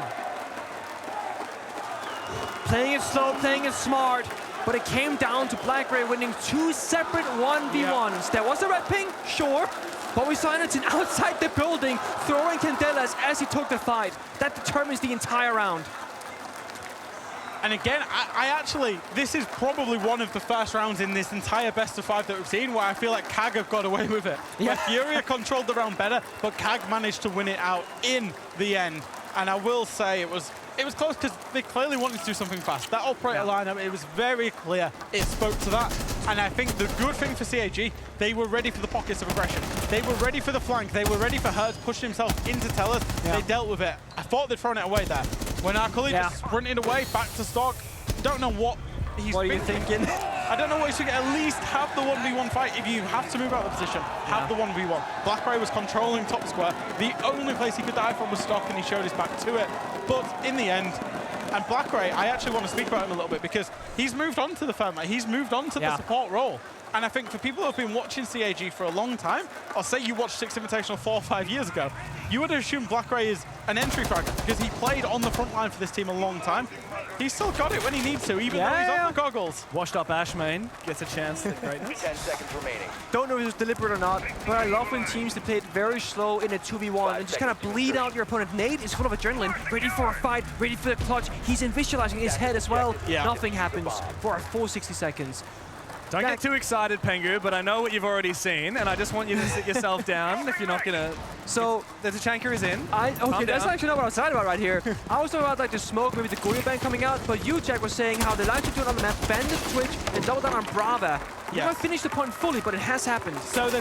Playing it slow, playing it smart, but it came down to Blackray winning 2 separate 1v1s. There was a red ping, sure, but we saw Anaton outside the building throwing Candelas as he took the fight. That determines the entire round. And again, I actually, this is probably one of the first rounds in this entire best of 5 that we've seen where I feel like CAG have got away with it. Yeah. Where Furia controlled the round better, but CAG managed to win it out in the end. And I will say it was close because they clearly wanted to do something fast. That operator lineup, it was very clear. It spoke to that. And I think the good thing for CAG, they were ready for the pockets of aggression. They were ready for the flank. They were ready for Hertz pushing himself into Tellers. They dealt with it. I thought they'd thrown it away there. When Arkuli just sprinted away back to Stock, don't know what he's What are you thinking? I don't know what he should get. At least have the 1v1 fight. If you have to move out of the position, have the 1v1. Blackray was controlling top square. The only place he could die from was Stock, and he showed his back to it. But in the end, and Blackray, I actually want to speak about him a little bit because he's moved on to the firmware. He's moved on to the support role. And I think for people who have been watching CAG for a long time, or say you watched Six Invitational 4 or 5 years ago, you would assume Blackray is an entry fragger because he played on the front line for this team a long time. He's still got it when he needs to, even though he's on the goggles. Washed up Ashmain gets a chance at greatness. 10 seconds remaining. Don't know if it was deliberate or not, but I love when teams play it very slow in a 2v1 and just kind of bleed out your opponent. Nade is full of adrenaline, ready for a fight, ready for the clutch. He's in visualizing his head as well. Nothing happens for a full 60 seconds. Don't get too excited, Pengu, but I know what you've already seen, and I just want you to sit yourself down if you're not gonna. So the Tachanka is in. Okay, that's actually not what I was talking about right here. I was talking about like the smoke, maybe the Goyo Bang coming out, but you, Jack, was saying how they like to do it on the map, bend the Twitch, and double down on Brava. You haven't finished the point fully, but it has happened. So they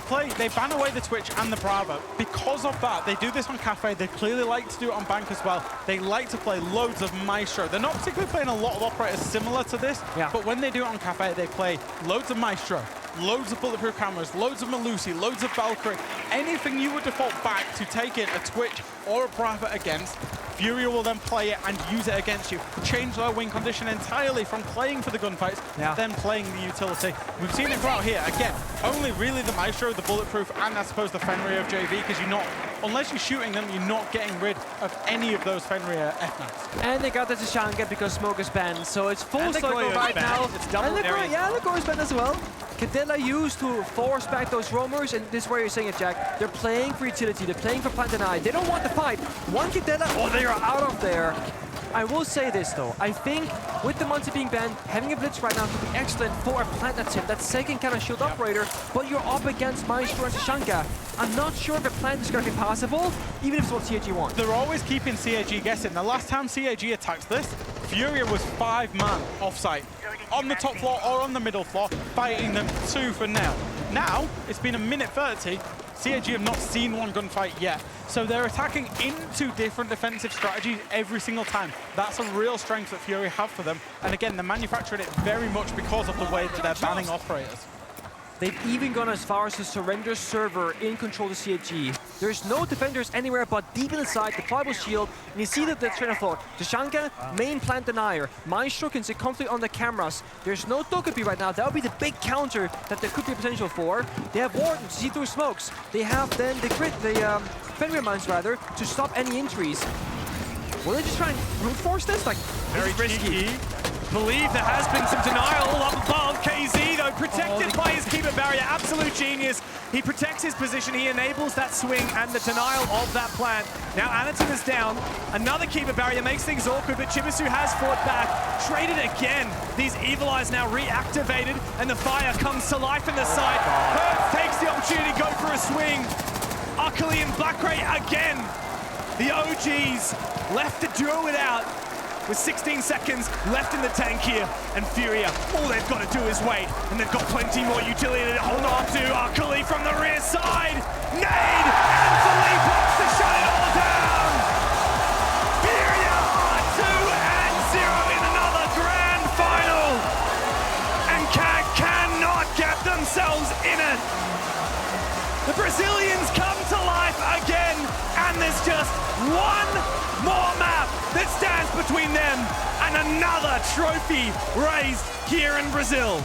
ban away the Twitch and the Bravo. Because of that, they do this on Cafe. They clearly like to do it on Bank as well. They like to play loads of Maestro. They're not particularly playing a lot of operators similar to this, but when they do it on Cafe, they play loads of Maestro, loads of bulletproof cameras, loads of Melusi, loads of Valkyrie. Anything you would default back to take in a Twitch or a Bravo against, Furia will then play it and use it against you. Change their win condition entirely from playing for the gunfights, then playing the utility. We've seen it go out here. Again, only really the Maestro, the bulletproof, and I suppose the Fenrir of JV, because you're not, unless you're shooting them, you're not getting rid of any of those Fenrir F-Nats. And they got the Tachanka because smoke is banned, so it's full cycle right now. It's double the Goyo is banned as well. Candela used to force back those roamers, and this is where you're saying it, Jack. They're playing for utility, they're playing for plant deny. They don't want the fight. One Candela, they are out of there. I will say this though, I think with the Monty being banned, having a Blitz right now could be excellent for a plant attempt, that second kind of shield operator, but you're up against Maestro and Tashanka. I'm not sure if a plant is going to be possible, even if it's what CAG wants. They're always keeping CAG guessing. The last time CAG attacked this, Furia was 5-man off-site, on the top floor or on the middle floor, fighting them tooth and nail. Now, it's been a minute 30, CAG have not seen one gunfight yet. So they're attacking into different defensive strategies every single time. That's a real strength that Fury have for them. And again, they're manufacturing it very much because of the way that they're banning operators. They've even gone as far as to surrender server in control of CAG. There's no defenders anywhere but deep inside the pliable shield, and you see that the train of thought. Tashanka, main plant denier. Maestro can see conflict on the cameras. There's no Togepi right now. That would be the big counter that there could be potential for. They have Warden to see through smokes. They have then the Fenrir mines rather, to stop any entries. Will they just try and brute force this? Like, very risky. Believe there has been some denial up above. KZ, though, protected by his keeper barrier. Absolute genius. He protects his position. He enables that swing and the denial of that plant. Now Anaton is down. Another keeper barrier makes things awkward, but Chibisu has fought back. Traded again. These Evil Eyes now reactivated, and the fire comes to life in the side. Hertz takes the opportunity to go for a swing. Akali and Blackray again. The OGs left to duo it out with 16 seconds left in the tank here. And Furia, all they've got to do is wait. And they've got plenty more utility to hold on to. Akali from the rear side. Nade and Philippe to shut it all down. Furia 2-0 in another grand final. And CAG cannot get themselves in it. The Brazilians come to life again, and there's just one more map that stands between them and another trophy raised here in Brazil.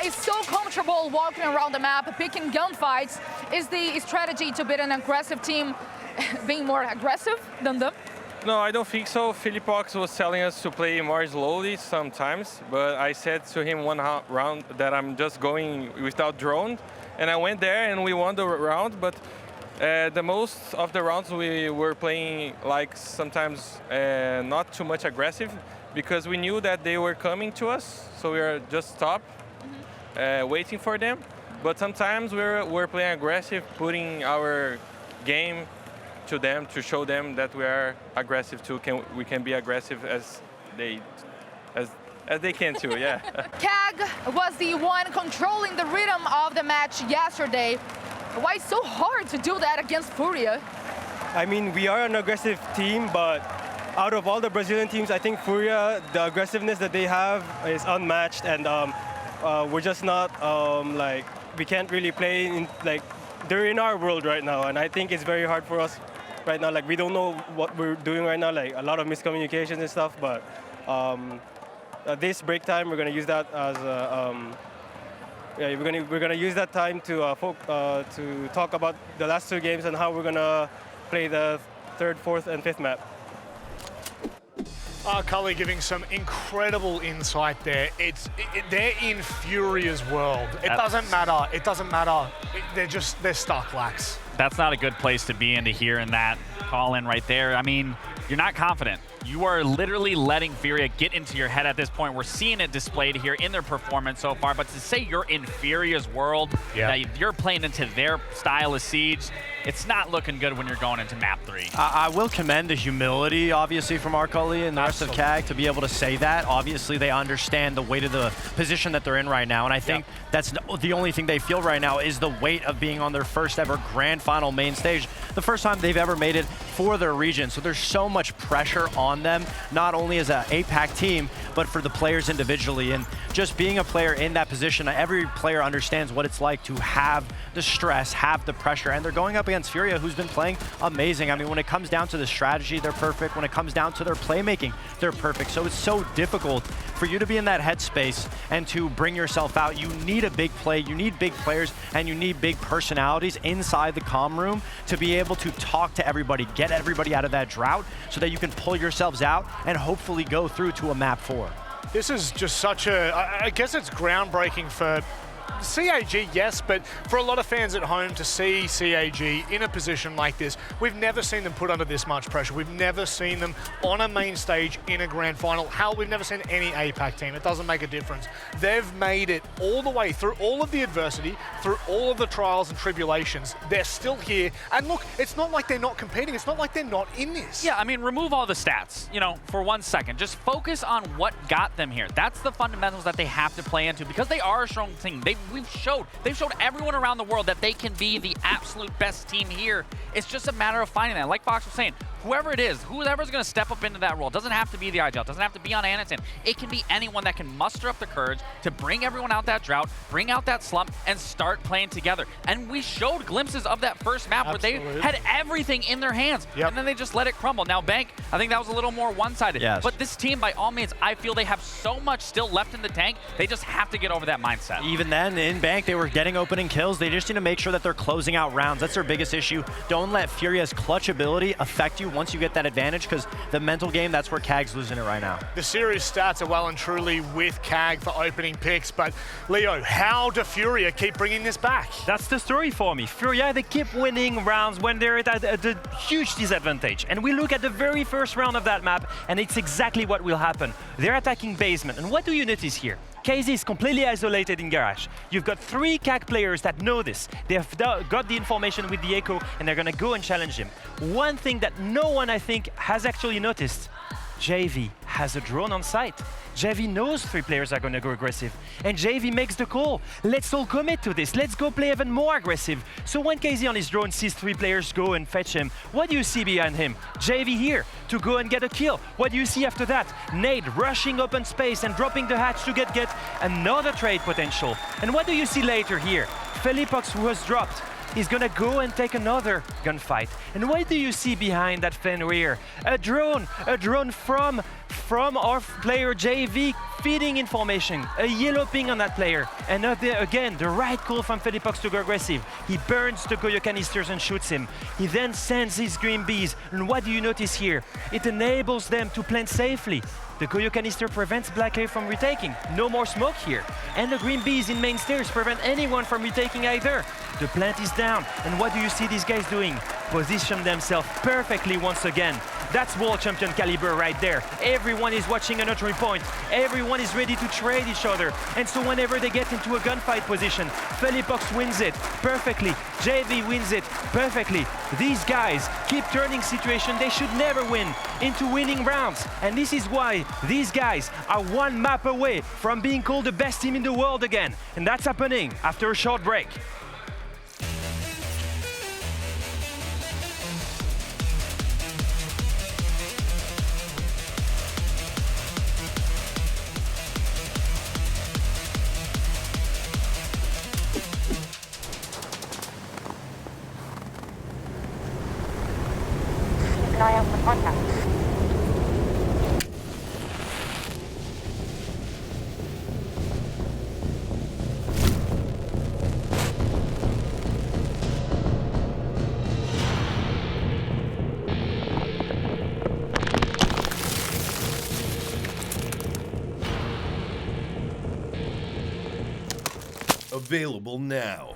is so comfortable walking around the map, picking gunfights. Is the strategy to beat an aggressive team being more aggressive than them? No, I don't think so. Philippox was telling us to play more slowly sometimes, but I said to him one round that I'm just going without drone, and I went there and we won the round, but the most of the rounds we were playing like sometimes not too much aggressive because we knew that they were coming to us, so we were just stopped waiting for them. But sometimes we're playing aggressive, putting our game to them to show them that we are aggressive too. We can be aggressive as they can too, yeah. CAG was the one controlling the rhythm of the match yesterday. Why it's so hard to do that against Furia? I mean, we are an aggressive team, but out of all the Brazilian teams, I think Furia, the aggressiveness that they have is unmatched, and we're just not like, we can't really play in, like, they're in our world right now, and I think it's very hard for us right now. Like, we don't know what we're doing right now, like a lot of miscommunications and stuff, but this break time, we're gonna use that as yeah, we're gonna use that time to talk about the last two games and how we're gonna play the third, fourth, and fifth map. Cully giving some incredible insight there. They're in Furia's world. It doesn't matter. It doesn't matter. They're stuck, Lax. That's not a good place to be in, to hear in that call in right there. I mean, you're not confident. You are literally letting Furia get into your head at this point. We're seeing it displayed here in their performance so far, but to say you're in Furia's world, that you're playing into their style of Siege, it's not looking good when you're going into map 3. I will commend the humility, obviously, from Arcoli and the rest of CAG to be able to say that. Obviously, they understand the weight of the position that they're in right now, and I think that's the only thing they feel right now is the weight of being on their first ever Grand Final main stage, the first time they've ever made it for their region. So there's so much pressure on them, not only as an APAC team, but for the players individually. And just being a player in that position, every player understands what it's like to have the stress, have the pressure, and they're going up against Furia, who's been playing amazing. I mean, when it comes down to the strategy, they're perfect. When it comes down to their playmaking, they're perfect. So it's so difficult for you to be in that headspace and to bring yourself out. You need a big play, you need big players, and you need big personalities inside the comm room to be able to talk to everybody, get everybody out of that drought so that you can pull yourselves out and hopefully go through to a map 4. This is just such a, I guess it's groundbreaking for CAG, yes, but for a lot of fans at home to see CAG in a position like this, we've never seen them put under this much pressure. We've never seen them on a main stage in a grand final. Hell, we've never seen any APAC team. It doesn't make a difference. They've made it all the way through all of the adversity, through all of the trials and tribulations. They're still here. And look, it's not like they're not competing. It's not like they're not in this. Yeah, I mean, remove all the stats, you know, for 1 second. Just focus on what got them here. That's the fundamentals that they have to play into because they are a strong team. They've showed everyone around the world that they can be the absolute best team here. It's just a matter of finding that. Like Fox was saying, whoever it is, whoever's going to step up into that role, doesn't have to be the IGL, doesn't have to be on Anatan. It can be anyone that can muster up the courage to bring everyone out that drought, bring out that slump, and start playing together. And we showed glimpses of that first map where they had everything in their hands, and then they just let it crumble. Now, Bank, I think that was a little more one-sided. Yes. But this team, by all means, I feel they have so much still left in the tank, they just have to get over that mindset. Even then, in Bank, they were getting opening kills. They just need to make sure that they're closing out rounds. That's their biggest issue. Don't let Furia's clutch ability affect you once you get that advantage, because the mental game, that's where CAG's losing it right now. The series stats are well and truly with CAG for opening picks, but Leo, how do Furia keep bringing this back? That's the story for me. Furia, they keep winning rounds when they're at a huge disadvantage. And we look at the very first round of that map, and it's exactly what will happen. They're attacking basement, and what do you notice here? KZ is completely isolated in garage. You've got 3 CAG players that know this. They've got the information with the echo, and they're gonna go and challenge him. One thing that no one, I think, has actually noticed, JV has a drone on site. JV knows 3 players are gonna go aggressive, and JV makes the call. Let's all commit to this. Let's go play even more aggressive. So when KZ on his drone sees 3 players go and fetch him, what do you see behind him? JV here to go and get a kill. What do you see after that? Nade rushing open space and dropping the hatch to get another trade potential. And what do you see later here? Philippox, who was dropped, is gonna go and take another gunfight. And what do you see behind that Fenrir? A drone from our player JV feeding information, a yellow ping on that player, and up there again, the right call from Felipox to go aggressive. He burns the Goyo canisters and shoots him. He then sends his green bees, and what do you notice here? It enables them to plant safely. The Goyo canister prevents Blackley from retaking. No more smoke here. And the green bees in main stairs prevent anyone from retaking either. The plant is down, and what do you see these guys doing? Position themselves perfectly once again. That's world champion caliber right there. Everyone is watching an entry point. Everyone is ready to trade each other. And so whenever they get into a gunfight position, Felipox wins it perfectly. JV wins it perfectly. These guys keep turning situations they should never win into winning rounds. And this is why these guys are one map away from being called the best team in the world again. And that's happening after a short break. Keep an eye out for contact. Available now.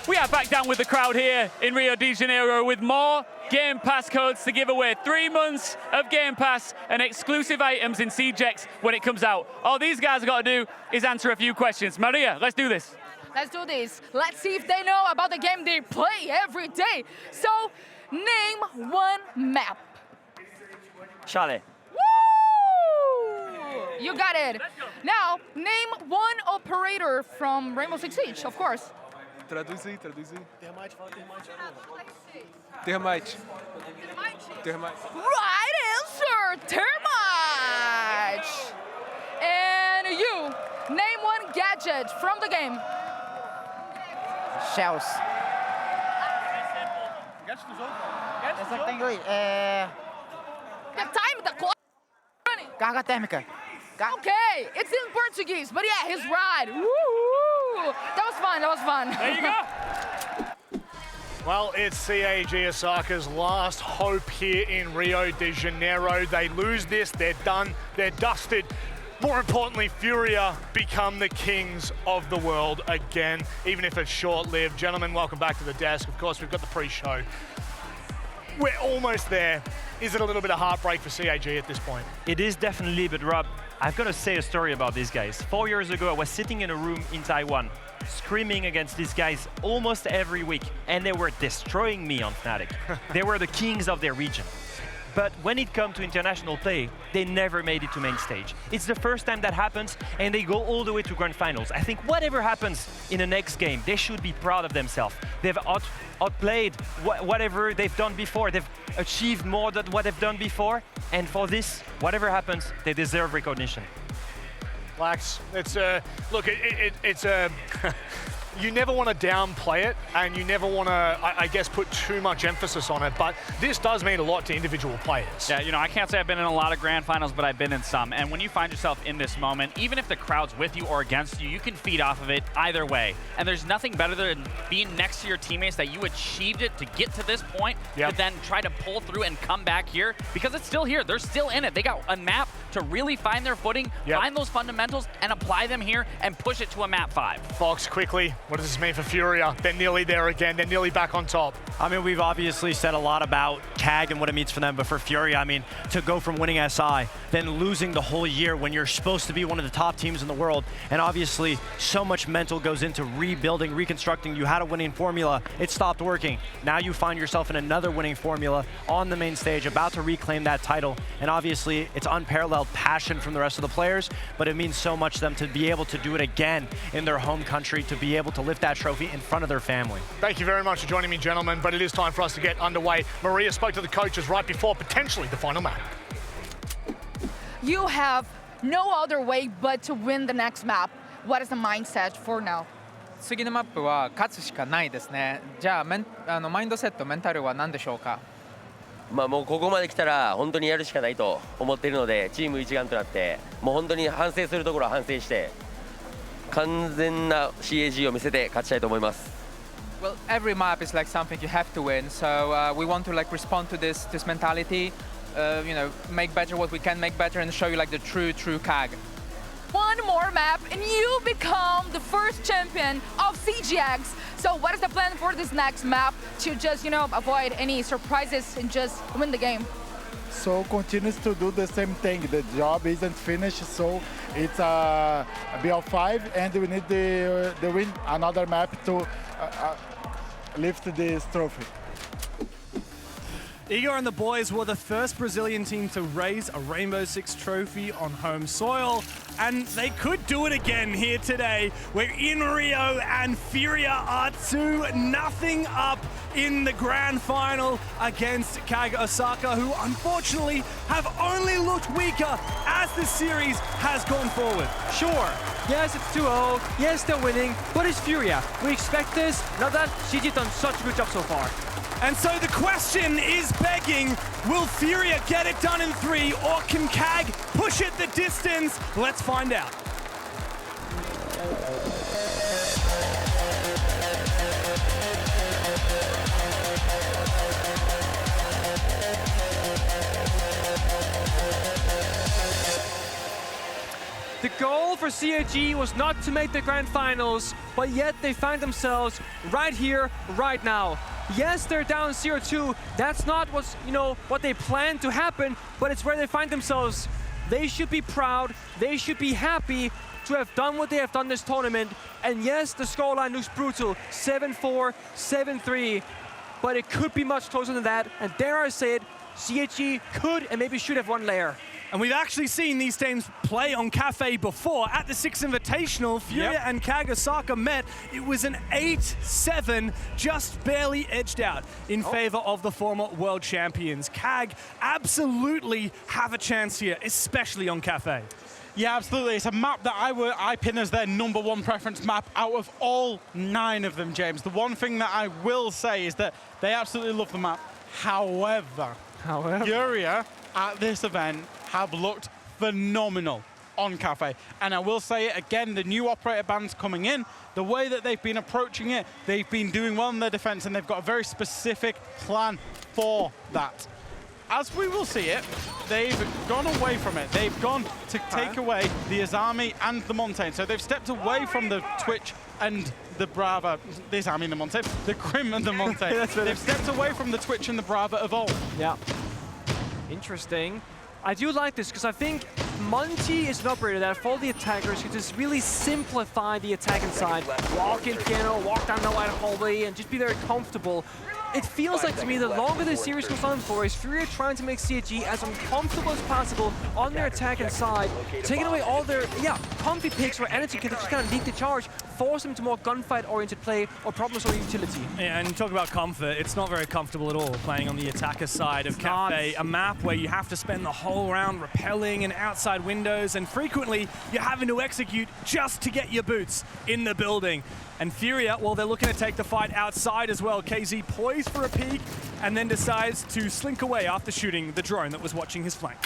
We are back down with the crowd here in Rio de Janeiro with more Game Pass codes to give away. 3 months of Game Pass and exclusive items in CJX when it comes out. All these guys have got to do is answer a few questions. Maria, let's do this. Let's do this. Let's see if they know about the game they play every day. So, name one map. Chalet. Woo! You got it. Now, name one operator from Rainbow Six Siege, of course. Traduzir. Termite. Right answer, termite. And you, name one gadget from the game. Shells. Essa que tem dois. The time, the clock. Carga térmica. Okay, it's in Portuguese, but yeah, he's right. Woo! That was fun, that was fun. There you go. Well, it's CAG Osaka's last hope here in Rio de Janeiro. They lose this, they're done, they're dusted. More importantly, Furia become the kings of the world again, even if it's short-lived. Gentlemen, welcome back to the desk. Of course, we've got the pre-show. We're almost there. Is it a little bit of heartbreak for CAG at this point? It is definitely, but Rob, I've got to say a story about these guys. 4 years ago, I was sitting in a room in Taiwan, screaming against these guys almost every week, and they were destroying me on Fnatic. They were the kings of their region. But when it comes to international play, they never made it to main stage. It's the first time that happens, and they go all the way to grand finals. I think whatever happens in the next game, they should be proud of themselves. They've outplayed whatever they've done before. They've achieved more than what they've done before, and for this, whatever happens, they deserve recognition. Lax, it's look, it's a. You never want to downplay it, and you never want to, I guess, put too much emphasis on it, but this does mean a lot to individual players. Yeah, you know, I can't say I've been in a lot of grand finals, but I've been in some, and when you find yourself in this moment, even if the crowd's with you or against you, you can feed off of it either way, and there's nothing better than being next to your teammates that you achieved it to get to this point, to then try to pull through and come back here, because it's still here. They're still in it. They got a map to really find their footing, find those fundamentals, and apply them here, and push it to a map 5. Fox, quickly, what does this mean for Furia? They're nearly there again. They're nearly back on top. I mean, we've obviously said a lot about CAG and what it means for them, but for Furia, I mean, to go from winning SI, then losing the whole year when you're supposed to be one of the top teams in the world, and obviously so much mental goes into rebuilding, reconstructing. You had a winning formula, it stopped working. Now you find yourself in another winning formula on the main stage, about to reclaim that title, and obviously it's unparalleled passion from the rest of the players, but it means so much to them to be able to do it again in their home country, to be able to lift that trophy in front of their family. Thank you very much for joining me, gentlemen, but it is time for us to get underway. Maria spoke to the coaches right before potentially the final map. You have no other way but to win the next map. What is the mindset for now? 次のマップは勝つしかないですね。じゃあマインドセット、メンタルは何でしょうか？まあもうここまで来たら本当にやるしかないと思っているので、チーム一丸となってもう本当に反省するところは反省して、完全な CAG を見せて勝ちたいと思います。Well, every map is like something you have to win, so we want to like respond to this mentality, you know, make better what we can make better and show you like the true CAG. One more map and you become the first champion of CGX. So what is the plan for this next map to just, you know, avoid any surprises and just win the game? So continues to do the same thing. The job isn't finished, so it's a BL5 and we need the win another map to lift this trophy. Igor and the boys were the first Brazilian team to raise a Rainbow Six trophy on home soil, and they could do it again here today. We're in Rio, and Furia are 2-0 up in the grand final against CAG Osaka, who unfortunately have only looked weaker as the series has gone forward. Sure, yes, it's 2-0, yes, they're winning, but it's Furia. We expect this, now that CG done such a good job so far. And so the question is begging, will Furia get it done in 3, or can CAG push it the distance? Let's find out. The goal for CAG was not to make the grand finals, but yet they find themselves right here, right now. Yes, they're down 0-2. That's not what's, you know, what they planned to happen, but it's where they find themselves. They should be proud. They should be happy to have done what they have done this tournament. And yes, the scoreline looks brutal, 7-4, 7-3, but it could be much closer than that. And dare I say it, CAG could and maybe should have won layer. And we've actually seen these teams play on Cafe before. At the 6th Invitational, Furia and CAG Osaka met. It was an 8-7, just barely edged out in favor of the former world champions. CAG absolutely have a chance here, especially on Cafe. Yeah, absolutely. It's a map that I pin as their #1 preference map out of all 9 of them, James. The one thing that I will say is that they absolutely love the map. However, Furia at this event have looked phenomenal on Cafe. And I will say it again, the new operator bands coming in, the way that they've been approaching it, they've been doing well in their defense, and they've got a very specific plan for that. as we will see it, they've gone away from it. They've gone to take away the Azami and the Montaigne. So they've stepped away from the Twitch and the Brava, the Azami and the Montaigne, the Grim and the Montaigne. They've stepped away from the Twitch and the Brava of old. Yeah. Interesting. I do like this because I think Monty is an operator that for the attackers could just really simplify the attack inside. Walk in piano, walk down the wide hallway, and just be very comfortable. It feels like to me the longer the series goes on for is Furia trying to make CAG as uncomfortable as possible on their attack inside, taking away all their comfy picks where energy can just kind of lead the charge, force them to more gunfight-oriented play or problem-solving utility. Yeah, and talk about comfort, it's not very comfortable at all playing on the attacker side of Cafe, a map where you have to spend the whole round repelling and outside windows, and frequently you're having to execute just to get your boots in the building. And Furia, well, they're looking to take the fight outside as well. KZ poised for a peek and then decides to slink away after shooting the drone that was watching his flank.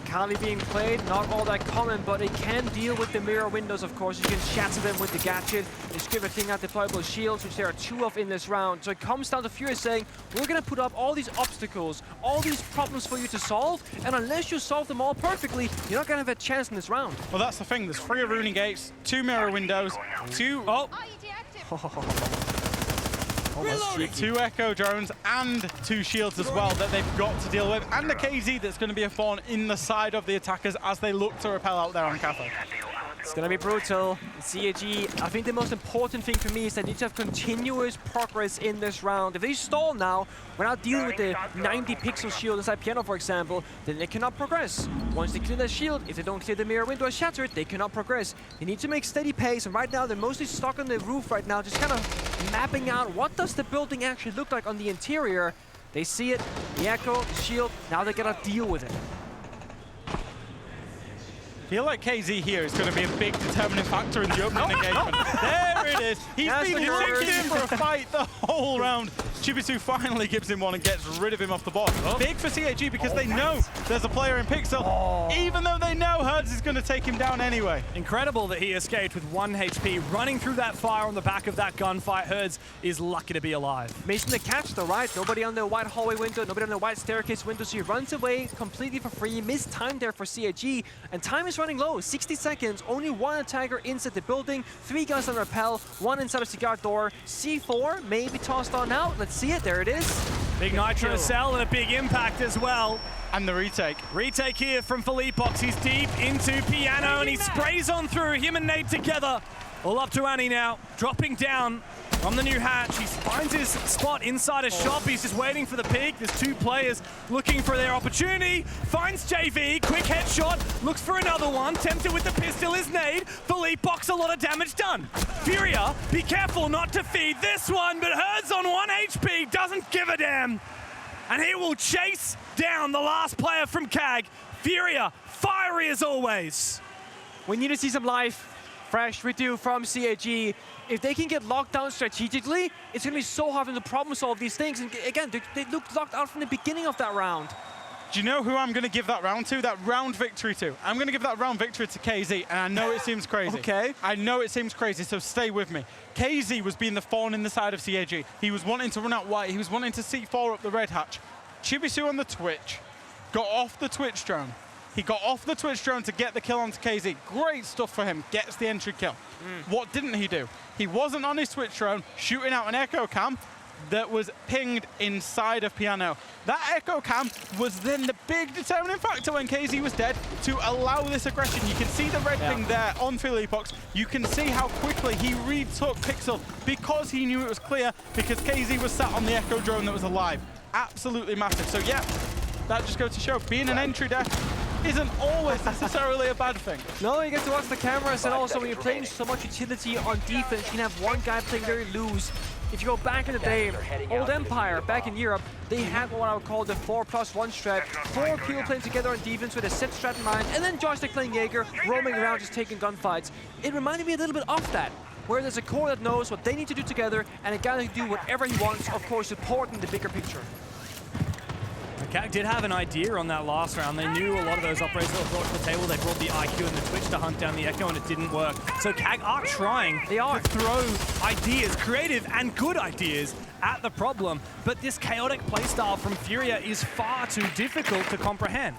Kali being played, not all that common, but it can deal with the mirror windows, of course. You can shatter them with the gadget. They skip a thing out deployable shields, which there are 2 of in this round. So it comes down to Furia saying, we're going to put up all these obstacles, all these problems for you to solve, and unless you solve them all perfectly, you're not going to have a chance in this round. Well, that's the thing. There's 3 Rooney gates, 2 mirror windows, 2... Oh! 2 Echo drones and 2 shields as well that they've got to deal with, and the KZ that's going to be a thorn in the side of the attackers as they look to repel out there on Cafe. It's going to be brutal. CAG, I think the most important thing for me is that they need to have continuous progress in this round. If they stall now, we're not dealing with the 90 pixel shield inside piano, for example, then they cannot progress. Once they clear the shield, if they don't clear the mirror window and shatter it, they cannot progress. They need to make steady pace, and right now they're mostly stuck on the roof right now, just kind of mapping out what does the building actually look like on the interior. They see it, the echo, the shield, now they gotta deal with it. I feel like KZ here is going to be a big determining factor in the opening engagement. There it is. He's been looking for a fight the whole round. Chibisu finally gives him one and gets rid of him off the board. Big for CAG because they know there's a player in Pixel, even though they know Herds is going to take him down anyway. Incredible that he escaped with 1 HP, running through that fire on the back of that gunfight. Herds is lucky to be alive. Missing the catch though, right? Nobody on the white hallway window, nobody on the white staircase window, so he runs away completely for free. Missed time there for CAG, and time is running low. 60 seconds, only 1 attacker inside the building, 3 guys on rappel, 1 inside a cigar door. C4 maybe tossed on out. Let's see it. There it is. Big nitro cell and a big impact as well. And the retake. Retake here from Philippox. He's deep into piano and he sprays on through. Him and Nate together. All up to Annie now, dropping down from the new hatch. He finds his spot inside a shop. He's just waiting for the peek. There's 2 players looking for their opportunity. Finds JV, quick headshot, looks for another one. Tempted with the pistol is Nade. Philippox, a lot of damage done. Furia, be careful not to feed this one, but Herds on 1 HP, doesn't give a damn. And he will chase down the last player from CAG. Furia, fiery as always. We need to see some life. Fresh review from CAG. If they can get locked down strategically, it's going to be so hard for them to problem solve these things. And again, they looked locked out from the beginning of that round. Do you know who I'm going to give that round to? That round victory to? I'm going to give that round victory to KZ, and I know it seems crazy. Okay. I know it seems crazy, so stay with me. KZ was being the thorn in the side of CAG. He was wanting to run out white. He was wanting to C4 up the red hatch. Chibisu on the Twitch got off the Twitch drone. He got off the Twitch drone to get the kill onto KZ. Great stuff for him. Gets the entry kill. What didn't he do? He wasn't on his Twitch drone shooting out an echo cam that was pinged inside of piano. That echo cam was then the big determining factor when KZ was dead to allow this aggression. You can see the red thing there on Philippox. You can see how quickly he retook Pixel because he knew it was clear, because KZ was sat on the echo drone that was alive. Absolutely massive. So yeah, that just goes to show being an entry death isn't always necessarily a bad thing. No, you get to watch the cameras, and also when you're playing so much utility on defense, you can have one guy playing very loose. If you go back in the day, Old Empire, back in Europe, they had what I would call the 4+1 strat. 4 people playing together on defense with a set strat in mind, and then Joystick playing Jaeger, roaming around just taking gunfights. It reminded me a little bit of that, where there's a core that knows what they need to do together, and a guy that can do whatever he wants, of course, supporting the bigger picture. CAG did have an idea on that last round. They knew a lot of those operators that were brought to the table. They brought the IQ and the Twitch to hunt down the Echo, and it didn't work. So CAG are trying to throw ideas, creative and good ideas, at the problem, but this chaotic playstyle from Furia is far too difficult to comprehend.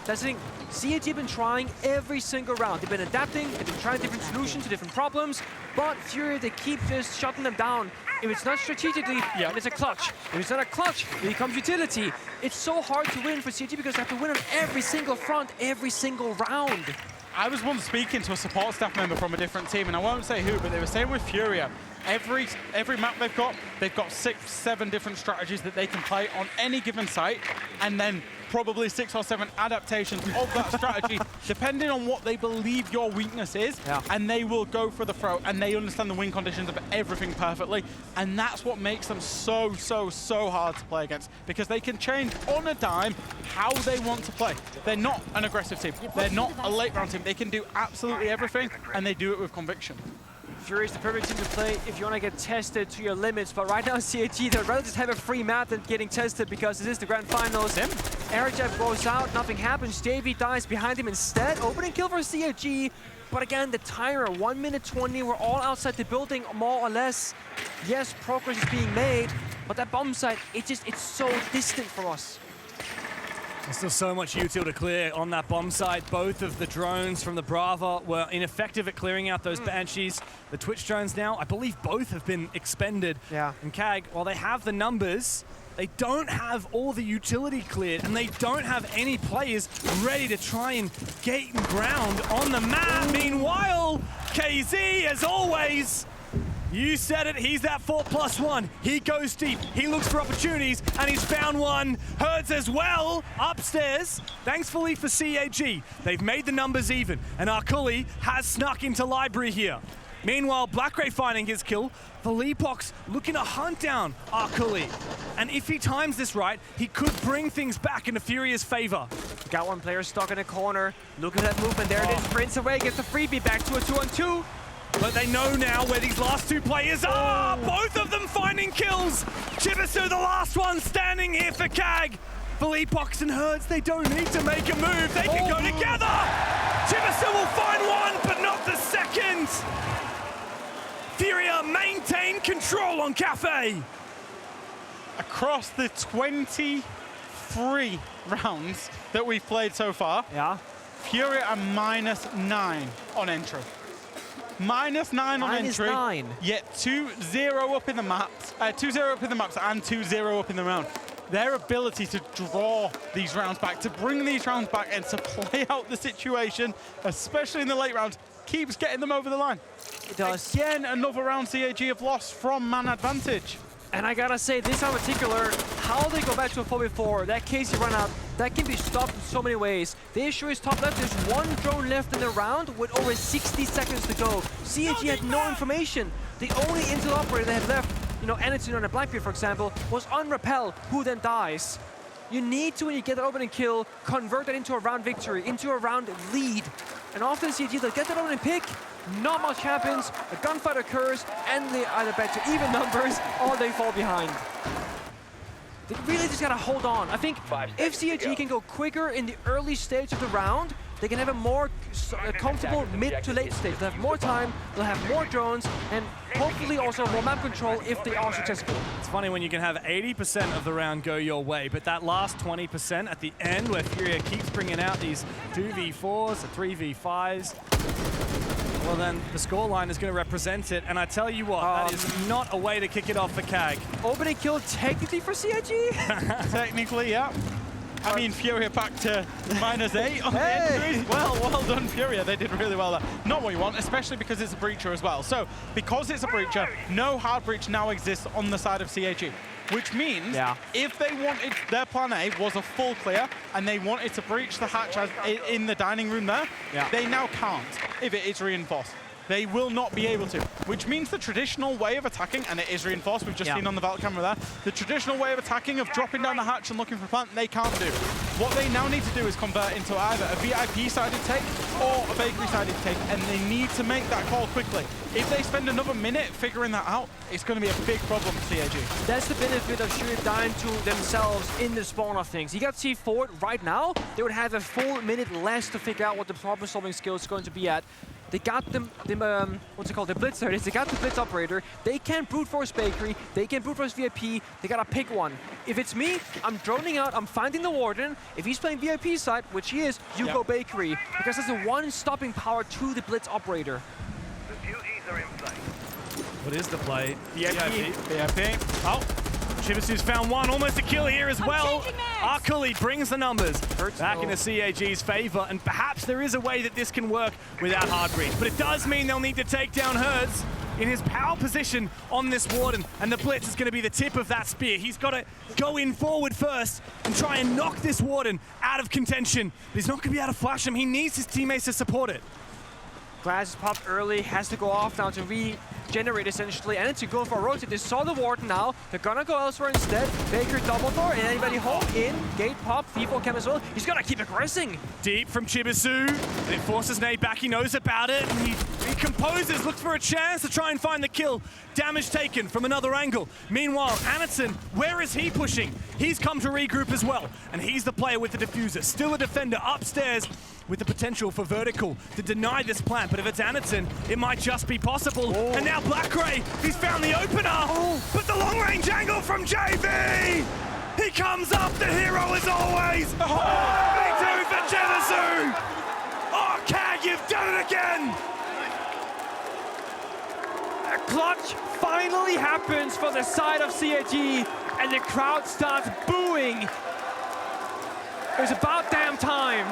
That's the thing. CAG have been trying every single round. They've been adapting, they've been trying different solutions to different problems, but Furia, they keep just shutting them down. If it's not strategically, then it's a clutch. If it's not a clutch, it becomes utility. It's so hard to win for CAG because they have to win on every single front, every single round. I was once speaking to a support staff member from a different team, and I won't say who, but they were saying with Furia, every map they've got 6, 7 different strategies that they can play on any given site, and then probably 6 or 7 adaptations of that strategy, depending on what they believe your weakness is, and they will go for the throw, and they understand the win conditions of everything perfectly, and that's what makes them so hard to play against, because they can change on a dime how they want to play. They're not an aggressive team. They're not a late round team. They can do absolutely everything, and they do it with conviction. Furia is the perfect team to play if you want to get tested to your limits, but right now CAG, they'd rather just have a free map than getting tested because this is the grand finals. Airjab goes out, nothing happens, JV dies behind him instead. Opening kill for CAG, but again, the timer, 1 minute 20, we're all outside the building, more or less. Yes, progress is being made, but that bomb site, it's so distant from us. There's still so much util to clear on that bomb site. Both of the drones from the Brava were ineffective at clearing out those Banshees. The Twitch drones now, I believe both have been expended. And CAG, while they have the numbers, they don't have all the utility cleared, and they don't have any players ready to try and gain ground on the map. Meanwhile, KZ, as always, you said it, he's that 4+1. He goes deep, he looks for opportunities, and he's found one. Herds as well, upstairs. Thankfully for CAG, they've made the numbers even, and Arkuli has snuck into library here. Meanwhile, Blackray finding his kill. Felipox looking to hunt down Arkuli. And if he times this right, he could bring things back into Furia's favor. Got one player stuck in a corner. Look at that movement, there it is, sprints away, gets the freebie back to a 2-on-2. But they know now where these last 2 players are! Both of them finding kills! Chibisu, the last one, standing here for CAG. Felipox and Hertz, they don't need to make a move. They can go together! Chibisu will find one, but not the second! Furia maintain control on Cafe. Across the 23 rounds that we've played so far, Furia are -9 on entry. -9 on entry, yet 2-0 up in the maps, 2-0 up in the maps and 2-0 up in the round. Their ability to draw these rounds back, to bring these rounds back and to play out the situation, especially in the late rounds, keeps getting them over the line. It does. Again, another round CAG have lost from man advantage. And I gotta say, this in particular, how they go back to a 4v4, that Casey run out, that can be stopped in so many ways. The issue is top left, there's one drone left in the round with over 60 seconds to go. CAG had no information. The only intel operator they had left, you know, Anakin on a Blackbeard, for example, was on Repel, who then dies. You need to, when you get that opening kill, convert that into a round victory, into a round lead. And often CAG, they'll get that opening pick, not much happens, a gunfight occurs, and they either bet to even numbers or they fall behind. They really just gotta hold on. I think if CAG can go quicker in the early stage of the round, they can have a more comfortable mid to late stage. They'll have more time, they'll have more drones, and hopefully also more map control if they are successful. It's funny when you can have 80% of the round go your way, but that last 20% at the end where Furia keeps bringing out these 2v4s, the 3v5s, well then the scoreline is going to represent it, and I tell you what, that is not a way to kick it off for CAG. Opening kill technically for CAG? Technically, yeah. I mean, Furia back to -8 on the entries. Well done, Furia. They did really well there. Not what you want, especially because it's a breacher as well. So, because it's a breacher, no hard breach now exists on the side of CAG. Which means, if they wanted, their plan A was a full clear, and they wanted to breach the hatch as in the dining room there, they now can't if it is reinforced. They will not be able to, which means the traditional way of attacking, and it is reinforced, we've just seen on the Valk camera there, the traditional way of attacking of dropping down the hatch and looking for a plant, they can't do. What they now need to do is convert into either a VIP-sided take or a bakery-sided take, and they need to make that call quickly. If they spend another minute figuring that out, it's going to be a big problem for CAG. That's the benefit of shooting down to themselves in the spawn of things. You got C4 right now, they would have a full minute less to figure out what the problem-solving skill is going to be at. They got them, what's it called, the blitzer. They got the blitz operator. They can brute force Bakery. They can brute force VIP. They gotta pick one. If it's me, I'm droning out. I'm finding the Warden. If he's playing VIP side, which he is, you go Bakery. Because there's the one stopping power to the blitz operator. What is the play? VIP. Oh, Chibisu's found one, almost a kill here as well. Arkuli brings the numbers back into CAG's favor, and perhaps there is a way that this can work without hard breach. But it does mean they'll need to take down Herds in his power position on this Warden, and the Blitz is going to be the tip of that spear. He's got to go in forward first and try and knock this Warden out of contention. But he's not going to be able to flash him. He needs his teammates to support it. Glass is popped early, has to go off now to regenerate essentially, and to go for a rotate. They saw the Warden now, they're gonna go elsewhere instead. Baker double door, and anybody home in, gate pop, Vivo cam as well. He's gonna keep aggressing. Deep from Chibisu, it forces nade back, he knows about it, and he composes, looks for a chance to try and find the kill. Damage taken from another angle. Meanwhile, Anderson, where is he pushing? He's come to regroup as well, and he's the player with the diffuser. Still a defender upstairs with the potential for Vertical to deny this plant, but if it's Anderson, it might just be possible. And now Blackray, he's found the opener, but the long-range angle from JV! He comes up, the hero as always! Victory for Chibisu! Oh, CAG, you've done it again! A clutch finally happens for the side of CAG, and the crowd starts booing. It was about damn time.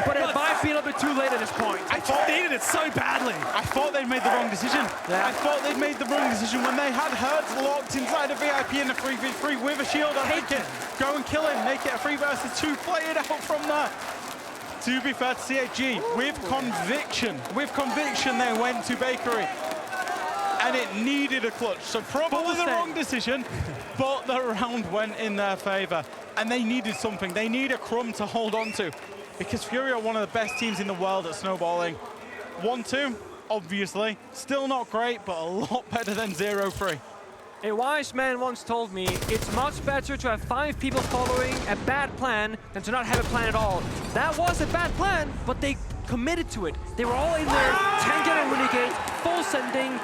But it might be a little bit too late at this point. I thought they needed it so badly. I thought they'd made the wrong decision. Yeah. I thought they'd made the wrong decision when they had Hertz locked inside a VIP in a 3v3 with a shield. I'm thinking, go and kill him, make it a 3 versus 2, play it out from there. To be fair to CAG, with conviction they went to Bakery. And it needed a clutch, so probably the wrong decision, but the round went in their favor. And they needed something, they need a crumb to hold on to. Because Furia are one of the best teams in the world at snowballing. 1-2, obviously. Still not great, but a lot better than 0-3. A wise man once told me, it's much better to have 5 people following a bad plan than to not have a plan at all. That was a bad plan, but they committed to it. They were all in there, tanking and renegade, full sending.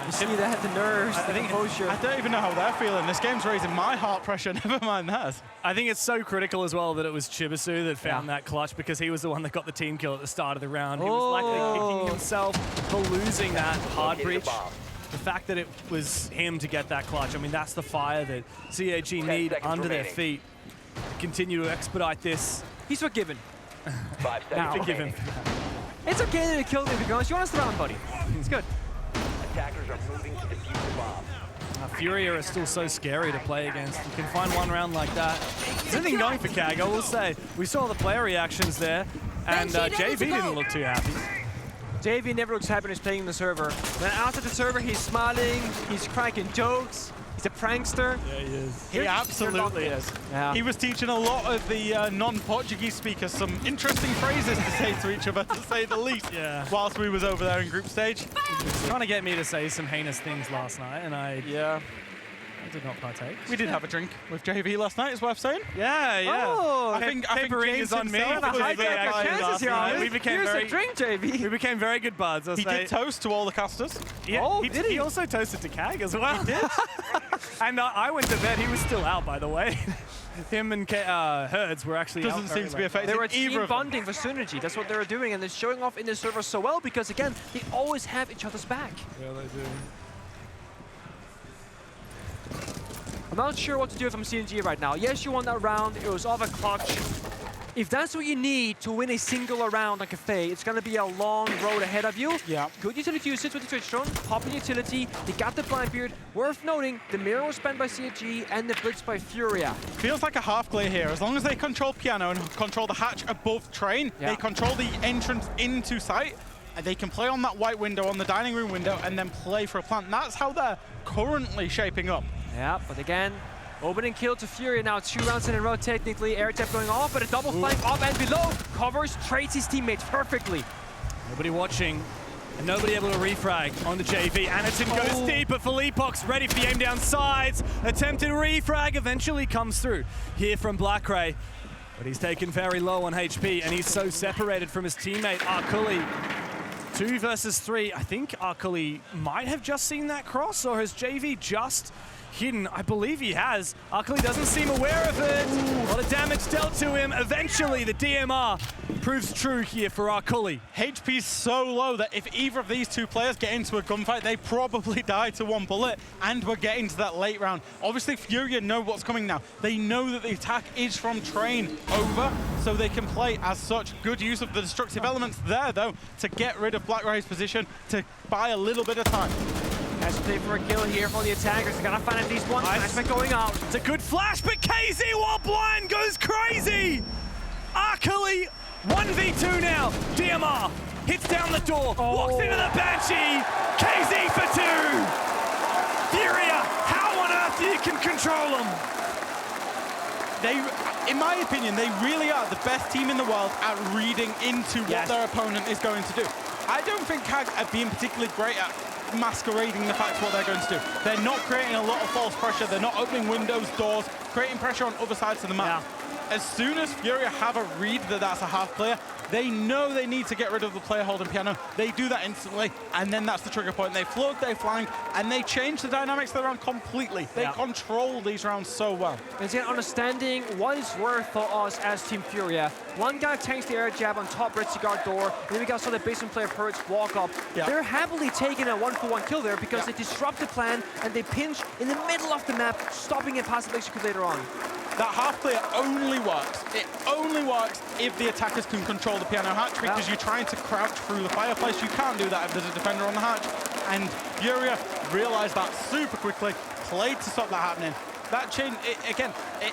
You see, they had the nerves, the composure. I don't even know how they're feeling. This game's raising my heart pressure, never mind that. I think it's so critical as well that it was Chibisu that found that clutch, because he was the one that got the team kill at the start of the round. He was likely kicking himself for losing that hard breach. The fact that it was him to get that clutch, I mean, that's the fire that CAG need under their feet to continue to expedite this. He's forgiven. 5 seconds forgiven. It's okay that he killed me, because you want us to round, buddy. It's good. Attackers are moving to defuse the bomb. Furia are still so scary to play against. You can find one round like that. There's anything going for CAG, I will say. We saw the player reactions there, and JV didn't look too happy. JV never looks happy when he's playing in the server. Then after the server, he's smiling, he's cracking jokes. He's a prankster. Yeah, he is. He absolutely is. Yeah. He was teaching a lot of the non-Portuguese speakers some interesting phrases to say to each other, to say the least, whilst we was over there in group stage. He was trying to get me to say some heinous things last night, and I did not partake. We did have a drink with JV last night, it's worth saying. Yeah. Oh, I think James is on me. We became very good buds. He did toast to all the casters. Yeah, he also toasted to CAG as well. He did. And I went to bed. He was still out, by the way. Him and Herds were actually Doesn't seem to be affected. They were team bonding for synergy. That's what they were doing, and they're showing off in the server so well because, again, they always have each other's back. Yeah, they do. I'm not sure what to do from CNG right now. Yes, you won that round. It was off a clutch. If that's what you need to win a single round on Cafe, it's going to be a long road ahead of you. Yeah. Good utility usage with the Twitch drone. Popping utility. They got the blind beard. Worth noting, the mirror was spent by CAG and the blitz by Furia. Feels like a half clear here. As long as they control Piano and control the hatch above train, they control the entrance into site, and they can play on that white window, on the dining room window, and then play for a plant. And that's how they're currently shaping up. Yeah, but again, opening kill to Furia now, 2 rounds in a row technically. Air tap going off, but a double flank up and below. Covers, trades his teammates perfectly. Nobody watching, and nobody able to refrag on the JV. Anderson goes deep, but Philippox ready for the aim down sides. Attempted refrag eventually comes through here from Blackray. But he's taken very low on HP, and he's so separated from his teammate, Arkuli. 2 versus 3. I think Arkuli might have just seen that cross, or has JV just hidden? I believe he has. Arkuli doesn't seem aware of it. A lot of damage dealt to him. Eventually, the DMR proves true here for Arkuli. HP's so low that if either of these two players get into a gunfight, they probably die to 1 bullet, and we're getting to that late round. Obviously, Furia know what's coming now. They know that the attack is from train over, so they can play as such. Good use of the destructive elements there, though, to get rid of Blackray's position, to buy a little bit of time. Has to play for a kill here for the attackers. They gotta find at least one flashback going out. It's a good flash, but KZ while blind goes crazy. Arkuli 1v2 now. DMR hits down the door, walks into the Banshee. KZ for 2. Furia, how on earth you can control them? They, in my opinion, they really are the best team in the world at reading into what their opponent is going to do. I don't think CAG are being particularly great at masquerading the fact what they're going to do. They're not creating a lot of false pressure. They're not opening windows, doors, creating pressure on other sides of the map. As soon as Furia have a read that that's a half clear, they know they need to get rid of the player holding piano. They do that instantly, and then that's the trigger point. They flood, they flank, and they change the dynamics of the round completely. They control these rounds so well. And again, understanding what is worth for us as Team Furia. One guy tanks the air jab on top red cigar door, and then we got some of the basement player Purge walk up. They're happily taking a 1-for-1 kill there because they disrupt the plan and they pinch in the middle of the map, stopping it possibly execute later on. That half clear only works. It only works if the attackers can control the piano hatch, because you're trying to crouch through the fireplace. You can't do that if there's a defender on the hatch. And Furia realized that super quickly, played to stop that happening. That change,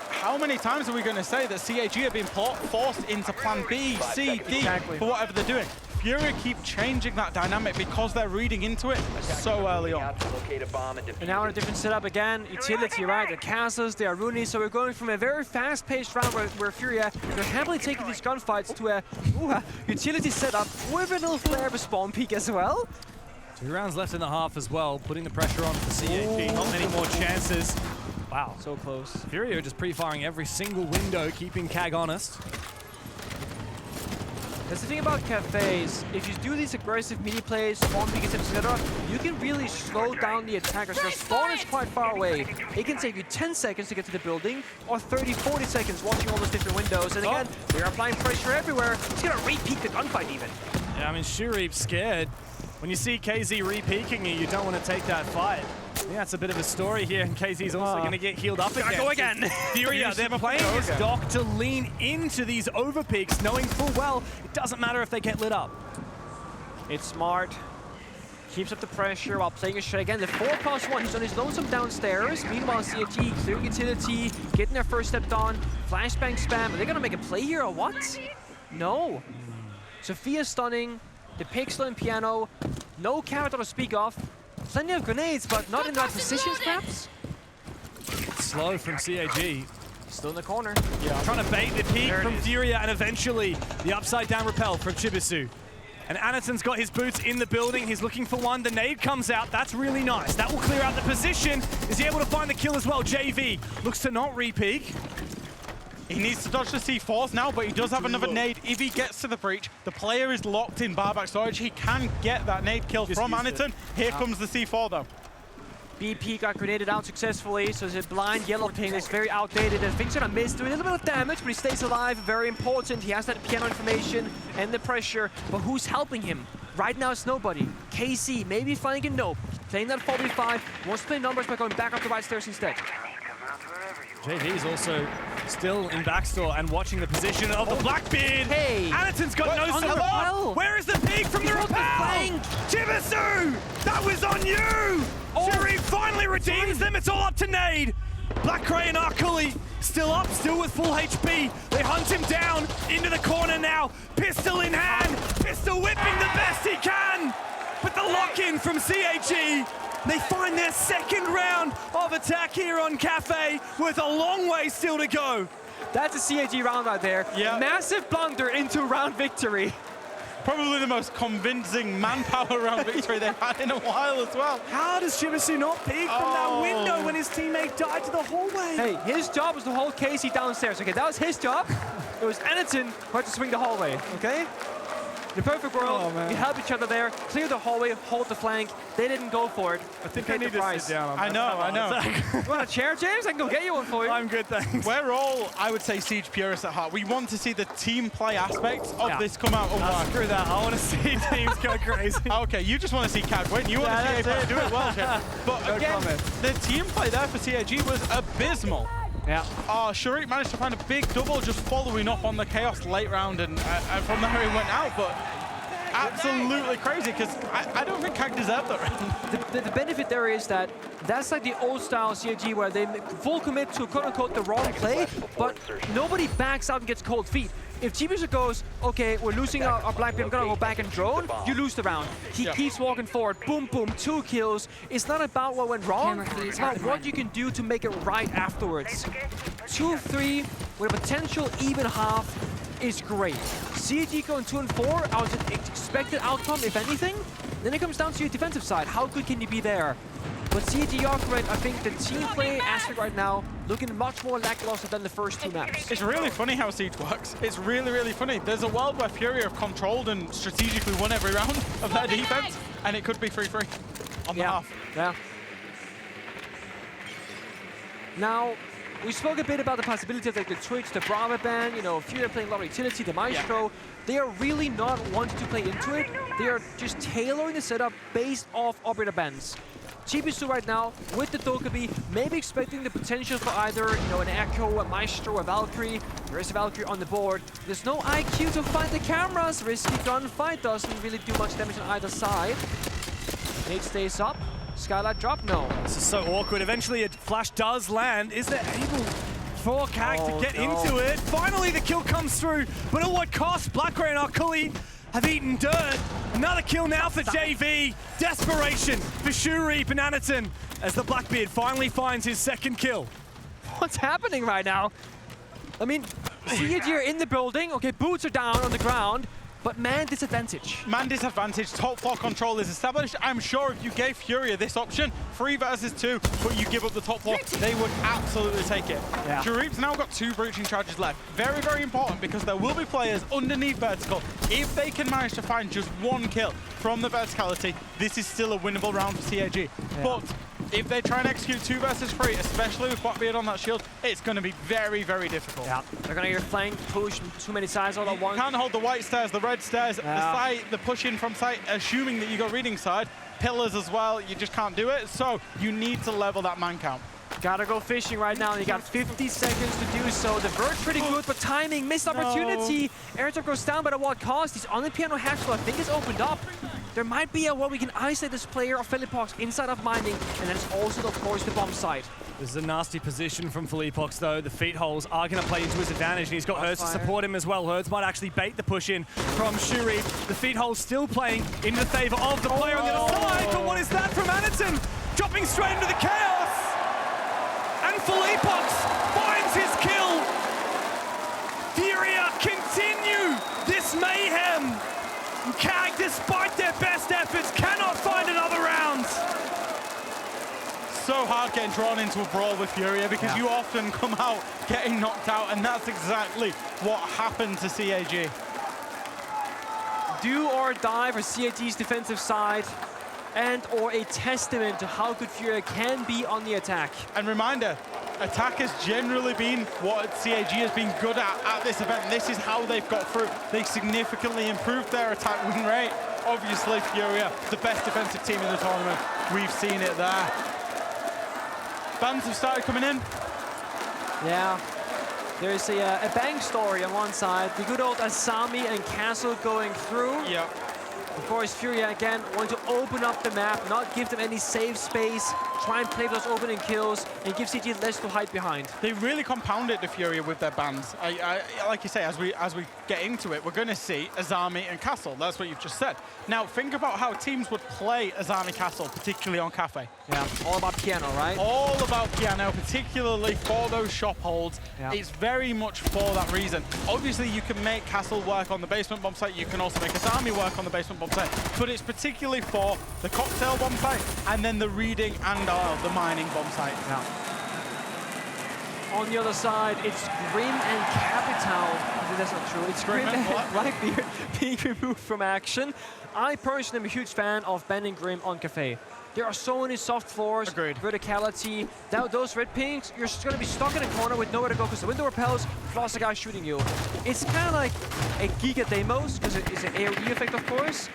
how many times are we going to say that CAG have been forced into plan B, C, D for whatever they're doing? Furia keep changing that dynamic because they're reading into it so early on. And now in a different setup again, utility, right? The castles, they are running, so we're going from a very fast-paced round where Furia, they're happily taking these gunfights to a utility setup with a little flare of a spawn peak as well. 2 rounds left in the half as well, putting the pressure on for CAG. Not many more chances. Wow. So close. Furia just pre-firing every single window, keeping CAG honest. That's the thing about cafes. If you do these aggressive mini plays, spawn peaks, etc., you can really slow down the attackers. Their spawn is quite far away. It can take you 10 seconds to get to the building, or 30, 40 seconds watching all those different windows. And again, they're applying pressure everywhere. It's gonna re-peak the gunfight even. Yeah, I mean, Shuri's scared. When you see KZ re-peaking you don't want to take that fight. Yeah, that's a bit of a story here, and KZ's also going to get healed up again. Go again. Furia, they're playing this dock to lean into these overpeaks, knowing full well it doesn't matter if they get lit up. It's smart. Keeps up the pressure while playing a shot again. The 4+1, he's on his lonesome downstairs. Meanwhile, CAG clearing utility, getting their first step on. Flashbang spam. Are they going to make a play here or what? No. Sophia stunning. The pixel and piano. No character to speak of. Plenty of grenades, but not in the right positions, perhaps? Slow from CAG. Still in the corner. Trying to bait the peek from Furia, and eventually the upside down repel from Chibisu. And Anaton's got his boots in the building. He's looking for one. The nade comes out. That's really nice. That will clear out the position. Is he able to find the kill as well? JV looks to not re-peek. He needs to dodge the C4s now, but he does have another nade. If he gets to the breach, the player is locked in barback storage. He can get that nade kill from Anaton. Here comes the C4 though. BP got grenaded out successfully, so the blind yellow ping is very outdated, and things are gonna miss, doing a little bit of damage, but he stays alive, very important. He has that piano information and the pressure, but who's helping him? Right now it's nobody. KC, maybe finding a nope. Playing that 4v5, wants to play numbers by going back up the right stairs instead. JV's also still in backstore and watching the position of the Blackbeard. Hey! Anaton's got no support. Where is the peak from the repel? Chibisu! That was on you! Shuri finally redeems them. It's all up to Nade. Blackrey and Arkuli still up, still with full HP. They hunt him down into the corner now. Pistol in hand. Pistol whipping the best he can. But the lock-in from CAG. They find their second round of attack here on Cafe with a long way still to go. That's a CAG round right there. Massive blunder into round victory. Probably the most convincing manpower round victory they've had in a while as well. How does Shimasu not peek from that window when his teammate died to the hallway? Hey, his job was to hold Casey downstairs. Okay, that was his job. It was Anderton who had to swing the hallway, okay? The perfect world, we help each other there, clear the hallway, hold the flank. They didn't go for it. I think I need to sit down. I know. You want a chair, James? I can go get you one for you. I'm good, thanks. We're all, I would say, Siege purists at heart. We want to see the team play aspects of this come out. Screw that. I want to see teams go crazy. Okay, you just want to see CAG win. You want to see APAC do it well, Jeff. But No again, comment. the team play there for CAG was abysmal. Yeah. Sharik managed to find a big double just following up on the chaos late round, and from there he went out, but absolutely crazy, because I don't think CAG deserved that round. The benefit there is that that's like the old style CAG where they full commit to quote-unquote the wrong play, but nobody backs out and gets cold feet. If Chibiusa goes, okay, we're losing our Black Beam, I'm gonna go back and drone, you lose the round. He keeps walking forward, boom, boom, 2 kills. It's not about what went wrong, it's about what you can do to make it right afterwards. 2-3 with a potential even half is great. CAG going 2-4, I was an expected outcome, if anything. Then it comes down to your defensive side. How good can you be there? But CAG, you are correct. I think the team play aspect right now looking much more lackluster than the first 2 maps. It's really funny how Siege works. It's really, really funny. There's a world where Furia have controlled and strategically won every round of their defense, and it could be 3-3 on the half. Yeah. Now, we spoke a bit about the possibility of like the Twitch, the Brava ban, you know, Furia playing a lot of utility, the Maestro. They are really not wanting to play into it. They are just tailoring the setup based off operator bans. Chibiusa right now, with the Dokkaebi, maybe expecting the potential for either, you know, an Echo, a Maestro, a Valkyrie. There is a Valkyrie on the board. There's no IQ to find the cameras. Risky gunfight doesn't really do much damage on either side. Nate stays up. Skylight drop? No. This is so awkward. Eventually a flash does land. Is there able for CAG to get into it? Finally the kill comes through, but at what cost? Blackray and Akali have eaten dirt. Another kill now for JV. Desperation for Shuri and Anaton as the Blackbeard finally finds his second kill. What's happening right now? I mean, CAG are in the building. Okay, boots are down on the ground. But man disadvantage. Man disadvantage, top floor control is established. I'm sure if you gave Furia this option, 3 versus 2, but you give up the top floor, they would absolutely take it. Yeah. Sharif's now got 2 breaching charges left. Very, very important, because there will be players underneath vertical. If they can manage to find just 1 kill from the verticality, this is still a winnable round for CAG. Yeah. But if they try and execute 2 versus 3, especially with Blackbeard on that shield, it's going to be very, very difficult. Yeah, they're going to get flank, push too many sides all at once. You can't hold the white stairs, the red stairs, the site, the push in from site, assuming that you got reading side. Pillars as well, you just can't do it. So you need to level that man count. Gotta go fishing right now, and you got 50 seconds to do so. The vert pretty good, but timing, missed opportunity. Airdrop goes down, but at what cost? He's on the piano hatch, so I think it's opened up. There might be a way we can isolate this player of Philippox inside of mining, and then it's also, of course, the bomb site. This is a nasty position from Philippox, though. The feet holes are going to play into his advantage, and he's got Hertz to support him as well. Hertz might actually bait the push in from Shuri. The feet holes still playing in the favor of the player on the other side, but what is that from Anaton? Dropping straight into the chaos! And Philippox finds his kill! Furia continue this mayhem! CAG, despite their best efforts, cannot find another round! So hard getting drawn into a brawl with Furia, because you often come out getting knocked out, and that's exactly what happened to CAG. Do or die for CAG's defensive side, and or a testament to how good Furia can be on the attack. And reminder, attack has generally been what CAG has been good at this event. This is how they've got through. They significantly improved their attack win rate. Obviously, Furia, the best defensive team in the tournament. We've seen it there. Bans have started coming in. Yeah, there's a bang story on one side. The good old Asami and Castle going through. Yeah. Of course, Furia again want to open up the map, not give them any safe space, try and play those opening kills, and give CG less to hide behind. They really compounded the Furia with their bans. Like you say, as we get into it, we're going to see Azami and Castle. That's what you've just said. Now, think about how teams would play Azami Castle, particularly on Cafe. Yeah, all about piano, right? All about piano, particularly for those shop holds. Yeah. It's very much for that reason. Obviously, you can make Castle work on the basement bomb site. You can also make Azami work on the basement bomb site. But it's particularly for the cocktail bomb site and then the reading and the mining bomb site. Yeah. On the other side, it's Grim and Capital. That's not true. It's Grim and Blackbeard being removed from action. I personally am a huge fan of banning Grim on Cafe. There are so many soft floors, verticality. Now those red pinks, you're just going to be stuck in a corner with nowhere to go because the window repels, plus the guy shooting you. It's kind of like a Giga Deimos, because it's an AoE effect, of course.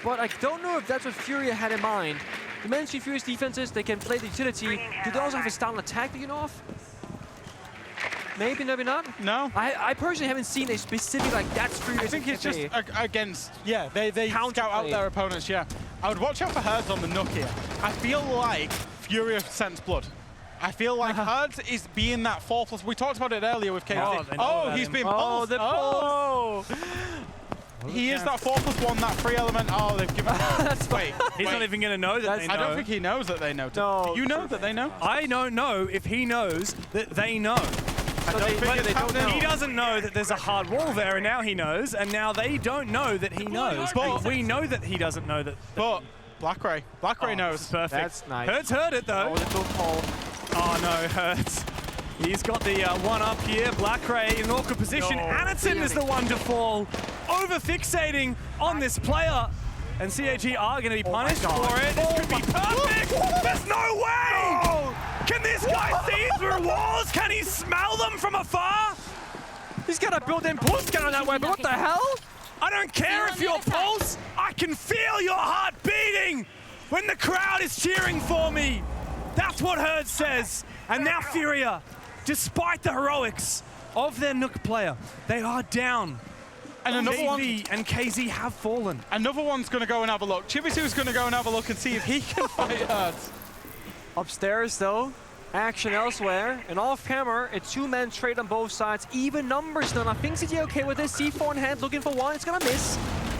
But I don't know if that's what Furia had in mind. You mentioned Furia's defenses, they can play the utility. Do they also have a style attack that you know of? Maybe, maybe not? No. I personally haven't seen a specific, like, that's Furia. I think it's just against, yeah, they scout out their opponents, yeah. I would watch out for Herds on the Nook here. I feel like Furia scents blood. I feel like Herds is being that 4+. We talked about it earlier with KZ. Oh, he's been pulsed. He is that 4+1, that free element. Oh, they've given Wait. He's not even going to know that they know. I don't think he knows that they know. No. Do you know that they know? I don't know if he knows that they know. He doesn't know that there's a hard wall there, and now he knows, and now they don't know that he knows. But we know that he doesn't know that. But Blackray knows. Perfect. That's nice. Hertz heard it though. Oh no, Hertz. He's got the one up here. Blackray in an awkward position. Anatson is the one to fall. Over fixating on this player. And CAG are going to be punished for it. This could be perfect. There's no way! No. Can this guy see through walls? Can he smell them from afar? He's got a built-in pulse gun on that weapon. What the hell? I don't care if you're pulse. I can feel your heart beating when the crowd is cheering for me. That's what Herd says. And now Furia, despite the heroics of their Nook player, they are down. And another one and KZ have fallen. Another one's going to go and have a look. Chibisu's going to go and have a look and see if he can fight Herds. Upstairs, though, action elsewhere. And off-camera, a two-man trade on both sides. Even numbers, though. I think CG okay with this. C4 in hand, looking for one. It's going to miss.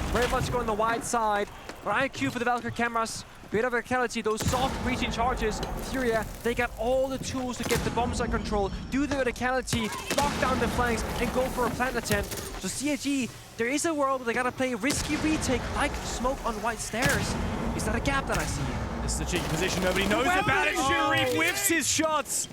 Very much going the wide side. But IQ for the Valkyrie cameras. Bit of verticality, those soft breaching charges. Furia, they got all the tools to get the bombs under control, do the verticality, lock down the flanks, and go for a plant attempt. So CAG, there is a world where they gotta play a risky retake like smoke on white stairs. Is that a gap that I see? This is a cheeky position, nobody knows about it. Shuri whiffs his shots.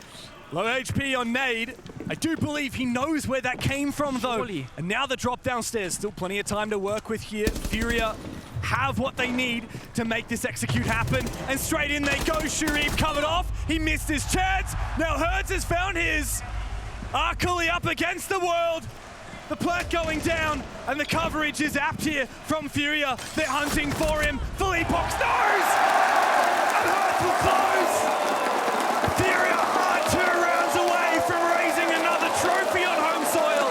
Low HP on Nade. I do believe he knows where that came from, though. And now the drop downstairs. Still plenty of time to work with here. Furia have what they need to make this execute happen. And straight in they go. Sharif covered off. He missed his chance. Now Hertz has found his. Arkali up against the world. The plant going down. And the coverage is apt here from Furia. They're hunting for him. Philippox knows! And Hertz will close! Furia are 2 rounds away from raising another trophy on home soil.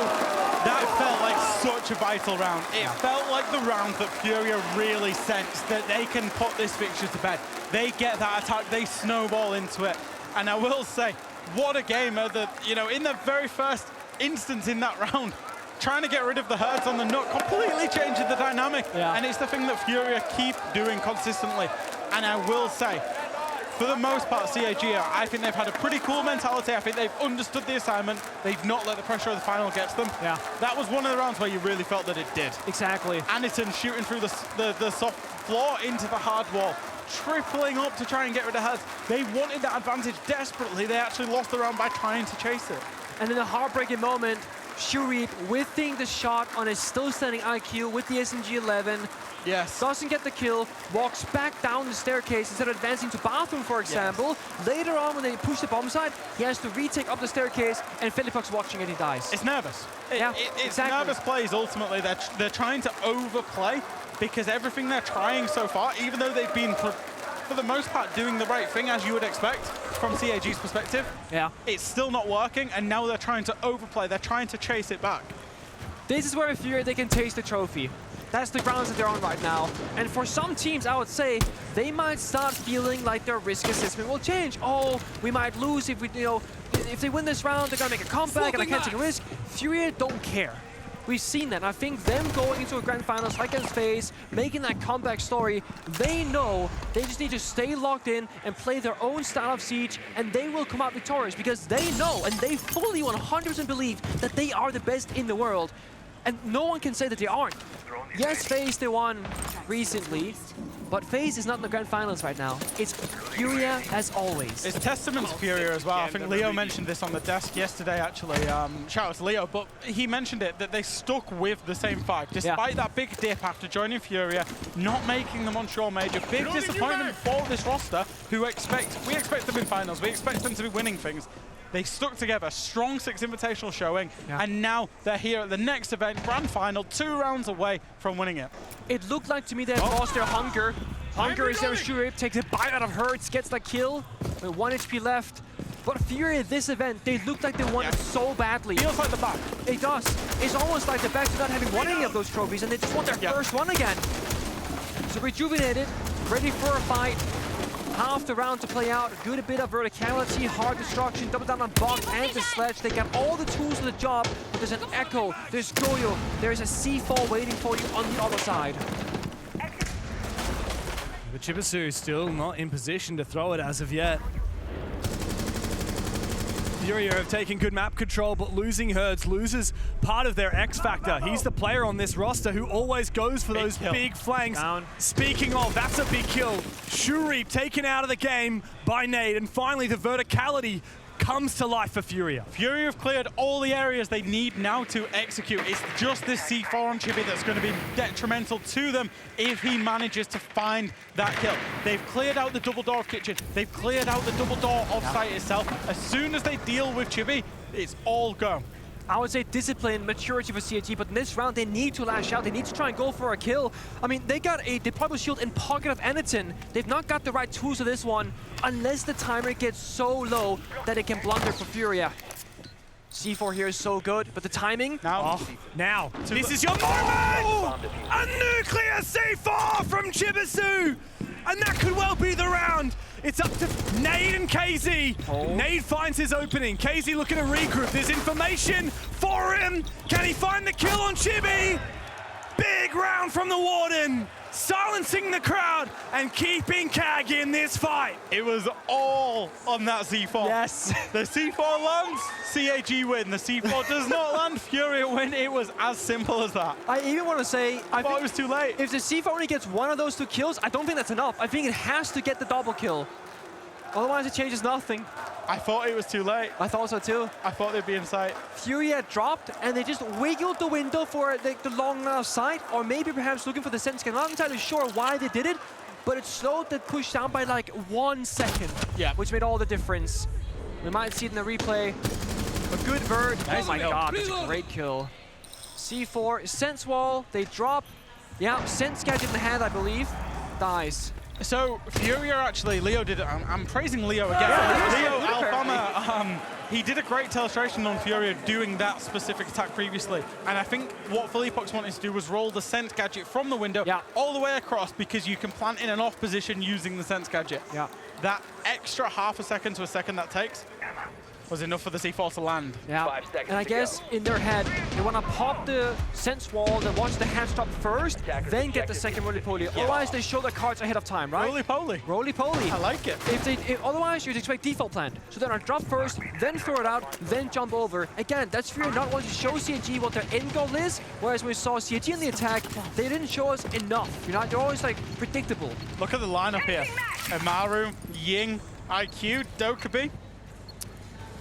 That felt like such a vital round. It felt like the round that Furia really sensed that they can put this fixture to bed. They get that attack, they snowball into it. And I will say, what a game that, you know, in the very first instance in that round, trying to get rid of the Hertz on the Nook, completely changing the dynamic. And it's the thing that Furia keep doing consistently. And I will say, for the most part, CAG, I think they've had a pretty cool mentality. I think they've understood the assignment. They've not let the pressure of the final get to them. Yeah. That was one of the rounds where you really felt that it did. Exactly. Anderton shooting through the soft floor into the hard wall, tripling up to try and get rid of Hertz. They wanted that advantage desperately. They actually lost the round by trying to chase it. And in a heartbreaking moment, Shuri whiffing the shot on his still standing IQ with the SMG-11. Yes. Doesn't get the kill, walks back down the staircase instead of advancing to bathroom, for example. Yes. Later on, when they push the bomb side, he has to retake up the staircase, and Philippox watching it, he dies. It's nervous. It's exactly. Nervous plays, ultimately. They're trying to overplay because everything they're trying so far, even though they've been, for the most part, doing the right thing, as you would expect from CAG's perspective, it's still not working, and now they're trying to overplay. They're trying to chase it back. This is where I fear they can taste the trophy. That's the grounds that they're on right now. And for some teams, I would say, they might start feeling like their risk assessment will change. Oh, we might lose if we, if they win this round, they're gonna make a comeback and I can't take a risk. Furia don't care. We've seen that. And I think them going into a grand finals against FaZe, making that comeback story, they know they just need to stay locked in and play their own style of Siege, and they will come out victorious because they know and they fully 100% believe that they are the best in the world. And no one can say that they aren't. Yes, FaZe, they won recently, but FaZe is not in the grand finals right now. It's Furia as always. It's testament to Furia as well. I think Leo mentioned this on the desk yesterday, actually. Shout out to Leo, but he mentioned it, that they stuck with the same five. Despite that big dip after joining Furia, not making the Montreal Major. Big disappointment for this roster, who we expect them in finals. We expect them to be winning things. They stuck together, strong 6 invitational showing, and now they're here at the next event, Grand Final, 2 rounds away from winning it. It looked like to me they had lost their hunger. Hunger is there, Shurip takes a bite out of Hertz, gets the kill, with 1 HP left. But Furia, this event, they looked like they won it so badly. Feels like the back. It does. It's almost like the back to not having won any of those trophies, and they just want their first one again. So rejuvenated, ready for a fight. Half the round to play out, good a bit of verticality, hard destruction, double down on Bog and the Sledge. They got all the tools for the job, but there's an Echo, there's Goyo, there's a C4 waiting for you on the other side. But Chibisu still not in position to throw it as of yet. Furia have taken good map control, but losing Hertz loses part of their X factor. He's the player on this roster who always goes for those big flanks. Speaking of, that's a big kill. Shurip taken out of the game by Nade, and finally the verticality comes to life for Furia. Furia have cleared all the areas they need now to execute. It's just this C4 on Chibi that's going to be detrimental to them if he manages to find that kill. They've cleared out the double door of Kitchen. They've cleared out the double door of site itself. As soon as they deal with Chibi, it's all go. I would say discipline, maturity for CAG, but in this round they need to lash out. They need to try and go for a kill. I mean, they got a deployable shield in pocket of Anaton. They've not got the right tools for this one, unless the timer gets so low that it can blunder for Furia. C4 here is so good, but the timing? Now, this is your moment! A nuclear C4 from Chibisu! And that could well be the round. It's up to Nade and KZ. Nade finds his opening. KZ looking to regroup. There's information for him. Can he find the kill on Chibi? Big round from the Warden. Silencing the crowd and keeping CAG in this fight. It was all on that C4. Yes. The C4 lands, CAG win. The C4 does not land, Furia win. It was as simple as that. I even want to say, I thought it was too late. If the C4 only gets one of those 2 kills, I don't think that's enough. I think it has to get the double kill. Otherwise it changes nothing. I thought it was too late. I thought so too. I thought they'd be in sight. Furia dropped and they just wiggled the window for the long line of sight, or maybe perhaps looking for the sense scan. I'm not entirely sure why they did it, but it slowed the push down by like 1 second, which made all the difference. We might see it in the replay. A good vert. Oh my god, that's a great kill. C4, sense wall, they drop. Yeah, sense gadget in the hand, I believe. Dies. So Furia actually, Leo did it. I'm praising Leo again. Leo Alfama, he did a great illustration on Furia doing that specific attack previously. And I think what Philippox wanted to do was roll the sense gadget from the window all the way across, because you can plant in an off position using the sense gadget. That extra half a second to a second that takes was enough for the C4 to land. And I guess in their head, they want to pop the sense wall, then watch the hands drop first, then get the second roly-poly. Otherwise, they show their cards ahead of time, right? Roly-poly. Roly-poly. I like it. Otherwise, you'd expect default plant. So they're gonna drop first, then throw it out, then jump over. Again, that's Furia not wanting to show CAG what their end goal is, whereas when we saw CAG in the attack, they didn't show us enough. You know, they're always like predictable. Look at the lineup here. Amaru, Ying, IQ, Dokubi.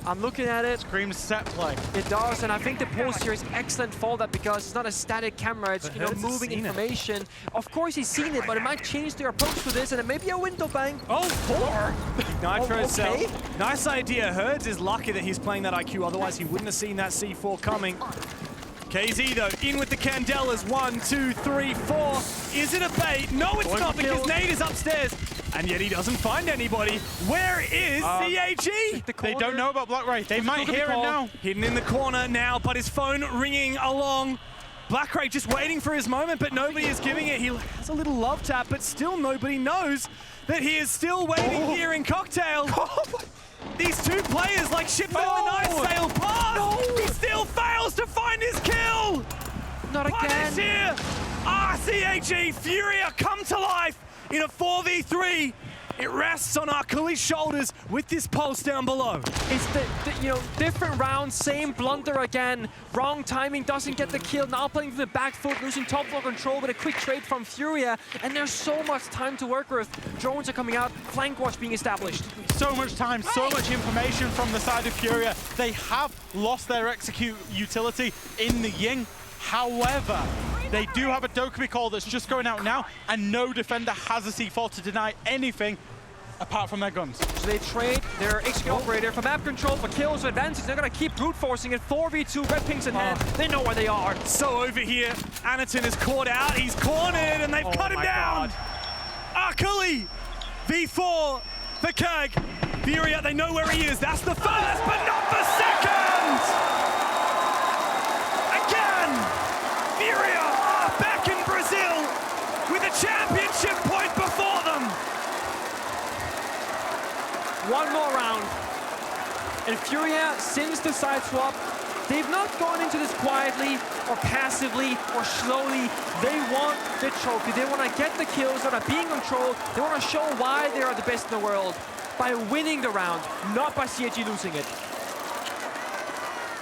I'm looking at it. Screams set play. It does, and I think the post here is excellent for that, because it's not a static camera, it's moving information. Of course he's seen it, but it might change their approach to this, and it may be a window bang. Oh, 4! Ignite for himself. Nice idea. Hertz is lucky that he's playing that IQ, otherwise he wouldn't have seen that C4 coming. KZ though, in with the Candelas. 1, 2, 3, 4. Is it a bait? No, it's not, because Nade is upstairs. And yet he doesn't find anybody. Where is CAG? They don't know about Black Ray. They might hear it now. Hidden in the corner now, but his phone ringing along. Blackray just waiting for his moment, but nobody is giving it. He has a little love tap, but still nobody knows that he is still waiting here in Cocktail. These two players, like ship in the night, sail past. He still fails to find his kill. Not again. Here. CAG, Furia come to life in a 4v3. It rests on Akali's shoulders with this pulse down below. It's the different rounds, same blunder again. Wrong timing, doesn't get the kill. Now playing from the back foot, losing top floor control with a quick trade from Furia. And there's so much time to work with. Drones are coming out, flank watch being established. So much time, so much information from the side of Furia. They have lost their execute utility in the Ying. However, they do have a Dokkaebi call that's just going out now, and no defender has a C4 to deny anything apart from their guns. So they trade their execute operator for map control, for kills, for advantage. They're going to keep brute forcing it. 4v2, red pings in hand. They know where they are. So over here, Anaton is caught out. He's cornered, and they've cut him down. Akali, V4 for CAG. Furia, they know where he is. That's the first, but not the second! Furia are back in Brazil with a championship point before them. One more round. And Furia, since the side swap, they've not gone into this quietly or passively or slowly. They want the trophy. They want to get the kills. They're not being controlled. They want to show why they are the best in the world by winning the round, not by CAG losing it.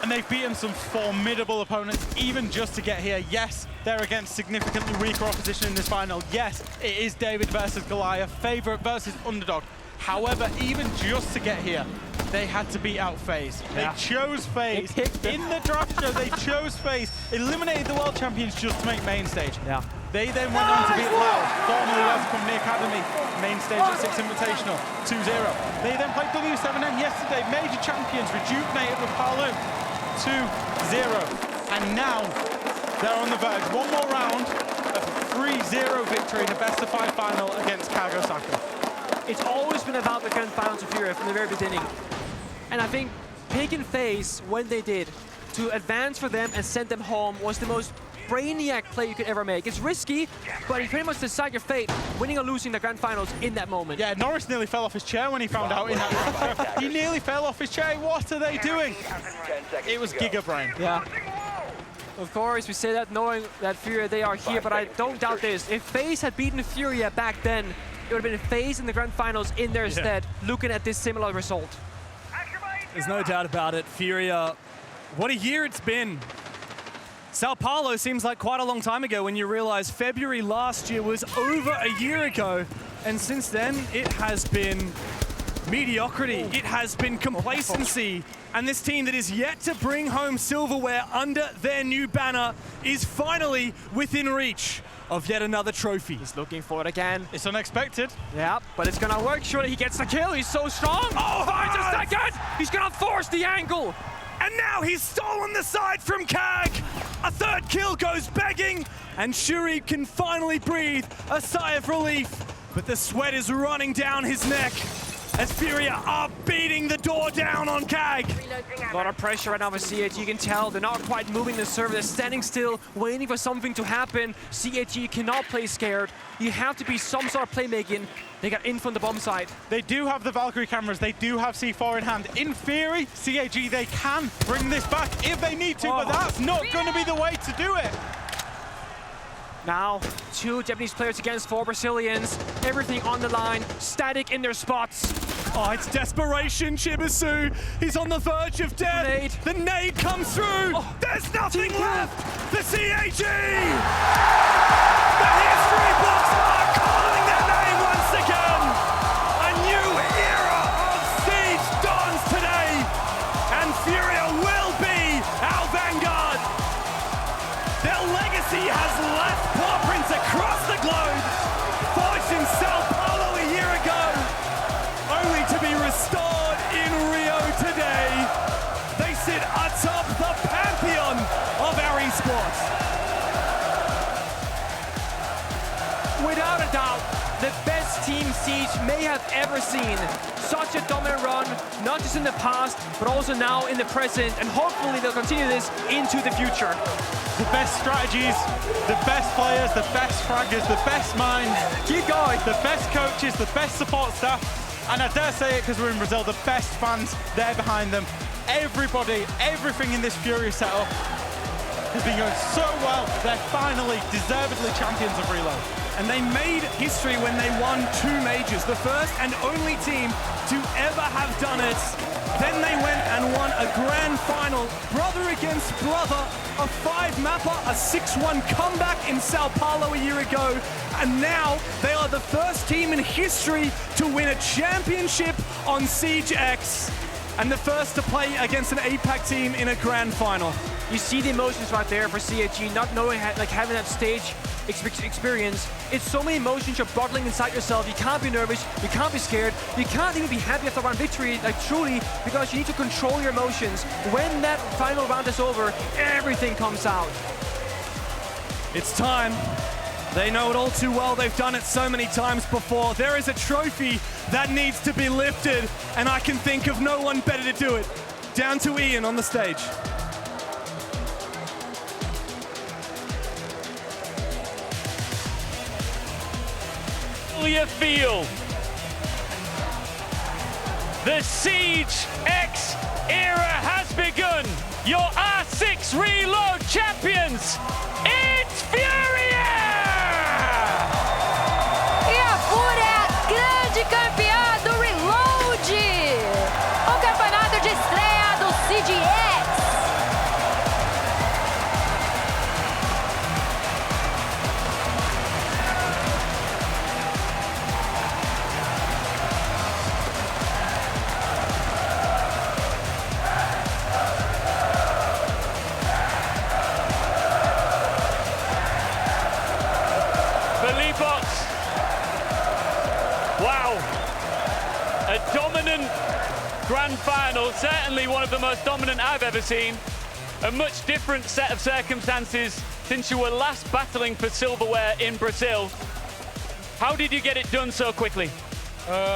And they've beaten some formidable opponents, even just to get here. Yes, they're against significantly weaker opposition in this final. Yes, it is David versus Goliath, favorite versus underdog. However, even just to get here, they had to beat out FaZe. They chose FaZe. In the draft show, they chose FaZe, eliminated the world champions just to make main stage. They then went on to beat Loud, formerly West Company Academy, main stage at 6 Invitational, 2-0. They then played W7N yesterday, major champions, rejuvenated with Palu, 2-0. And now they're on the verge. One more round of a 3-0 victory in a best-of-5 final against CAG OSAKA. It's always been about the grand finals of Furia from the very beginning. And I think picking FaZe when they did to advance for them and send them home was the most brainiac play you could ever make. It's risky, but you pretty much decide your fate, winning or losing the grand finals in that moment. Yeah, Norris nearly fell off his chair when he found out in that. He nearly fell off his chair. What are they doing? It was Giga Brain. Yeah. Of course, we say that knowing that Furia, they are here, but I don't doubt this. If FaZe had beaten Furia back then, it would have been FaZe in the grand finals in their stead, looking at this similar result. There's no doubt about it. Furia, what a year it's been. Sao Paulo seems like quite a long time ago when you realize February last year was over a year ago. And since then, it has been mediocrity. It has been complacency. And this team that is yet to bring home silverware under their new banner is finally within reach of yet another trophy. He's looking for it again. It's unexpected. Yeah, but it's gonna work. Surely he gets the kill. He's so strong. Oh, finds a second. He's gonna force the angle. And now he's stolen the side from CAG. A third kill goes begging, and Shuri can finally breathe a sigh of relief. But the sweat is running down his neck as Furia are beating the door down on CAG. A lot of pressure right now for CAG. You can tell they're not quite moving the server. They're standing still, waiting for something to happen. CAG cannot play scared. You have to be some sort of playmaking. They got in from the bomb side. They do have the Valkyrie cameras. They do have C4 in hand. In theory, CAG, they can bring this back if they need to, but that's not going to be the way to do it. Now, 2 Japanese players against 4 Brazilians. Everything on the line, static in their spots. Oh, it's desperation, Chibisu. He's on the verge of death. Nade. The nade comes through. Oh. There's nothing left for CAG. The history books are calling their name once again. A new era of Siege dawns today, and Furia will be our vanguard. Their legacy has left paw prints across the globe, forged in Sao Paulo a year ago, only to be restored in Rio today. They sit atop the pantheon of our esports. Without a doubt, the best best team Siege may have ever seen. Such a dominant run, not just in the past, but also now in the present, and hopefully they'll continue this into the future. The best strategies, the best players, the best fraggers, the best minds. Keep going. The best coaches, the best support staff, and I dare say it because we're in Brazil, the best fans there behind them. Everybody, everything in this Furia setup has been going so well. They're finally, deservedly champions of Reload. And they made history when they won 2 majors, the first and only team to ever have done it. Then they went and won a grand final, brother against brother, a 5-mapper, a 6-1 comeback in Sao Paulo a year ago. And now they are the first team in history to win a championship on Siege X, and the first to play against an APAC team in a grand final. You see the emotions right there for CAG, not knowing, like having that stage experience. It's so many emotions you're bottling inside yourself. You can't be nervous, you can't be scared, you can't even be happy after one victory, like truly, because you need to control your emotions. When that final round is over, everything comes out. It's time. They know it all too well. They've done it so many times before. There is a trophy that needs to be lifted, and I can think of no one better to do it. Down to Ian on the stage. How do you feel? The Siege X era has begun. Your R6 Reload champions, it's Furia! E a Fúria, grande campeã do Reload! O campeonato de estreia do Siege X! Wow, a dominant grand final, certainly one of the most dominant I've ever seen. A much different set of circumstances since you were last battling for silverware in Brazil. How did you get it done so quickly?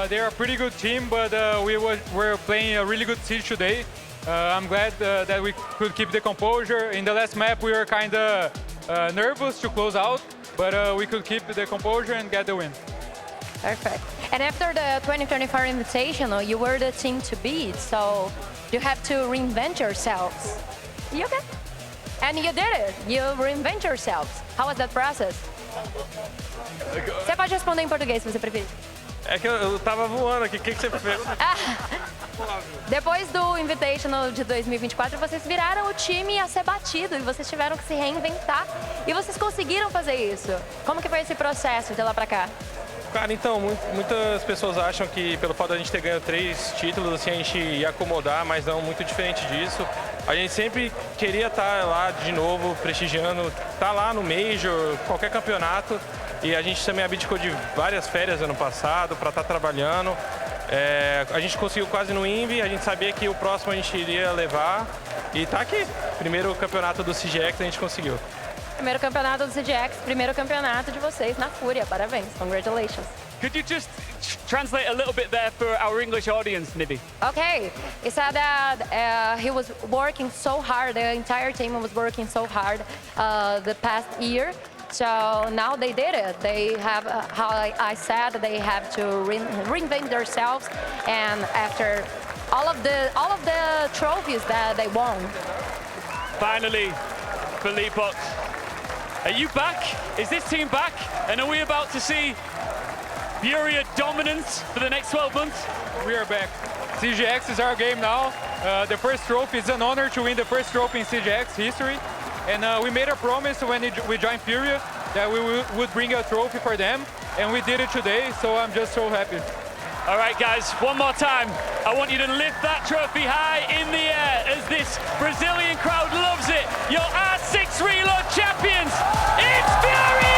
They're a pretty good team, but we're playing a really good Siege today. I'm glad that we could keep the composure. In the last map, we were kind of nervous to close out, but we could keep the composure and get the win. Perfect. And after the 2024 Invitational, you were the team to beat, so you have to reinvent yourselves. You okay? And you did it. You reinvent yourselves. How was that process? Você pode responder em português, se você preferir. É que eu tava voando aqui. O que você pergunta? Depois do Invitational de 2024, vocês viraram o time a ser batido e vocês tiveram que se reinventar. E vocês conseguiram fazer isso. Como que foi esse processo de lá pra cá? Cara, então, muitas pessoas acham que pelo fato de a gente ter ganho 3 títulos, assim, a gente ia acomodar, mas não, muito diferente disso. A gente sempre queria estar lá de novo, prestigiando, estar lá no Major, qualquer campeonato. E a gente também abdicou de várias férias ano passado para estar trabalhando. A gente conseguiu quase no Invi, a gente sabia que o próximo a gente iria levar. E tá aqui, primeiro campeonato do CGX a gente conseguiu. Primeiro campeonato do CGX, primeiro campeonato de vocês na Fúria. Parabéns. Congratulations. Could you just translate a little bit there for our English audience, Nivi? Okay. He said that he was working so hard, the entire team was working so hard the past year. So now they did it. They have, how I said, they have to reinvent themselves. And after all of the trophies that they won. Finally, Philippox, are you back? Is this team back? And are we about to see Furia dominance for the next 12 months? We are back. CGX is our game now. The first trophy is an honor to win the first trophy in CGX history. And we made a promise when we joined Furia that we would bring a trophy for them. And we did it today, so I'm just so happy. All right, guys, one more time. I want you to lift that trophy high in the air as this Brazilian crowd loves it. Your R6 Reload champions, it's Furia!